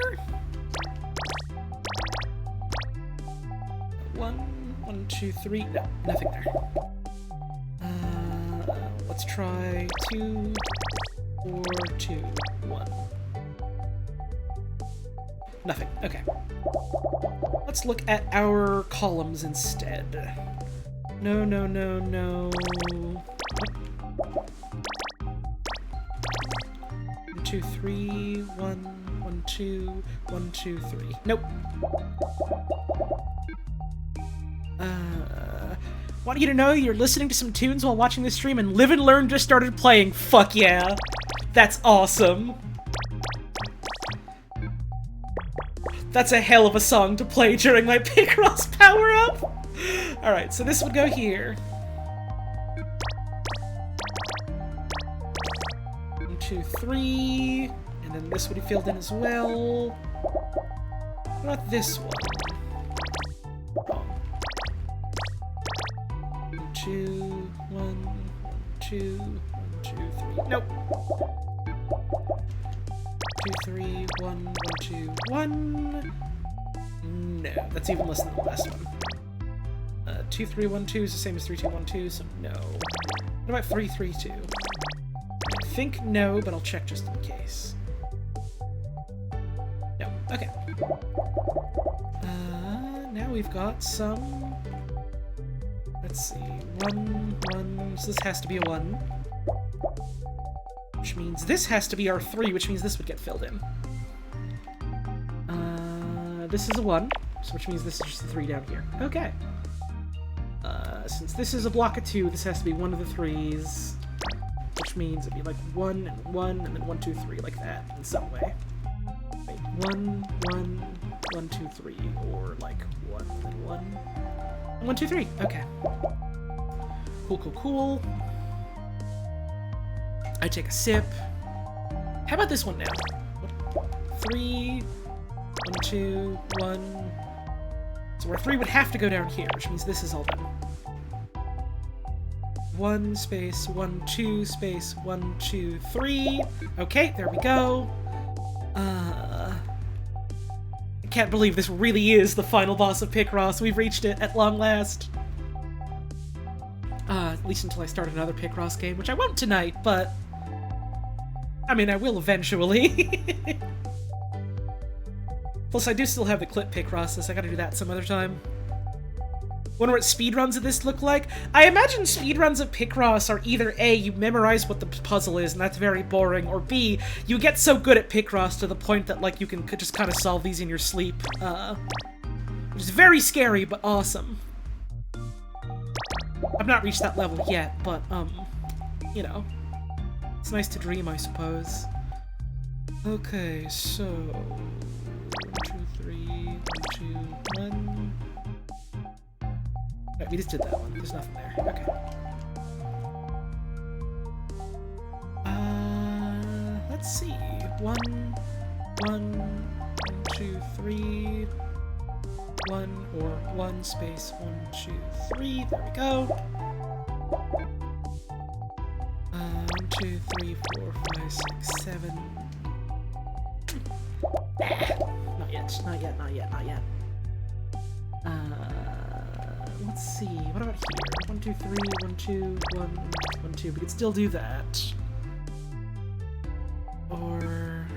1, 2, 3. No, nothing there. Let's try 2, 4, 2, 1. Nothing. Okay. Let's look at our columns instead. No, no, no, no. 1, 2, 3. 1, 1, 2. 1, 2, 3. Nope. Want you to know you're listening to some tunes while watching the stream, and Live and Learn just started playing. Fuck yeah. That's awesome. That's a hell of a song to play during my Picross power-up! Alright, so this would go here. 1, 2, 3... And then this would be filled in as well. What about this one? Wrong. 1, 2, 1, 2, 1, 2, 3. Nope. 2, 3, 1, 1, 2, 1. No, that's even less than the last one. 2, 3, 1, 2 is the same as 3, 2, 1, 2, so no. What about 3, 3, 2? I think no, but I'll check just in case. No, okay. Now we've got some... Let's see, 1, 1, so this has to be a 1. Which means this has to be our 3, which means this would get filled in. This is a 1, so which means this is just a 3 down here. Okay. Since this is a block of 2, this has to be one of the 3s. Which means it'd be like 1 and 1, and then 1, 2, 3, like that, in some way. Wait, 1, 1, 1, 2, 3, or like 1 and 1. 1, 2, 3. Okay. Cool, cool, cool. I take a sip. How about this one now? 3, 1, 2, 1. So our 3 would have to go down here, which means this is all done. 1 space 1 2 space 1 2 3. Okay, there we go. I can't believe this really is the final boss of Picross. We've reached it at long last. At least until I start another Picross game, which I won't tonight, but I mean, I will eventually. Plus, I do still have the clip Picross, so I gotta do that some other time. Wonder what speedruns of this look like? I imagine speedruns of Picross are either A, you memorize what the puzzle is, and that's very boring, or B, you get so good at Picross to the point that, like, you can just kind of solve these in your sleep. Which is very scary, but awesome. I've not reached that level yet, but, you know. It's nice to dream, I suppose. Okay, so... 1, 2, 3, 1, 2, 1... Right, we just did that one. There's nothing there. Okay. Let's see. 1, 1, 2, 3, 1, or 1 space 1, 2, 3. There we go. 1, 2, 3, 4, 5, 6, 7. Not yet, not yet, not yet, not yet. Let's see, what about here? 1, 2, 3, 1, 2, 1, 1, 2. We could still do that. Or...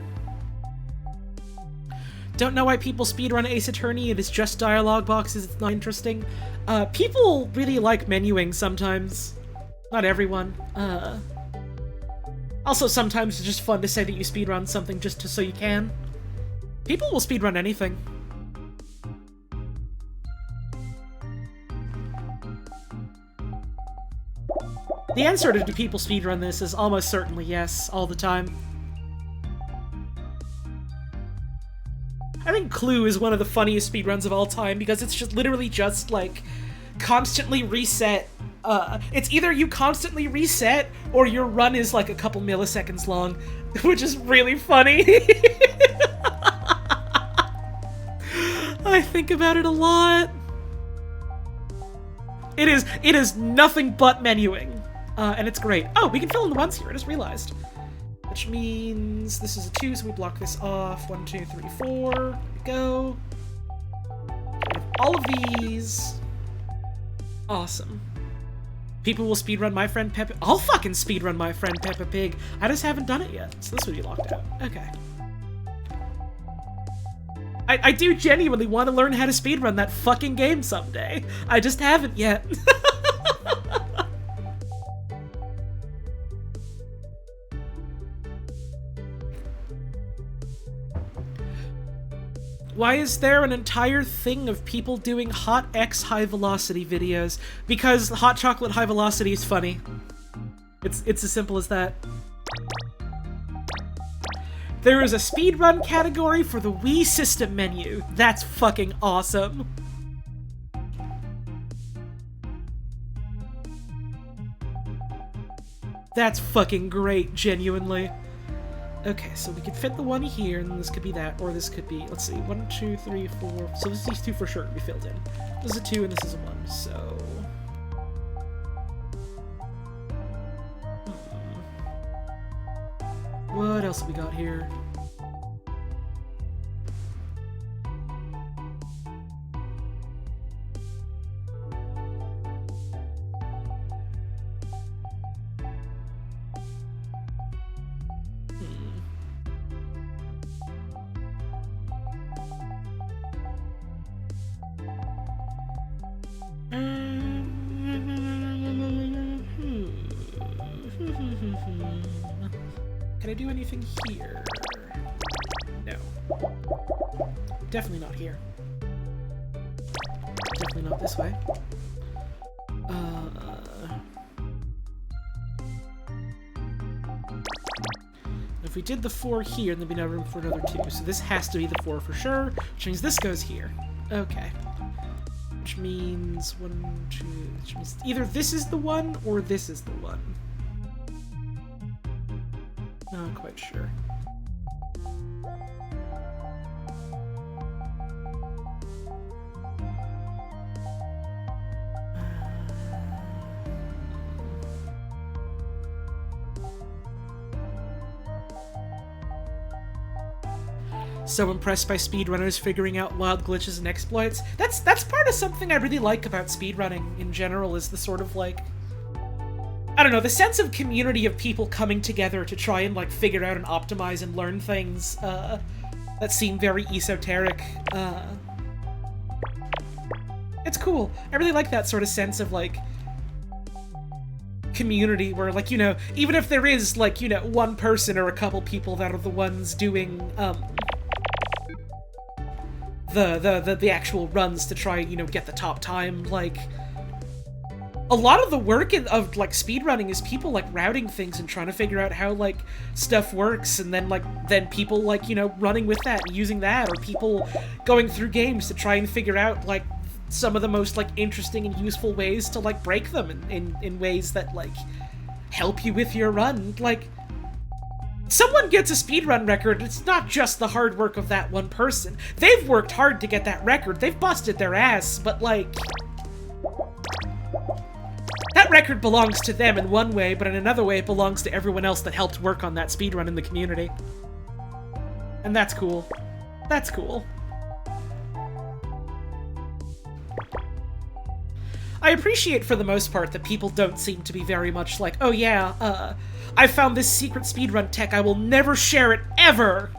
Don't know why people speedrun Ace Attorney. It is just dialogue boxes. It's not interesting. People really like menuing sometimes. Not everyone. Also, sometimes it's just fun to say that you speedrun something just so you can. People will speedrun anything. The answer to do people speedrun this is almost certainly yes, all the time. I think Clue is one of the funniest speedruns of all time because it's just literally just, like, constantly reset. It's either you constantly reset or your run is, like, a couple milliseconds long, which is really funny. I think about it a lot. It is nothing but menuing. And it's great. Oh, we can fill in the runs here, I just realized. Which means this is a 2, so we block this off. 1, 2, 3, 4. There we go. All of these. Awesome. People will speedrun My Friend Peppa... I'll fucking speedrun My Friend Peppa Pig. I just haven't done it yet, so this would be locked out. Okay. I do genuinely want to learn how to speedrun that fucking game someday. I just haven't yet. Why is there an entire thing of people doing Hot X High Velocity videos? Because Hot Chocolate High Velocity is funny. It's as simple as that. There is a speedrun category for the Wii System menu. That's fucking awesome. That's fucking great, genuinely. Okay, so we could fit the one here, and then this could be that, or this could be, let's see, 1, 2, 3, 4, so these 2 for sure would be filled in. This is a 2 and this is a 1, so... What else have we got here? Can I do anything here? No. Definitely not here. Definitely not this way. If we did the 4 here, then we'd have room for another 2. So this has to be the 4 for sure, which means this goes here. Okay. Which means 1, 2... Which means either this is the 1 or this is the 1. Not quite sure. So impressed by speedrunners figuring out wild glitches and exploits. That's part of something I really like about speedrunning in general, is the sort of, like, I don't know, the sense of community of people coming together to try and, like, figure out and optimize and learn things that seem very esoteric. It's cool. I really like that sort of sense of, like, community where, like, you know, even if there is, like, you know, one person or a couple people that are the ones doing, the actual runs to try, you know, get the top time, like, a lot of the work of, like, speedrunning is people, like, routing things and trying to figure out how, like, stuff works, and then, like, people, like, you know, running with that and using that, or people going through games to try and figure out, like, some of the most, like, interesting and useful ways to, like, break them in ways that, like, help you with your run. Like, someone gets a speedrun record, it's not just the hard work of that one person. They've worked hard to get that record, they've busted their ass, but, like, that record belongs to them in one way, but in another way it belongs to everyone else that helped work on that speedrun in the community. And that's cool. That's cool. I appreciate, for the most part, that people don't seem to be very much like, oh yeah, I found this secret speedrun tech, I will never share it, ever!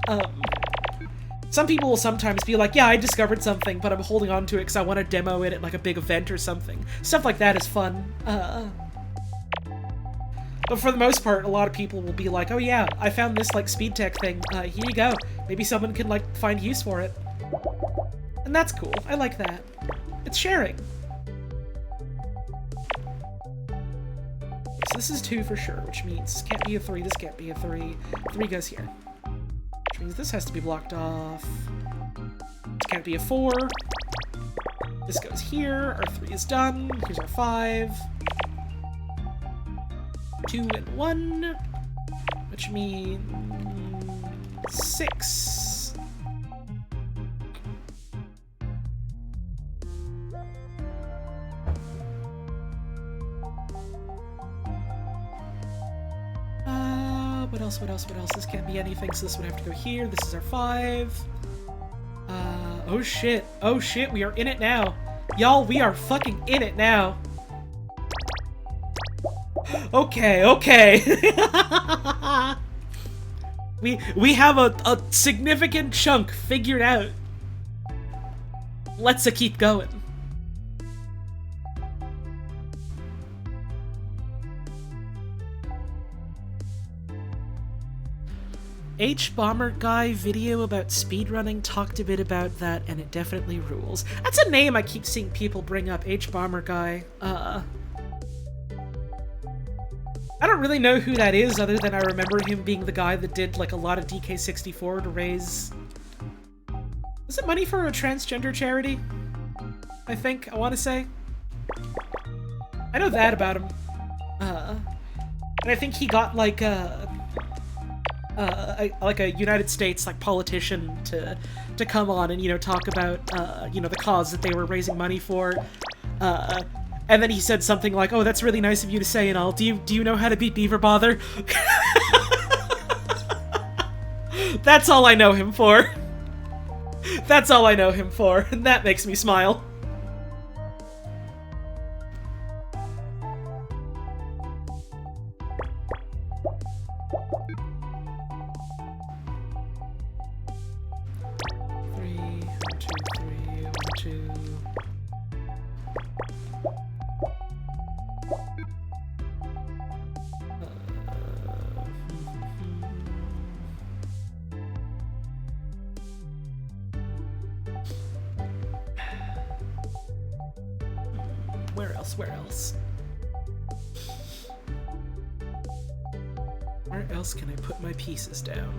Some people will sometimes be like, yeah, I discovered something, but I'm holding on to it because I want to demo it at, like, a big event or something. Stuff like that is fun. But for the most part, a lot of people will be like, oh yeah, I found this, like, speed tech thing. Here you go. Maybe someone can, like, find use for it. And that's cool. I like that. It's sharing. So this is 2 for sure, which means this can't be a 3, this can't be a 3. 3 goes here. Which means this has to be blocked off. This can't be a 4. This goes here. Our 3 is done. Here's our 5. 2 and 1. Which means 6. What else? This can't be anything, so this would have to go here. This is our 5. Oh shit. Oh shit, we are in it now. Y'all, we are fucking in it now. Okay, okay. we have a significant chunk figured out. Let's keep going. H-Bomber Guy video about speedrunning talked a bit about that, and it definitely rules. That's a name I keep seeing people bring up, H-Bomber Guy. I don't really know who that is, other than I remember him being the guy that did, like, a lot of DK64 to raise... Was it money for a transgender charity? I think, I want to say. I know that about him. And I think he got, like a United States, like, politician to come on and, you know, talk about, you know, the cause that they were raising money for. And then he said something like, oh, that's really nice of you to say and all. Do you know how to beat Beaver Bother? That's all I know him for. That's all I know him for, and that makes me smile. Where else can I put my pieces down?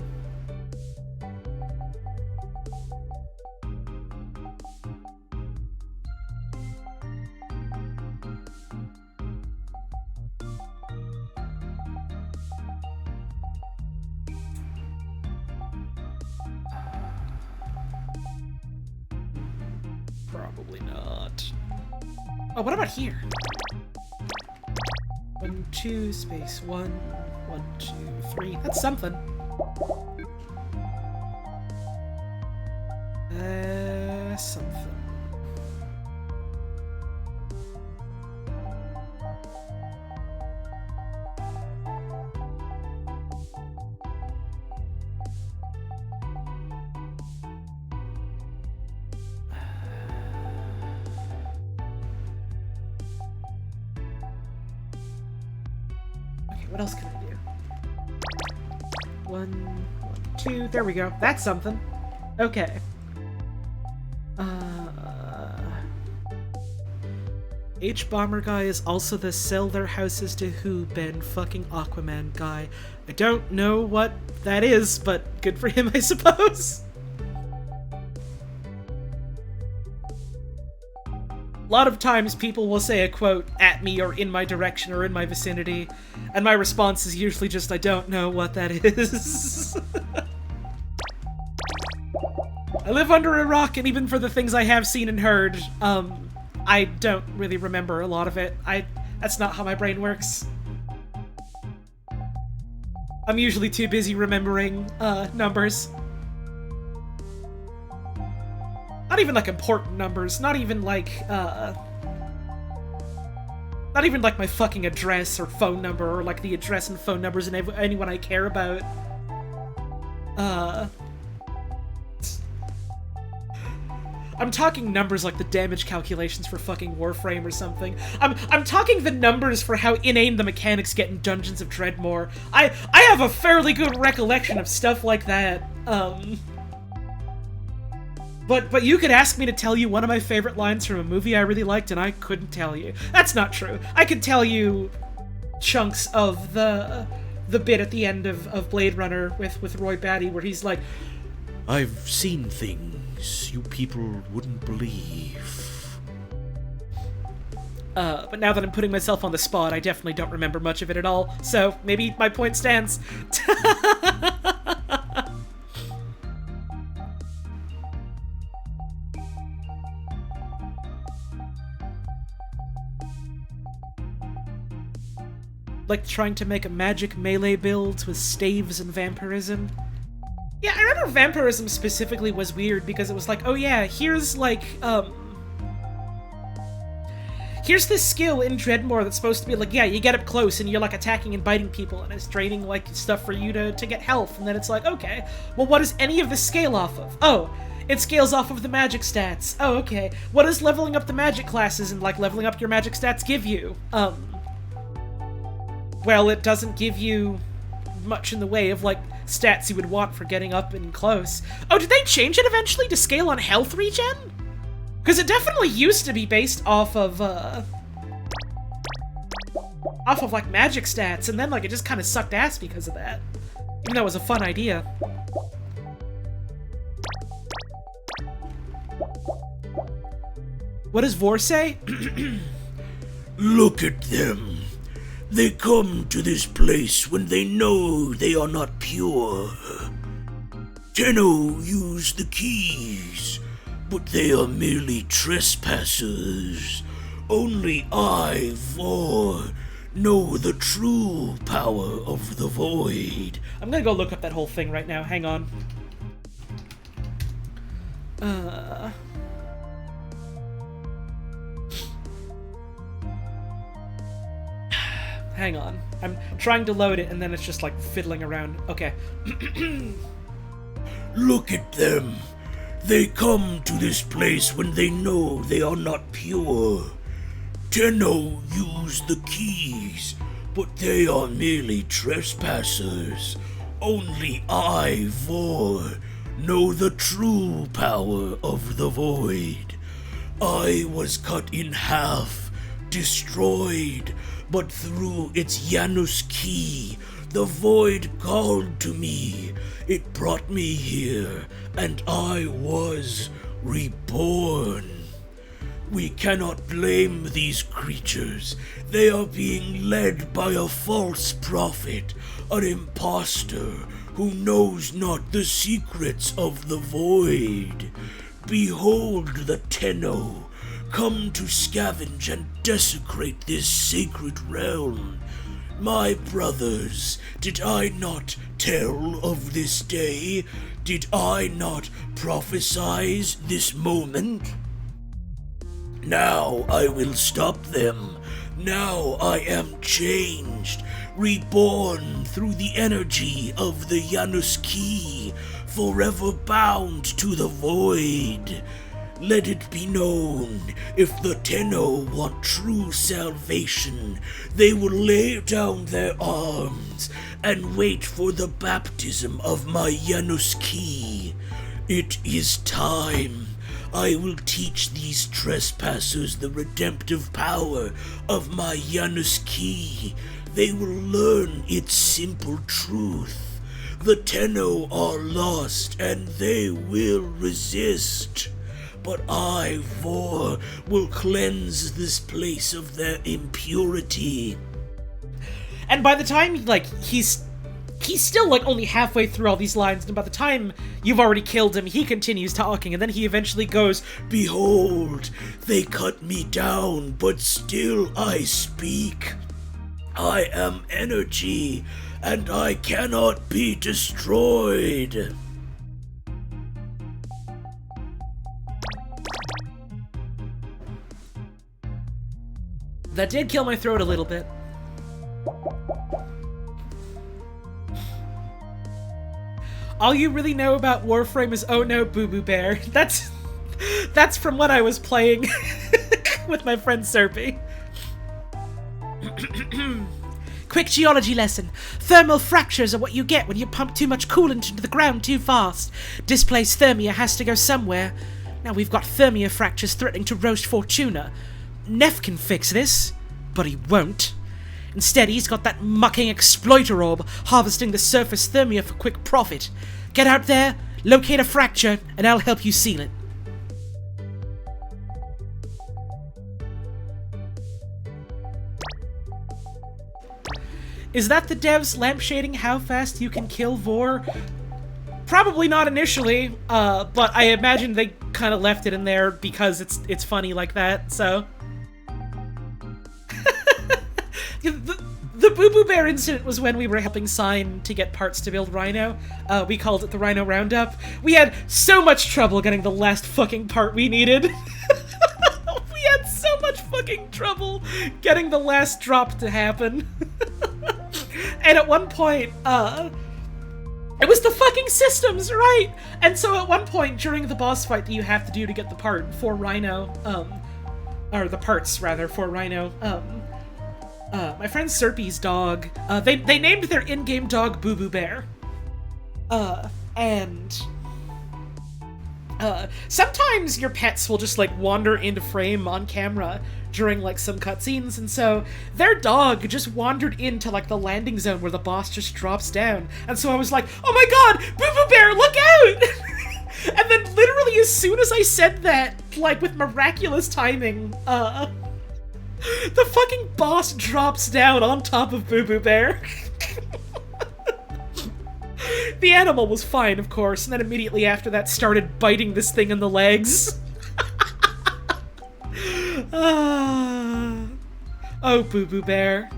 Probably not. Oh, what about here? 1, 2, space 1, 1, 2, 3. That's something. Something. What else can I do? 1, 1, 2. There we go. That's something. Okay. H-Bomber Guy is also the sell their houses to who Ben fucking Aquaman guy. I don't know what that is, but good for him, I suppose. A lot of times people will say a quote at me or in my direction or in my vicinity, and my response is usually just, I don't know what that is. I live under a rock, and even for the things I have seen and heard, I don't really remember a lot of it. That's not how my brain works. I'm usually too busy remembering numbers. Not even like important numbers, not even like my fucking address or phone number, or like the address and phone numbers and anyone I care about. I'm talking numbers like the damage calculations for fucking Warframe or something. I'm talking the numbers for how inane the mechanics get in Dungeons of Dreadmore. I have a fairly good recollection of stuff like that. But you could ask me to tell you one of my favorite lines from a movie I really liked, and I couldn't tell you. That's not true. I could tell you chunks of the bit at the end of Blade Runner with Roy Batty, where he's like, I've seen things you people wouldn't believe. But now that I'm putting myself on the spot, I definitely don't remember much of it at all, so maybe my point stands. Like trying to make a magic melee build with staves and vampirism. Yeah, I remember vampirism specifically was weird because it was like, oh yeah, here's like, here's this skill in Dreadmore that's supposed to be like, yeah, you get up close and you're like attacking and biting people and it's draining like stuff for you to get health, and then it's like, okay, well what does any of this scale off of? Oh, it scales off of the magic stats. Oh, okay. What does leveling up the magic classes and like leveling up your magic stats give you? Well, it doesn't give you much in the way of, like, stats you would want for getting up and close. Oh, did they change it eventually to scale on health regen? Because it definitely used to be based off of, like, magic stats, and then, like, it just kind of sucked ass because of that. Even though it was a fun idea. What does Vor say? Look at them. They come to this place when they know they are not pure. Tenno use the keys, but they are merely trespassers. Only I, Vor, know the true power of the void. I'm gonna go look up that whole thing right now. Hang on. Hang on. I'm trying to load it, and then it's just, like, fiddling around. Okay. Look at them. They come to this place when they know they are not pure. Tenno use the keys, but they are merely trespassers. Only I, Vor, know the true power of the void. I was cut in half, destroyed, but through its Janus key, the void called to me. It brought me here, and I was reborn. We cannot blame these creatures. They are being led by a false prophet, an impostor who knows not the secrets of the void. Behold the Tenno, come to scavenge and desecrate this sacred realm. My brothers, did I not tell of this day? Did I not prophesize this moment? Now I will stop them. Now I am changed, reborn through the energy of the Janus key, forever bound to the void. Let it be known, if the Tenno want true salvation, they will lay down their arms and wait for the baptism of my Janus key. It is time. I will teach these trespassers the redemptive power of my Janus key. They will learn its simple truth. The Tenno are lost and they will resist. But I, Vor, will cleanse this place of their impurity. And by the time, like, he's he's still, like, only halfway through all these lines, and by the time you've already killed him, he continues talking, and then he eventually goes, Behold, they cut me down, but still I speak. I am energy, and I cannot be destroyed. That did kill my throat a little bit. All you really know about Warframe is oh no, Boo Boo Bear. That's from what I was playing with my friend Serpy. Quick geology lesson. Thermal fractures are what you get when you pump too much coolant into the ground too fast. Displaced thermia has to go somewhere. Now we've got thermia fractures threatening to roast Fortuna. Neff can fix this, but he won't. Instead, he's got that mucking exploiter orb harvesting the surface thermia for quick profit. Get out there, locate a fracture, and I'll help you seal it. Is that the devs lampshading how fast you can kill Vor? Probably not initially, but I imagine they kind of left it in there because it's funny like that, so... The Boo Boo Bear incident was when we were helping Sign to get parts to build Rhino. We called it the Rhino Roundup. We had so much trouble getting the last fucking part we needed. We had so much fucking trouble getting the last drop to happen. And at one point, it was the fucking systems, right? And so at one point during the boss fight that you have to do to get the part for Rhino, or the parts rather for Rhino, my friend Serpy's dog, they named their in-game dog Boo Boo Bear. And sometimes your pets will just like wander into frame on camera during like some cutscenes, and so their dog just wandered into like the landing zone where the boss just drops down, and so I was like, oh my god, Boo Boo Bear, look out! And then literally as soon as I said that, like with miraculous timing, the fucking boss drops down on top of Boo Boo Bear. The animal was fine, of course, and then immediately after that started biting this thing in the legs. Oh, Boo Boo Bear.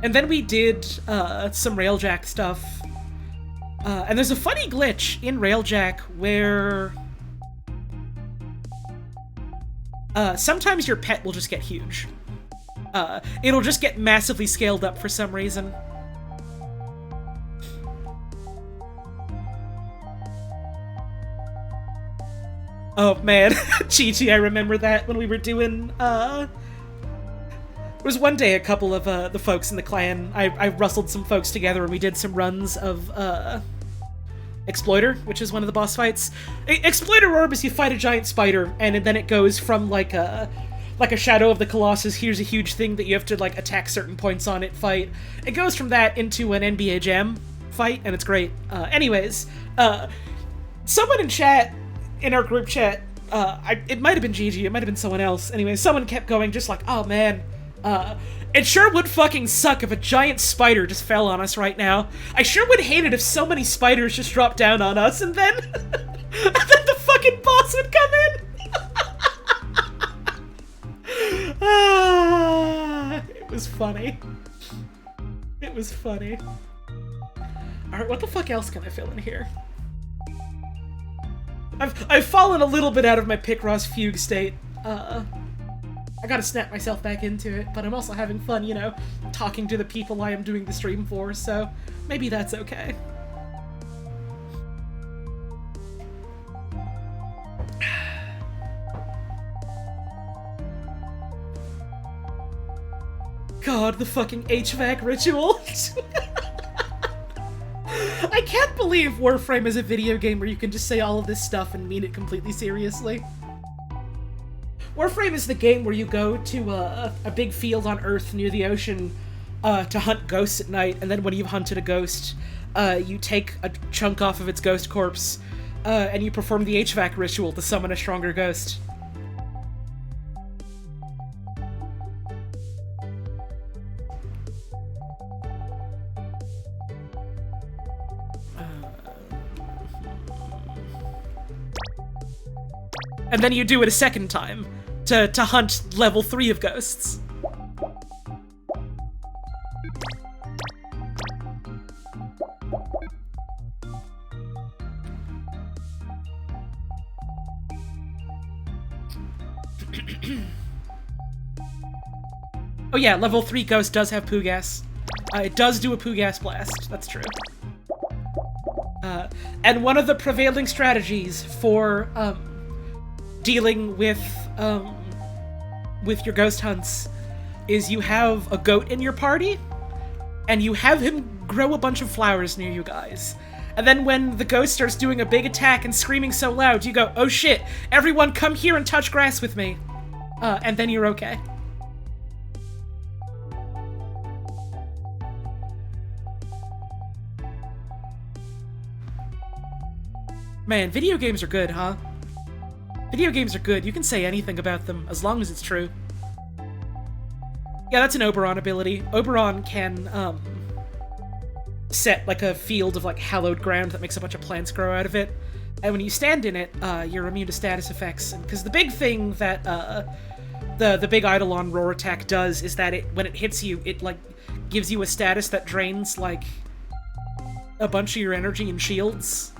And then we did some Railjack stuff. And there's a funny glitch in Railjack where sometimes your pet will just get huge. It'll just get massively scaled up for some reason. Oh man, Chi-Chi, I remember that when we were doing, It was one day a couple of the folks in the clan, I rustled some folks together and we did some runs of Exploiter, which is one of the boss fights. Exploiter Orb is you fight a giant spider, and then it goes from like a Shadow of the Colossus, here's a huge thing that you have to like attack certain points on it fight. It goes from that into an NBA Jam fight, and it's great. Anyways, someone in chat, in our group chat, it might have been Gigi, it might have been someone else. Anyway, someone kept going just like, oh man, it sure would fucking suck if a giant spider just fell on us right now. I sure would hate it if so many spiders just dropped down on us, and then, and then the fucking boss would come in. It was funny. It was funny. Alright, what the fuck else can I fill in here? I've fallen a little bit out of my Picross fugue state. I gotta snap myself back into it, but I'm also having fun, you know, talking to the people I am doing the stream for, so maybe that's okay. God, the fucking HVAC ritual. I can't believe Warframe is a video game where you can just say all of this stuff and mean it completely seriously. Warframe is the game where you go to a big field on Earth near the ocean to hunt ghosts at night, and then when you've hunted a ghost, you take a chunk off of its ghost corpse, and you perform the HVAC ritual to summon a stronger ghost. and then you do it a second time to hunt level 3 of ghosts. Oh yeah, level 3 ghost does have poo gas. It does do a poo gas blast, that's true. And one of the prevailing strategies for dealing with your ghost hunts is you have a goat in your party, and you have him grow a bunch of flowers near you guys. And then when the ghost starts doing a big attack and screaming so loud, you go, "Oh shit, everyone come here and touch grass with me." And then you're okay. Man, video games are good, huh? Video games are good. You can say anything about them, as long as it's true. Yeah, that's an Oberon ability. Oberon can, set, like, a field of, like, hallowed ground that makes a bunch of plants grow out of it. And when you stand in it, you're immune to status effects. Because the big thing that, the big Eidolon roar attack does is that when it hits you, it, like, gives you a status that drains, like, a bunch of your energy and shields.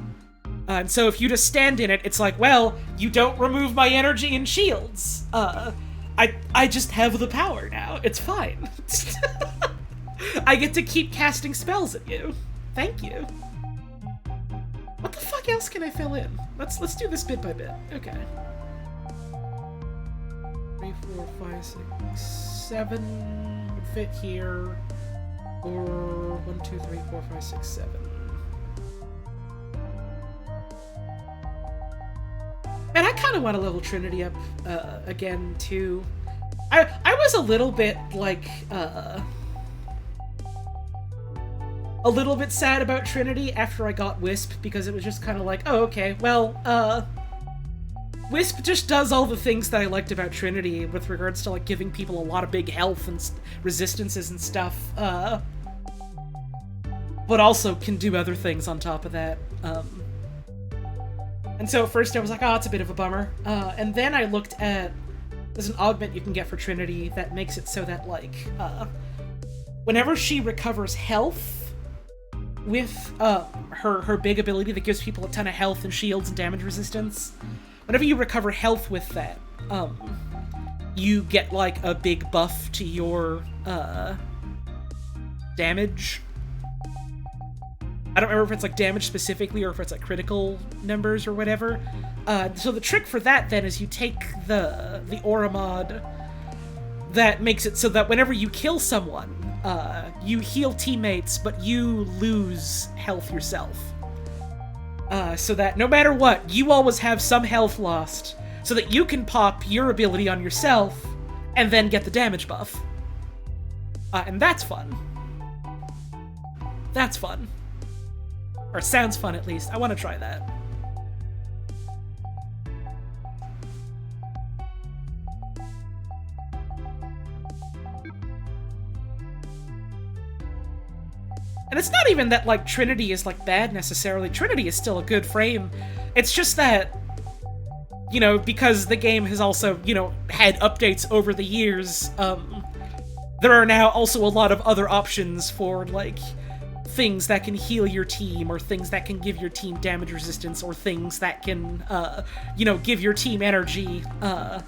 And so if you just stand in it, it's like, well, you don't remove my energy and shields. I just have the power now. It's fine. I get to keep casting spells at you. Thank you. What the fuck else can I fill in? Let's do this bit by bit. Okay. 3, 4, 5, 6, 7 would fit here. Or 1, 2, 3, 4, 5, 6, 7. And I kind of want to level Trinity up again, too. I was a little bit, like, a little bit sad about Trinity after I got Wisp, because it was just kind of like, oh, okay, well, Wisp just does all the things that I liked about Trinity with regards to, like, giving people a lot of big health and resistances and stuff, but also can do other things on top of that. And so at first I was like, oh, it's a bit of a bummer. And then I looked at... There's an augment you can get for Trinity that makes it so that, like, whenever she recovers health with her big ability that gives people a ton of health and shields and damage resistance, whenever you recover health with that, you get, like, a big buff to your damage. I don't remember if it's, like, damage specifically or if it's, like, critical numbers or whatever. So the trick for that, then, is you take the aura mod that makes it so that whenever you kill someone, you heal teammates, but you lose health yourself. So that no matter what, you always have some health lost, so that you can pop your ability on yourself, and then get the damage buff. And that's fun. That's fun. Or sounds fun, at least. I want to try that. And it's not even that, like, Trinity is, like, bad necessarily. Trinity is still a good frame. It's just that, you know, because the game has also, you know, had updates over the years, there are now also a lot of other options for, like, things that can heal your team, or things that can give your team damage resistance, or things that can, you know, give your team energy, and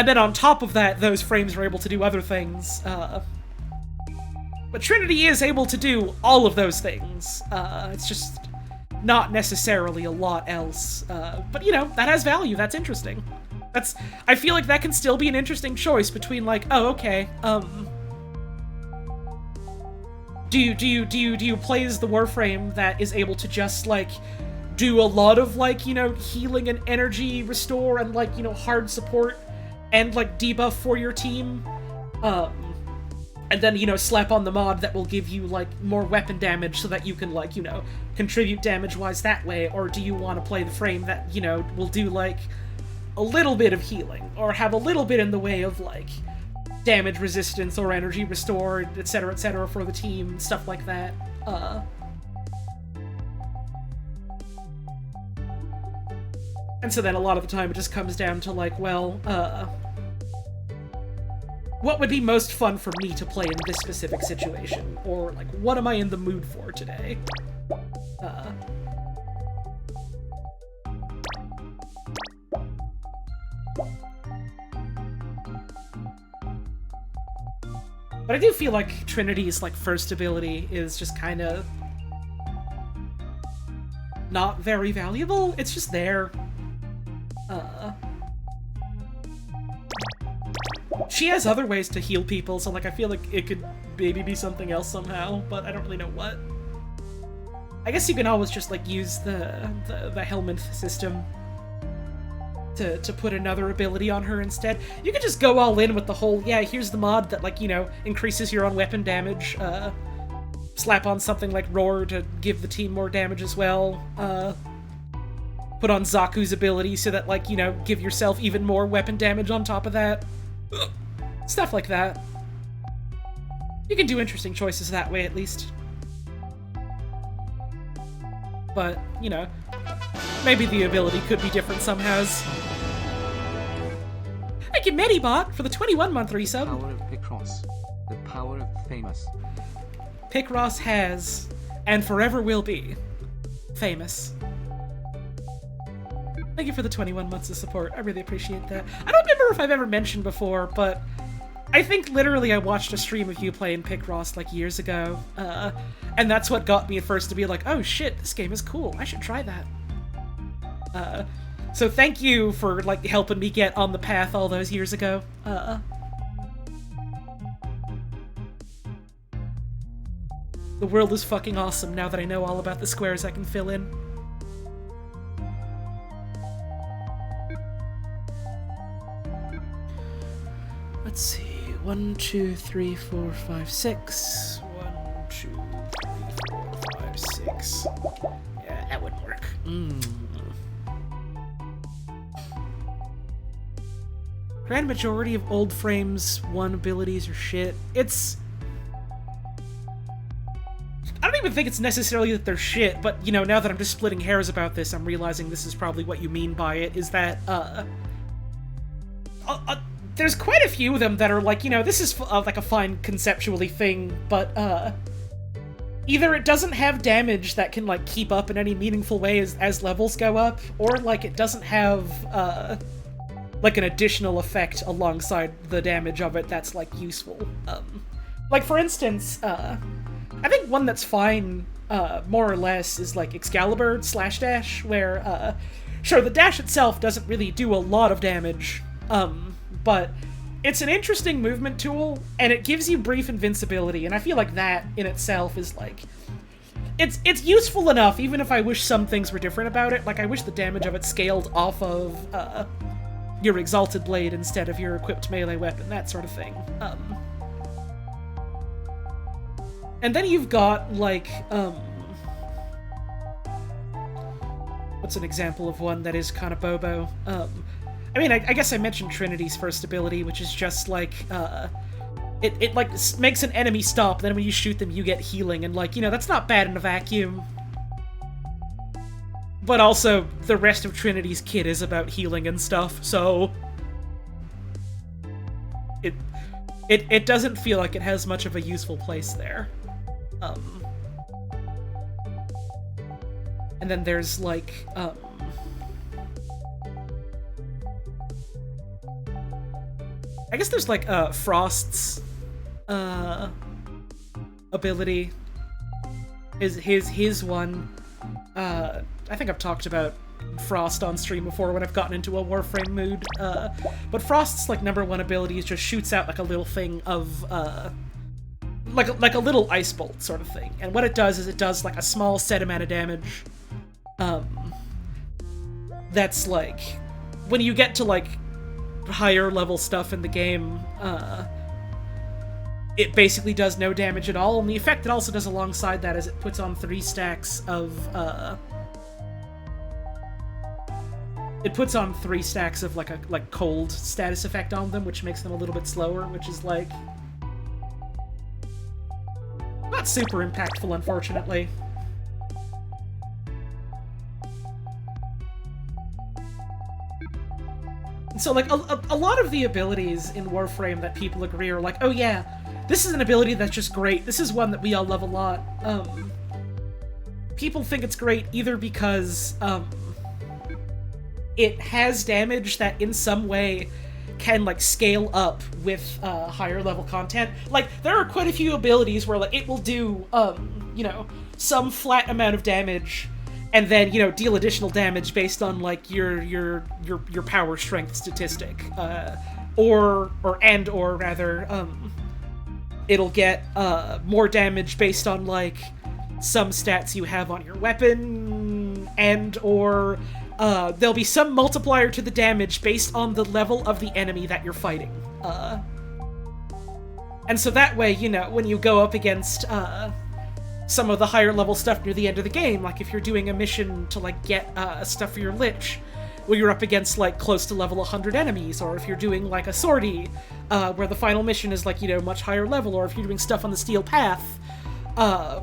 then on top of that, those frames are able to do other things, but Trinity is able to do all of those things, it's just not necessarily a lot else, but, you know, that has value, that's interesting. I feel like that can still be an interesting choice between, like, oh, okay, Do you play as the Warframe that is able to just, like, do a lot of, like, you know, healing and energy restore and, like, you know, hard support and, like, debuff for your team? And then, you know, slap on the mod that will give you, like, more weapon damage so that you can, like, you know, contribute damage-wise that way? Or do you want to play the frame that, you know, will do, like, a little bit of healing, or have a little bit in the way of, like, damage resistance or energy restored, etc., for the team, stuff like that. And so then a lot of the time it just comes down to, like, well, what would be most fun for me to play in this specific situation? Or, like, what am I in the mood for today? But I do feel like Trinity's, like, first ability is just kind of not very valuable. It's just there. She has other ways to heal people, so, like, I feel like it could maybe be something else somehow, but I don't really know what. I guess you can always just, like, use the Helminth system to put another ability on her instead. You could just go all in with the whole, yeah, here's the mod that, like, you know, increases your own weapon damage, slap on something like Roar to give the team more damage as well, put on Zaku's ability so that, like, you know, give yourself even more weapon damage on top of that. Stuff like that. You can do interesting choices that way, at least. But, you know, maybe the ability could be different somehow. Thank you, Medibot, for the 21-month resub. Power of Picross. The power of famous. Picross has, and forever will be, famous. Thank you for the 21 months of support. I really appreciate that. I don't remember if I've ever mentioned before, but I think literally I watched a stream of you playing Picross like years ago, and that's what got me at first to be like, oh shit, this game is cool. I should try that. So thank you for, like, helping me get on the path all those years ago. The world is fucking awesome now that I know all about the squares I can fill in. Let's see. 1, 2, 3, 4, 5, 6. 1, 2, 3, 4, 5, 6. Yeah, that wouldn't work. Grand majority of old frames 1 abilities are shit. I don't even think it's necessarily that they're shit, but, you know, now that I'm just splitting hairs about this, I'm realizing this is probably what you mean by it, is that, there's quite a few of them that are like, you know, this is like a fine conceptually thing, but either it doesn't have damage that can, like, keep up in any meaningful way as levels go up, or, like, it doesn't have like an additional effect alongside the damage of it that's, like, useful. Like, for instance, I think one that's fine, more or less, is, like, Excalibur / dash, where, sure, the dash itself doesn't really do a lot of damage, but it's an interesting movement tool, and it gives you brief invincibility, and I feel like that in itself is, like, it's useful enough, even if I wish some things were different about it. Like, I wish the damage of it scaled off of your Exalted Blade instead of your equipped melee weapon, that sort of thing. And then you've got, like, what's an example of one that is kind of Bobo? I mean, I guess I mentioned Trinity's first ability, which is just, like, it like, makes an enemy stop, then when you shoot them, you get healing, and, like, you know, that's not bad in a vacuum. But also, the rest of Trinity's kit is about healing and stuff, so it doesn't feel like it has much of a useful place there. And then there's, like, I guess there's, like, Frost's ability. His one. I think I've talked about Frost on stream before when I've gotten into a Warframe mood. But Frost's, like, #1 ability is just shoots out, like, a little thing of, like a little ice bolt sort of thing. And what it does is it does, like, a small set amount of damage. That's, like, when you get to, like, higher level stuff in the game, it basically does no damage at all, and the effect it also does alongside that is it puts on 3 stacks of, like, cold status effect on them, which makes them a little bit slower, which is, like, not super impactful, unfortunately. so like a lot of the abilities in Warframe that people agree are like, oh yeah, this is an ability that's just great. This is one that we all love a lot. People think it's great either because it has damage that in some way can like scale up with higher level content. Like there are quite a few abilities where like it will do you know, some flat amount of damage and then, you know, deal additional damage based on like your power strength statistic, or rather it'll get more damage based on like some stats you have on your weapon, and or there'll be some multiplier to the damage based on the level of the enemy that you're fighting. And so that way, you know, when you go up against some of the higher level stuff near the end of the game, like if you're doing a mission to like get stuff for your Lich, where you're up against like close to level 100 enemies, or if you're doing like a sortie, where the final mission is like, you know, much higher level, or if you're doing stuff on the Steel Path,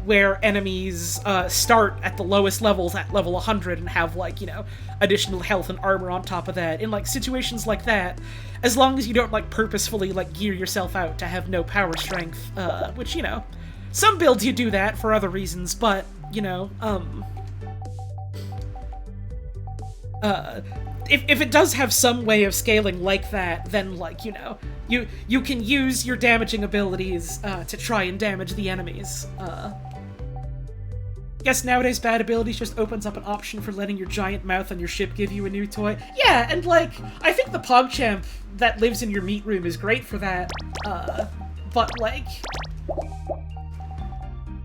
where enemies start at the lowest levels at level 100 and have like, you know, additional health and armor on top of that. In like situations like that, as long as you don't like purposefully like gear yourself out to have no power strength, which, you know, some builds you do that for other reasons, but, you know, if it does have some way of scaling like that, then, like, you know, you can use your damaging abilities to try and damage the enemies. Guess nowadays bad abilities just opens up an option for letting your giant mouth on your ship give you a new toy. Yeah, and, like, I think the PogChamp that lives in your meat room is great for that, but, like...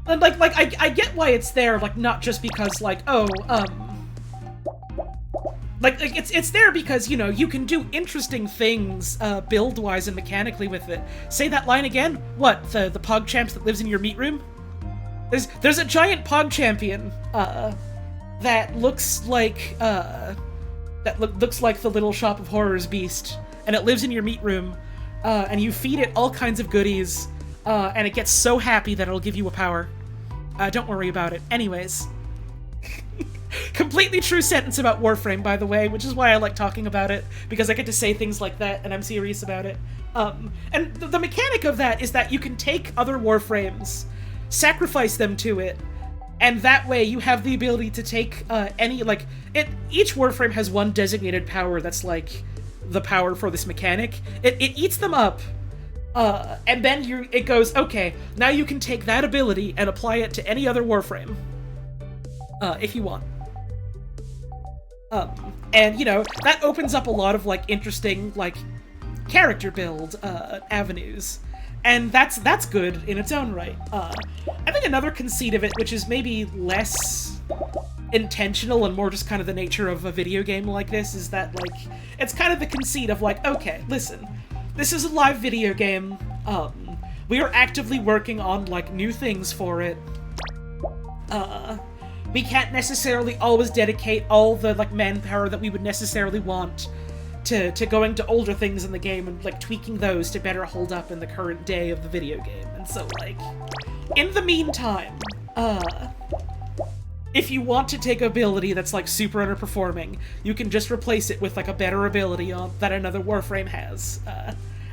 And, like, I get why it's there, like, not just because, like, oh, like, it's there because, you know, you can do interesting things, build-wise and mechanically with it. Say that line again? What, the PogChamps that lives in your meat room? There's a giant PogChampion, that looks like, looks like the Little Shop of Horrors beast, and it lives in your meat room, and you feed it all kinds of goodies, and it gets so happy that it'll give you a power. Don't worry about it. Anyways. Completely true sentence about Warframe, by the way, which is why I like talking about it, because I get to say things like that, and I'm serious about it. And the mechanic of that is that you can take other Warframes, sacrifice them to it, and that way you have the ability to take any, like, each Warframe has one designated power that's, like, the power for this mechanic. It eats them up, and then it goes, okay, now you can take that ability and apply it to any other Warframe, if you want. And, you know, that opens up a lot of, like, interesting, like, character build, avenues. And that's good in its own right. I think another conceit of it, which is maybe less intentional and more just kind of the nature of a video game like this, is that, like, it's kind of the conceit of, like, okay, listen, this is a live video game, we are actively working on, like, new things for it, we can't necessarily always dedicate all the, like, manpower that we would necessarily want to going to older things in the game and, like, tweaking those to better hold up in the current day of the video game. And so, like, in the meantime, if you want to take ability that's, like, super underperforming, you can just replace it with, like, a better ability that another Warframe has.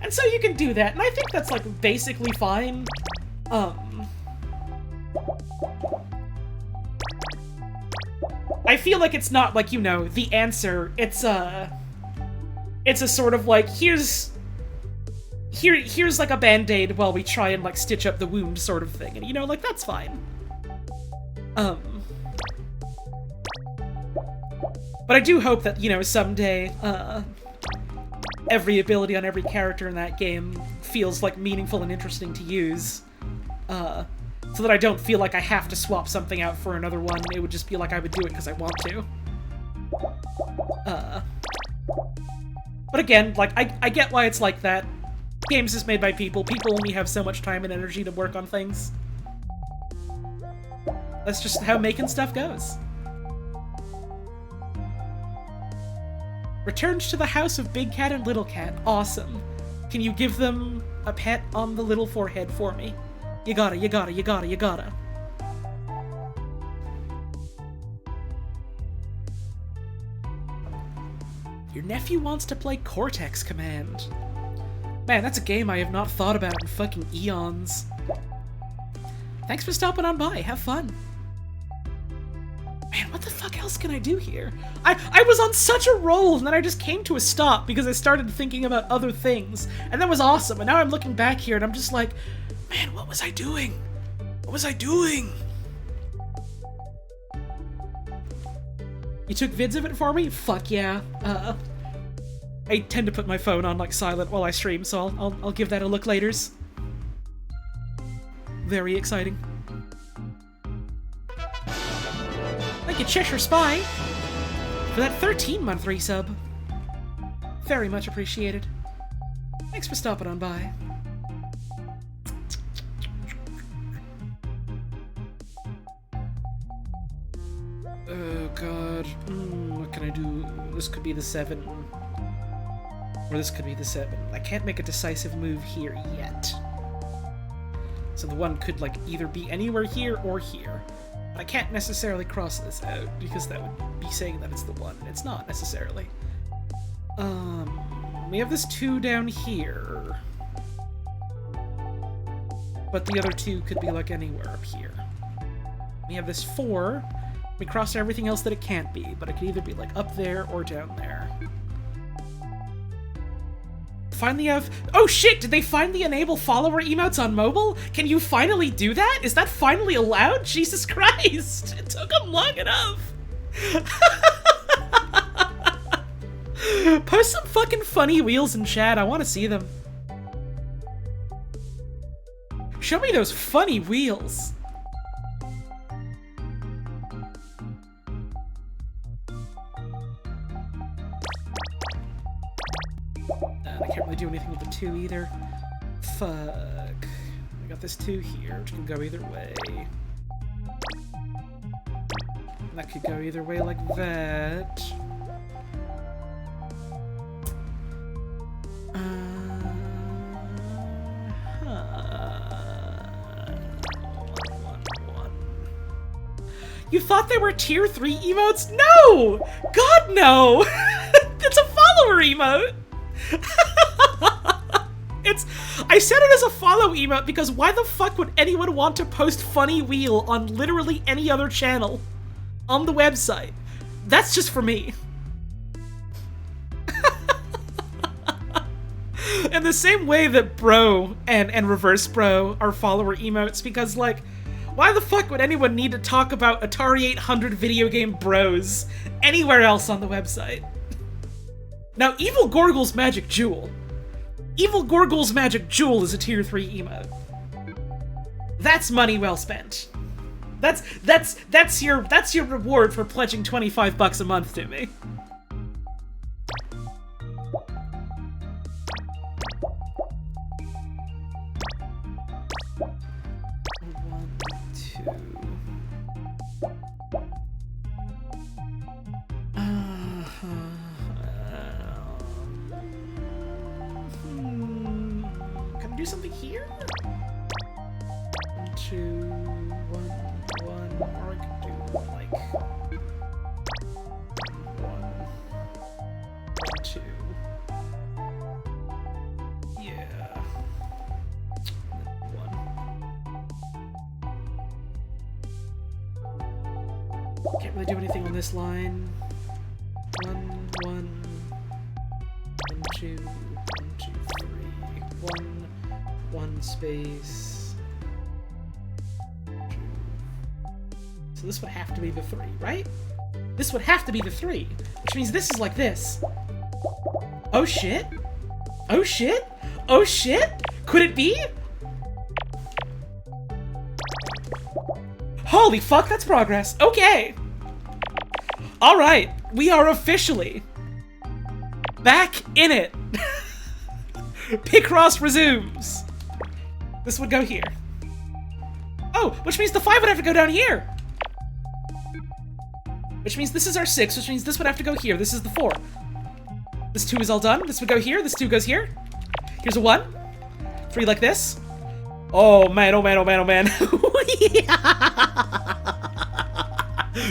And so you can do that, and I think that's, like, basically fine. I feel like it's not, like, you know, the answer. It's a sort of, like, here's like a band-aid while we try and, like, stitch up the wound sort of thing. And, you know, like, that's fine. But I do hope that, you know, someday, every ability on every character in that game feels, like, meaningful and interesting to use. So that I don't feel like I have to swap something out for another one. It would just be like I would do it because I want to. But again, like, I get why it's like that. Games is made by people. People only have so much time and energy to work on things. That's just how making stuff goes. Returns to the house of Big Cat and Little Cat. Awesome. Can you give them a pet on the little forehead for me? You gotta. Your nephew wants to play Cortex Command. Man, that's a game I have not thought about in fucking eons. Thanks for stopping on by. Have fun. Man, what the fuck else can I do here? I was on such a roll, and then I just came to a stop because I started thinking about other things. And that was awesome, and now I'm looking back here, and I'm just like, man, what was I doing? What was I doing? You took vids of it for me? Fuck yeah. I tend to put my phone on, like, silent while I stream, so I'll give that a look laters. Very exciting. Thank you, Cheshire Spy, for that 13-month resub. Very much appreciated. Thanks for stopping on by. Oh god. What can I do? This could be the 7. Or this could be the 7. I can't make a decisive move here yet. So the 1 could, like, either be anywhere here or here. I can't necessarily cross this out, because that would be saying that it's the 1, and it's not, necessarily. We have this 2 down here. But the other 2 could be, like, anywhere up here. We have this 4. We cross everything else that it can't be, but it could either be, like, up there or down there. Finally have... Oh shit! Did they finally enable follower emotes on mobile? Can you finally do that? Is that finally allowed? Jesus Christ! It took them long enough! Post some fucking funny wheels in chat. I want to see them. Show me those funny wheels. I can't really do anything with the 2 either. Fuck. I got this 2 here, which can go either way. And that could go either way like that. One. You thought they were tier 3 emotes? No! God, no! It's a follower emote! I said it as a follow emote because why the fuck would anyone want to post funny wheel on literally any other channel on the website? That's just for me. In the same way that bro and reverse bro are follower emotes, because, like, why the fuck would anyone need to talk about Atari 800 video game bros anywhere else on the website? Now, Evil Gorgle's Magic Jewel. Evil Gorgle's Magic Jewel is a tier 3 emote. That's money well spent. That's your reward for pledging $25 a month to me. Do something here? 1, 2, 1, or I could do like 1, 2. Yeah. 1. Can't really do anything on this line. 1, 1, 2, 1, 2, 3, 1 space. 2. So this would have to be the 3, right? This would have to be the 3, which means this is like this. Oh shit? Oh shit? Oh shit? Could it be? Holy fuck, that's progress. Okay. Alright, we are officially back in it. Picross resumes. This would go here. Oh, which means the 5 would have to go down here. Which means this is our 6, which means this would have to go here. This is the 4. This 2 is all done. This would go here. This 2 goes here. Here's a 1. 3 like this. Oh man, oh man, oh man, oh man.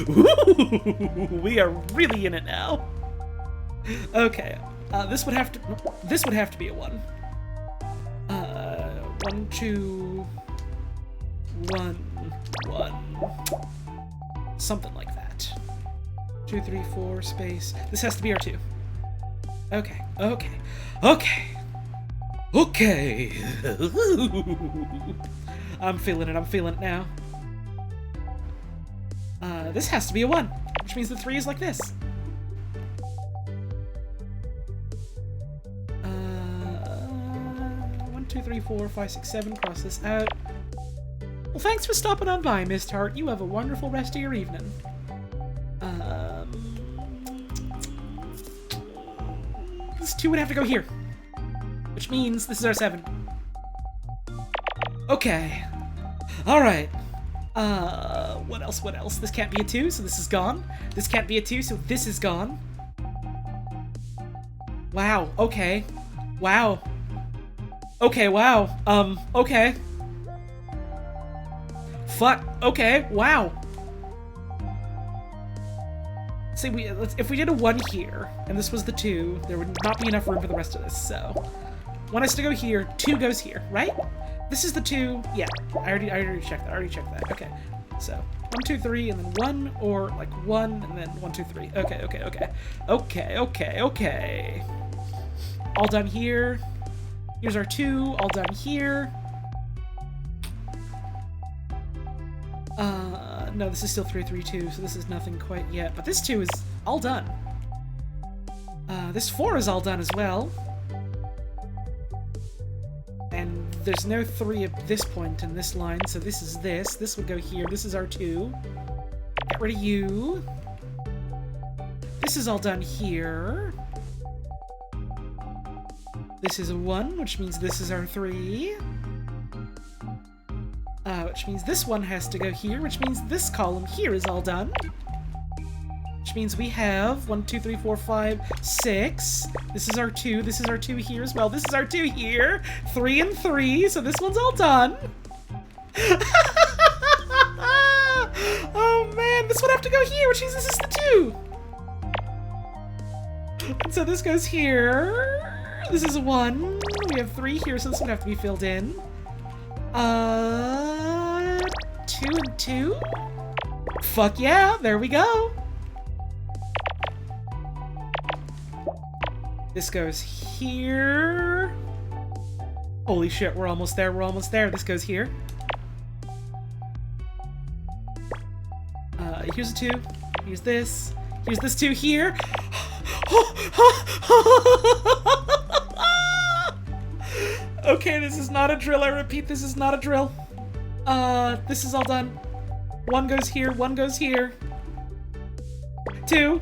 Ooh, we are really in it now. Okay, this would have to be a 1. 1, 2, 1, 1. Something like that. 2, 3, 4, space. This has to be our 2. Okay. I'm feeling it now. This has to be a 1, which means the 3 is like this. 1, 2, 3, 4, 5, 6, 7. Cross this out. Well, thanks for stopping on by, Miss Tart. You have a wonderful rest of your evening. This 2 would have to go here, which means this is our 7. Okay. All right. What else? This can't be a 2, so this is gone. This can't be a 2, so this is gone. Wow, okay. Wow. Okay, wow. Okay. Fuck, okay, wow. See, if we did a 1 here, and this was the 2, there would not be enough room for the rest of this, so... 1 has to go here, 2 goes here, right? This is the 2, yeah. I already checked that, okay. So, 1, 2, 3, and then 1, or like 1, and then 1, 2, 3. Okay. All done here. Here's our 2, all done here. No, this is still 3, 3, 2, so this is nothing quite yet. But this 2 is all done. This 4 is all done as well. And there's no 3 at this point in this line, so this is this. This would go here. This is our 2. Get rid of you. This is all done here. This is a 1, which means this is our 3. Which means this one has to go here, which means this column here is all done. Which means we have 1, 2, 3, 4, 5, 6. This is our 2. This is our 2 here as well. This is our 2 here. 3 and 3, so this one's all done. Oh man, this would have to go here, which means this is the 2. And so this goes here. This is a 1. We have 3 here, so this would have to be filled in. 2 and 2? Fuck yeah, there we go. This goes here. Holy shit, we're almost there, This goes here. Here's a 2. Here's this. Here's this 2 here. Okay, this is not a drill. I repeat, this is not a drill. This is all done. 1 goes here, 1 goes here. 2.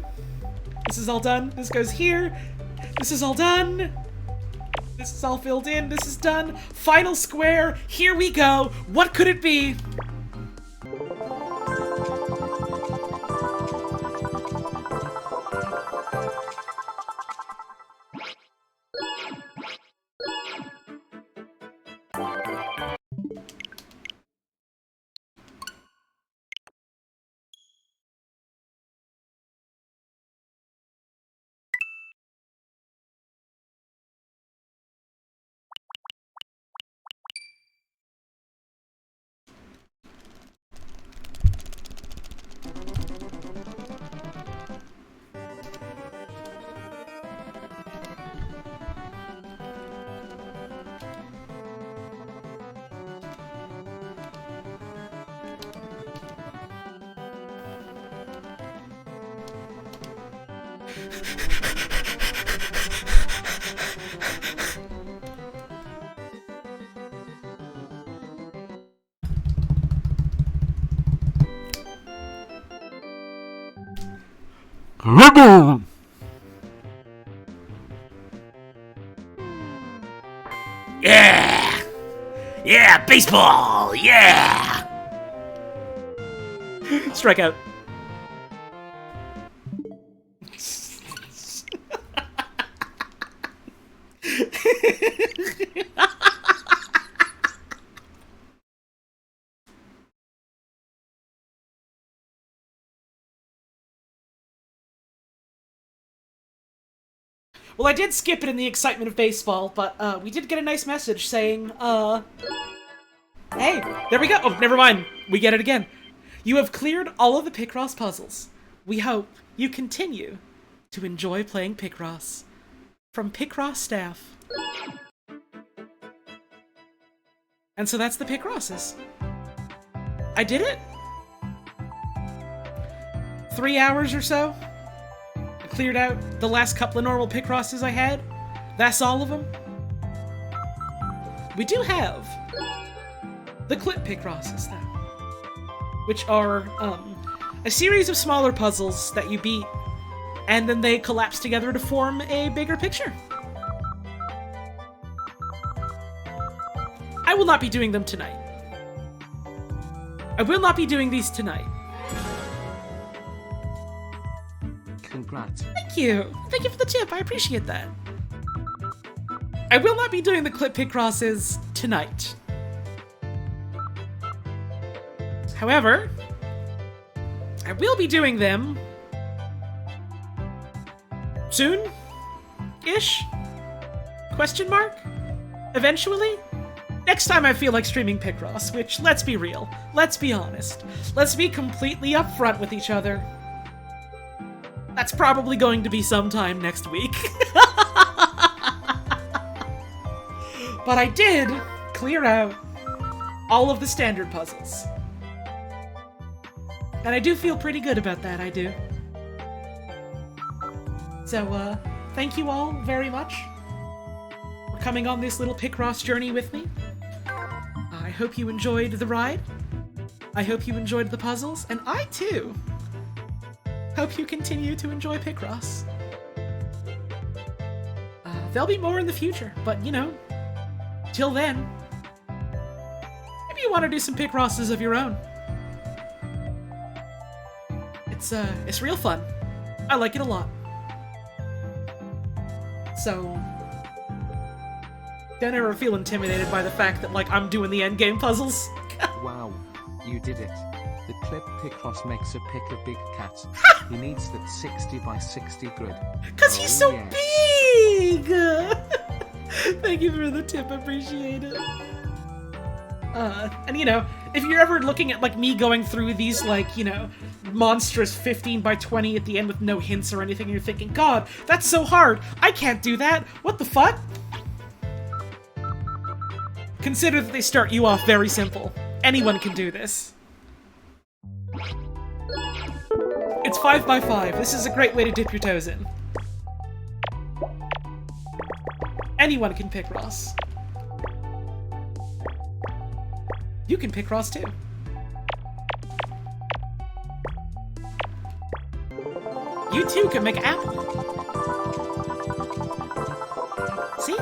This is all done. This goes here. This is all done. This is all filled in. This is done. Final square. Here we go. What could it be? Yeah! Yeah, baseball! Yeah! Strikeout. Well, I did skip it in the excitement of baseball, but we did get a nice message saying, hey, there we go. Oh, never mind. We get it again. You have cleared all of the Picross puzzles. We hope you continue to enjoy playing Picross. From Picross staff. And so that's the Picrosses. I did it? 3 hours or so? I cleared out the last couple of normal Picrosses I had. That's all of them. We do have the Clip Picrosses, though, which are a series of smaller puzzles that you beat, and then they collapse together to form a bigger picture. I will not be doing them tonight. I will not be doing these tonight. Congrats. Thank you. Thank you for the tip. I appreciate that. I will not be doing the Clip Picrosses tonight. However, I will be doing them soon-ish? Question mark? Eventually? Next time I feel like streaming Picross, which, let's be real, let's be honest, let's be completely upfront with each other. That's probably going to be sometime next week. But I did clear out all of the standard puzzles. And I do feel pretty good about that, I do. So, thank you all very much for coming on this little Picross journey with me. I hope you enjoyed the ride. I hope you enjoyed the puzzles, and I, too, hope you continue to enjoy Picross. There'll be more in the future, but, you know, till then, maybe you want to do some Picrosses of your own. It's real fun. I like it a lot. So, don't ever feel intimidated by the fact that, like, I'm doing the endgame puzzles. Wow, you did it. The Clip Picross makes a pick a big cat. He needs that 60 by 60 grid. Cause he's so big! Thank you for the tip, appreciate it. And you know, if you're ever looking at, like, me going through these, like, you know, monstrous 15 by 20 at the end with no hints or anything, and you're thinking, God, that's so hard! I can't do that! What the fuck? Consider that they start you off very simple. Anyone can do this. It's 5 by 5. This is a great way to dip your toes in. Anyone can Picross. You can Picross too. You too can make apple. See?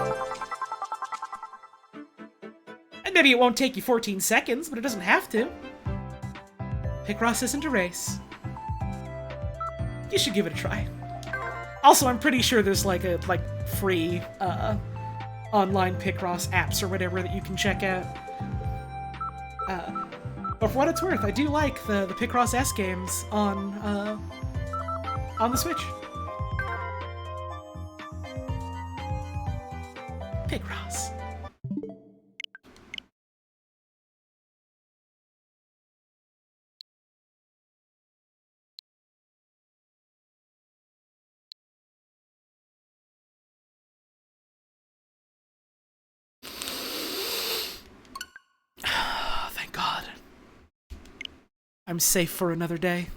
And maybe it won't take you 14 seconds, but it doesn't have to. Picross isn't a race. You should give it a try. Also, I'm pretty sure there's like free online Picross apps or whatever that you can check out. But for what it's worth, I do like the Picross S games on the Switch. Picross. Thank God. I'm safe for another day.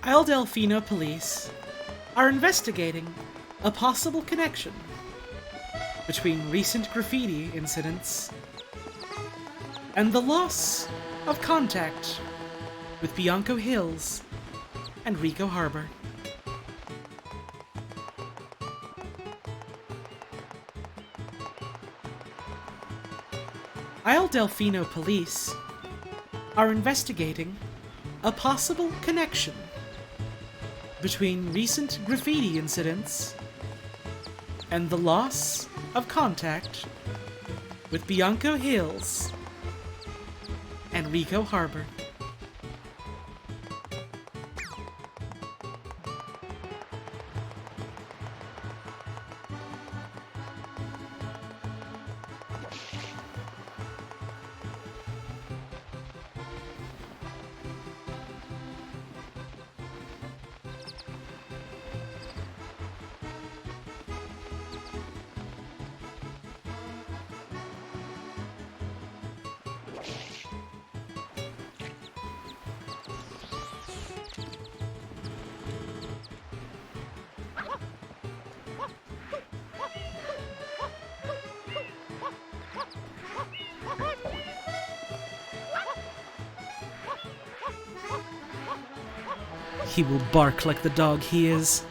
Isle Delfino police are investigating a possible connection between recent graffiti incidents and the loss of contact with Bianco Hills and Rico Harbor. Isle Delfino police are investigating a possible connection between recent graffiti incidents and the loss of contact with Bianco Hills and Rico Harbor. He will bark like the dog he is.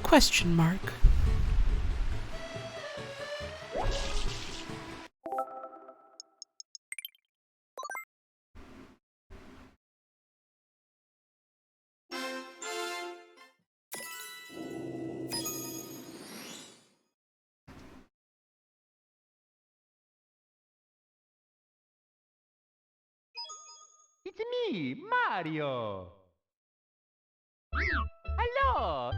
Question mark. It's me, Mario! Hello!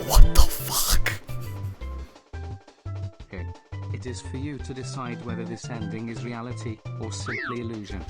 What the fuck? Okay. It is for you to decide whether this ending is reality or simply illusion.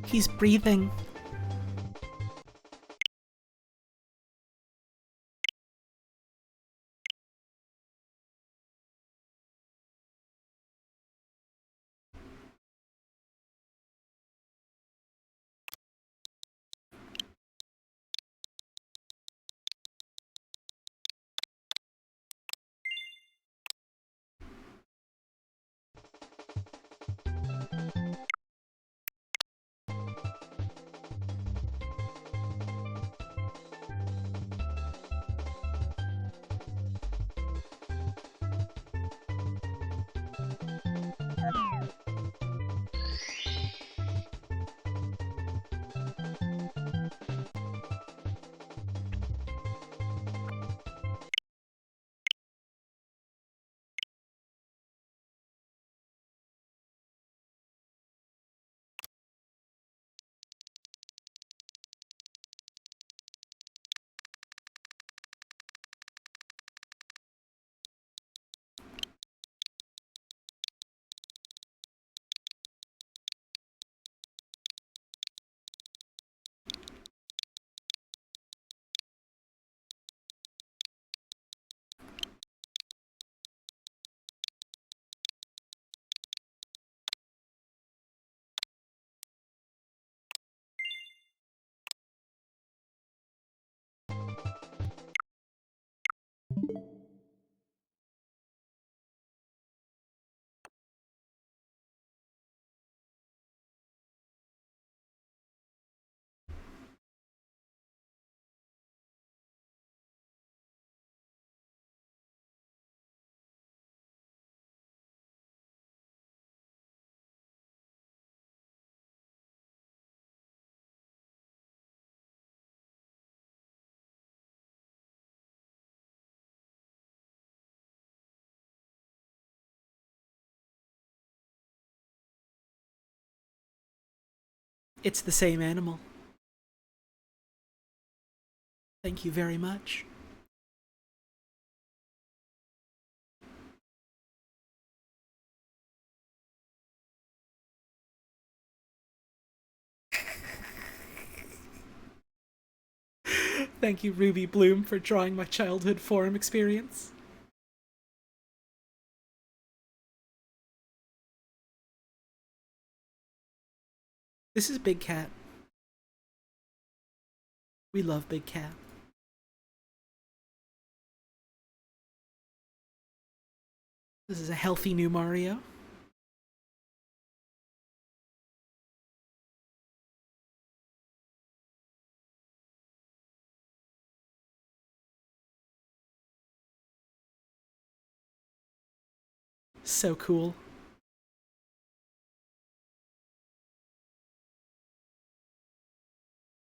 He's breathing. It's the same animal. Thank you very much. Thank you, Ruby Bloom, for drawing my childhood forum experience. This is Big Cat. We love Big Cat. This is a healthy new Mario. So cool.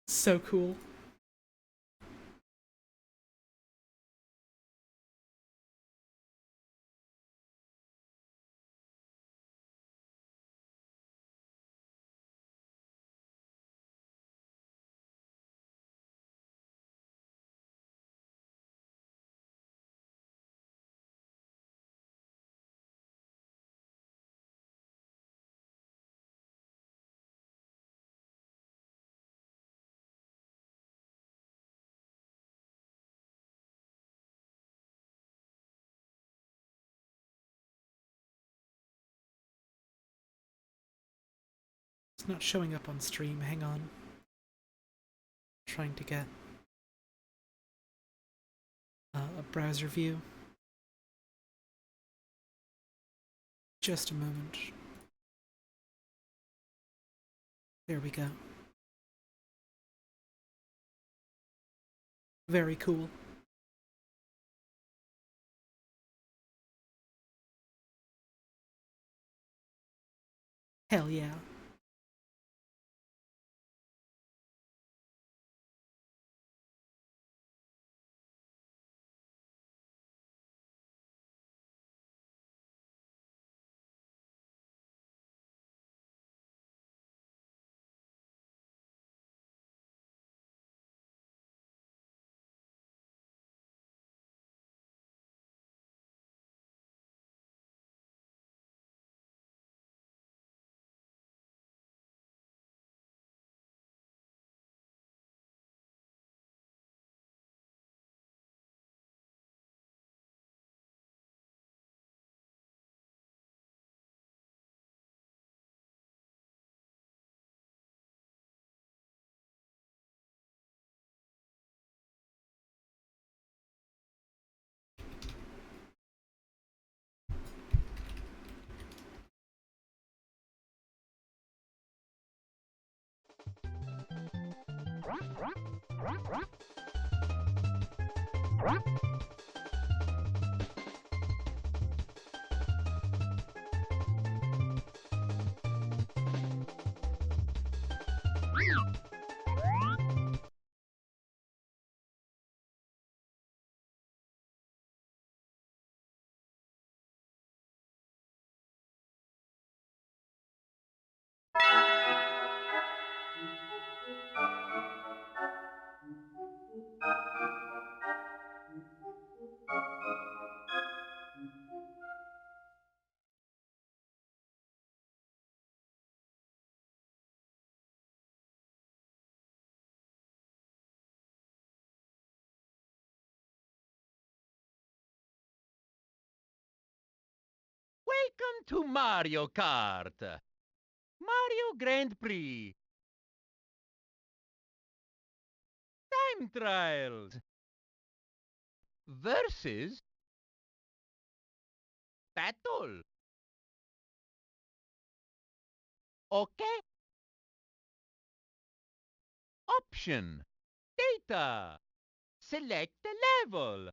So cool. It's not showing up on stream. Hang on. Trying to get a browser view. Just a moment. There we go. Very cool. Hell yeah. Welcome to Mario Kart. Mario Grand Prix. Time trials. Versus. Battle. Okay. Option. Data. Select the level.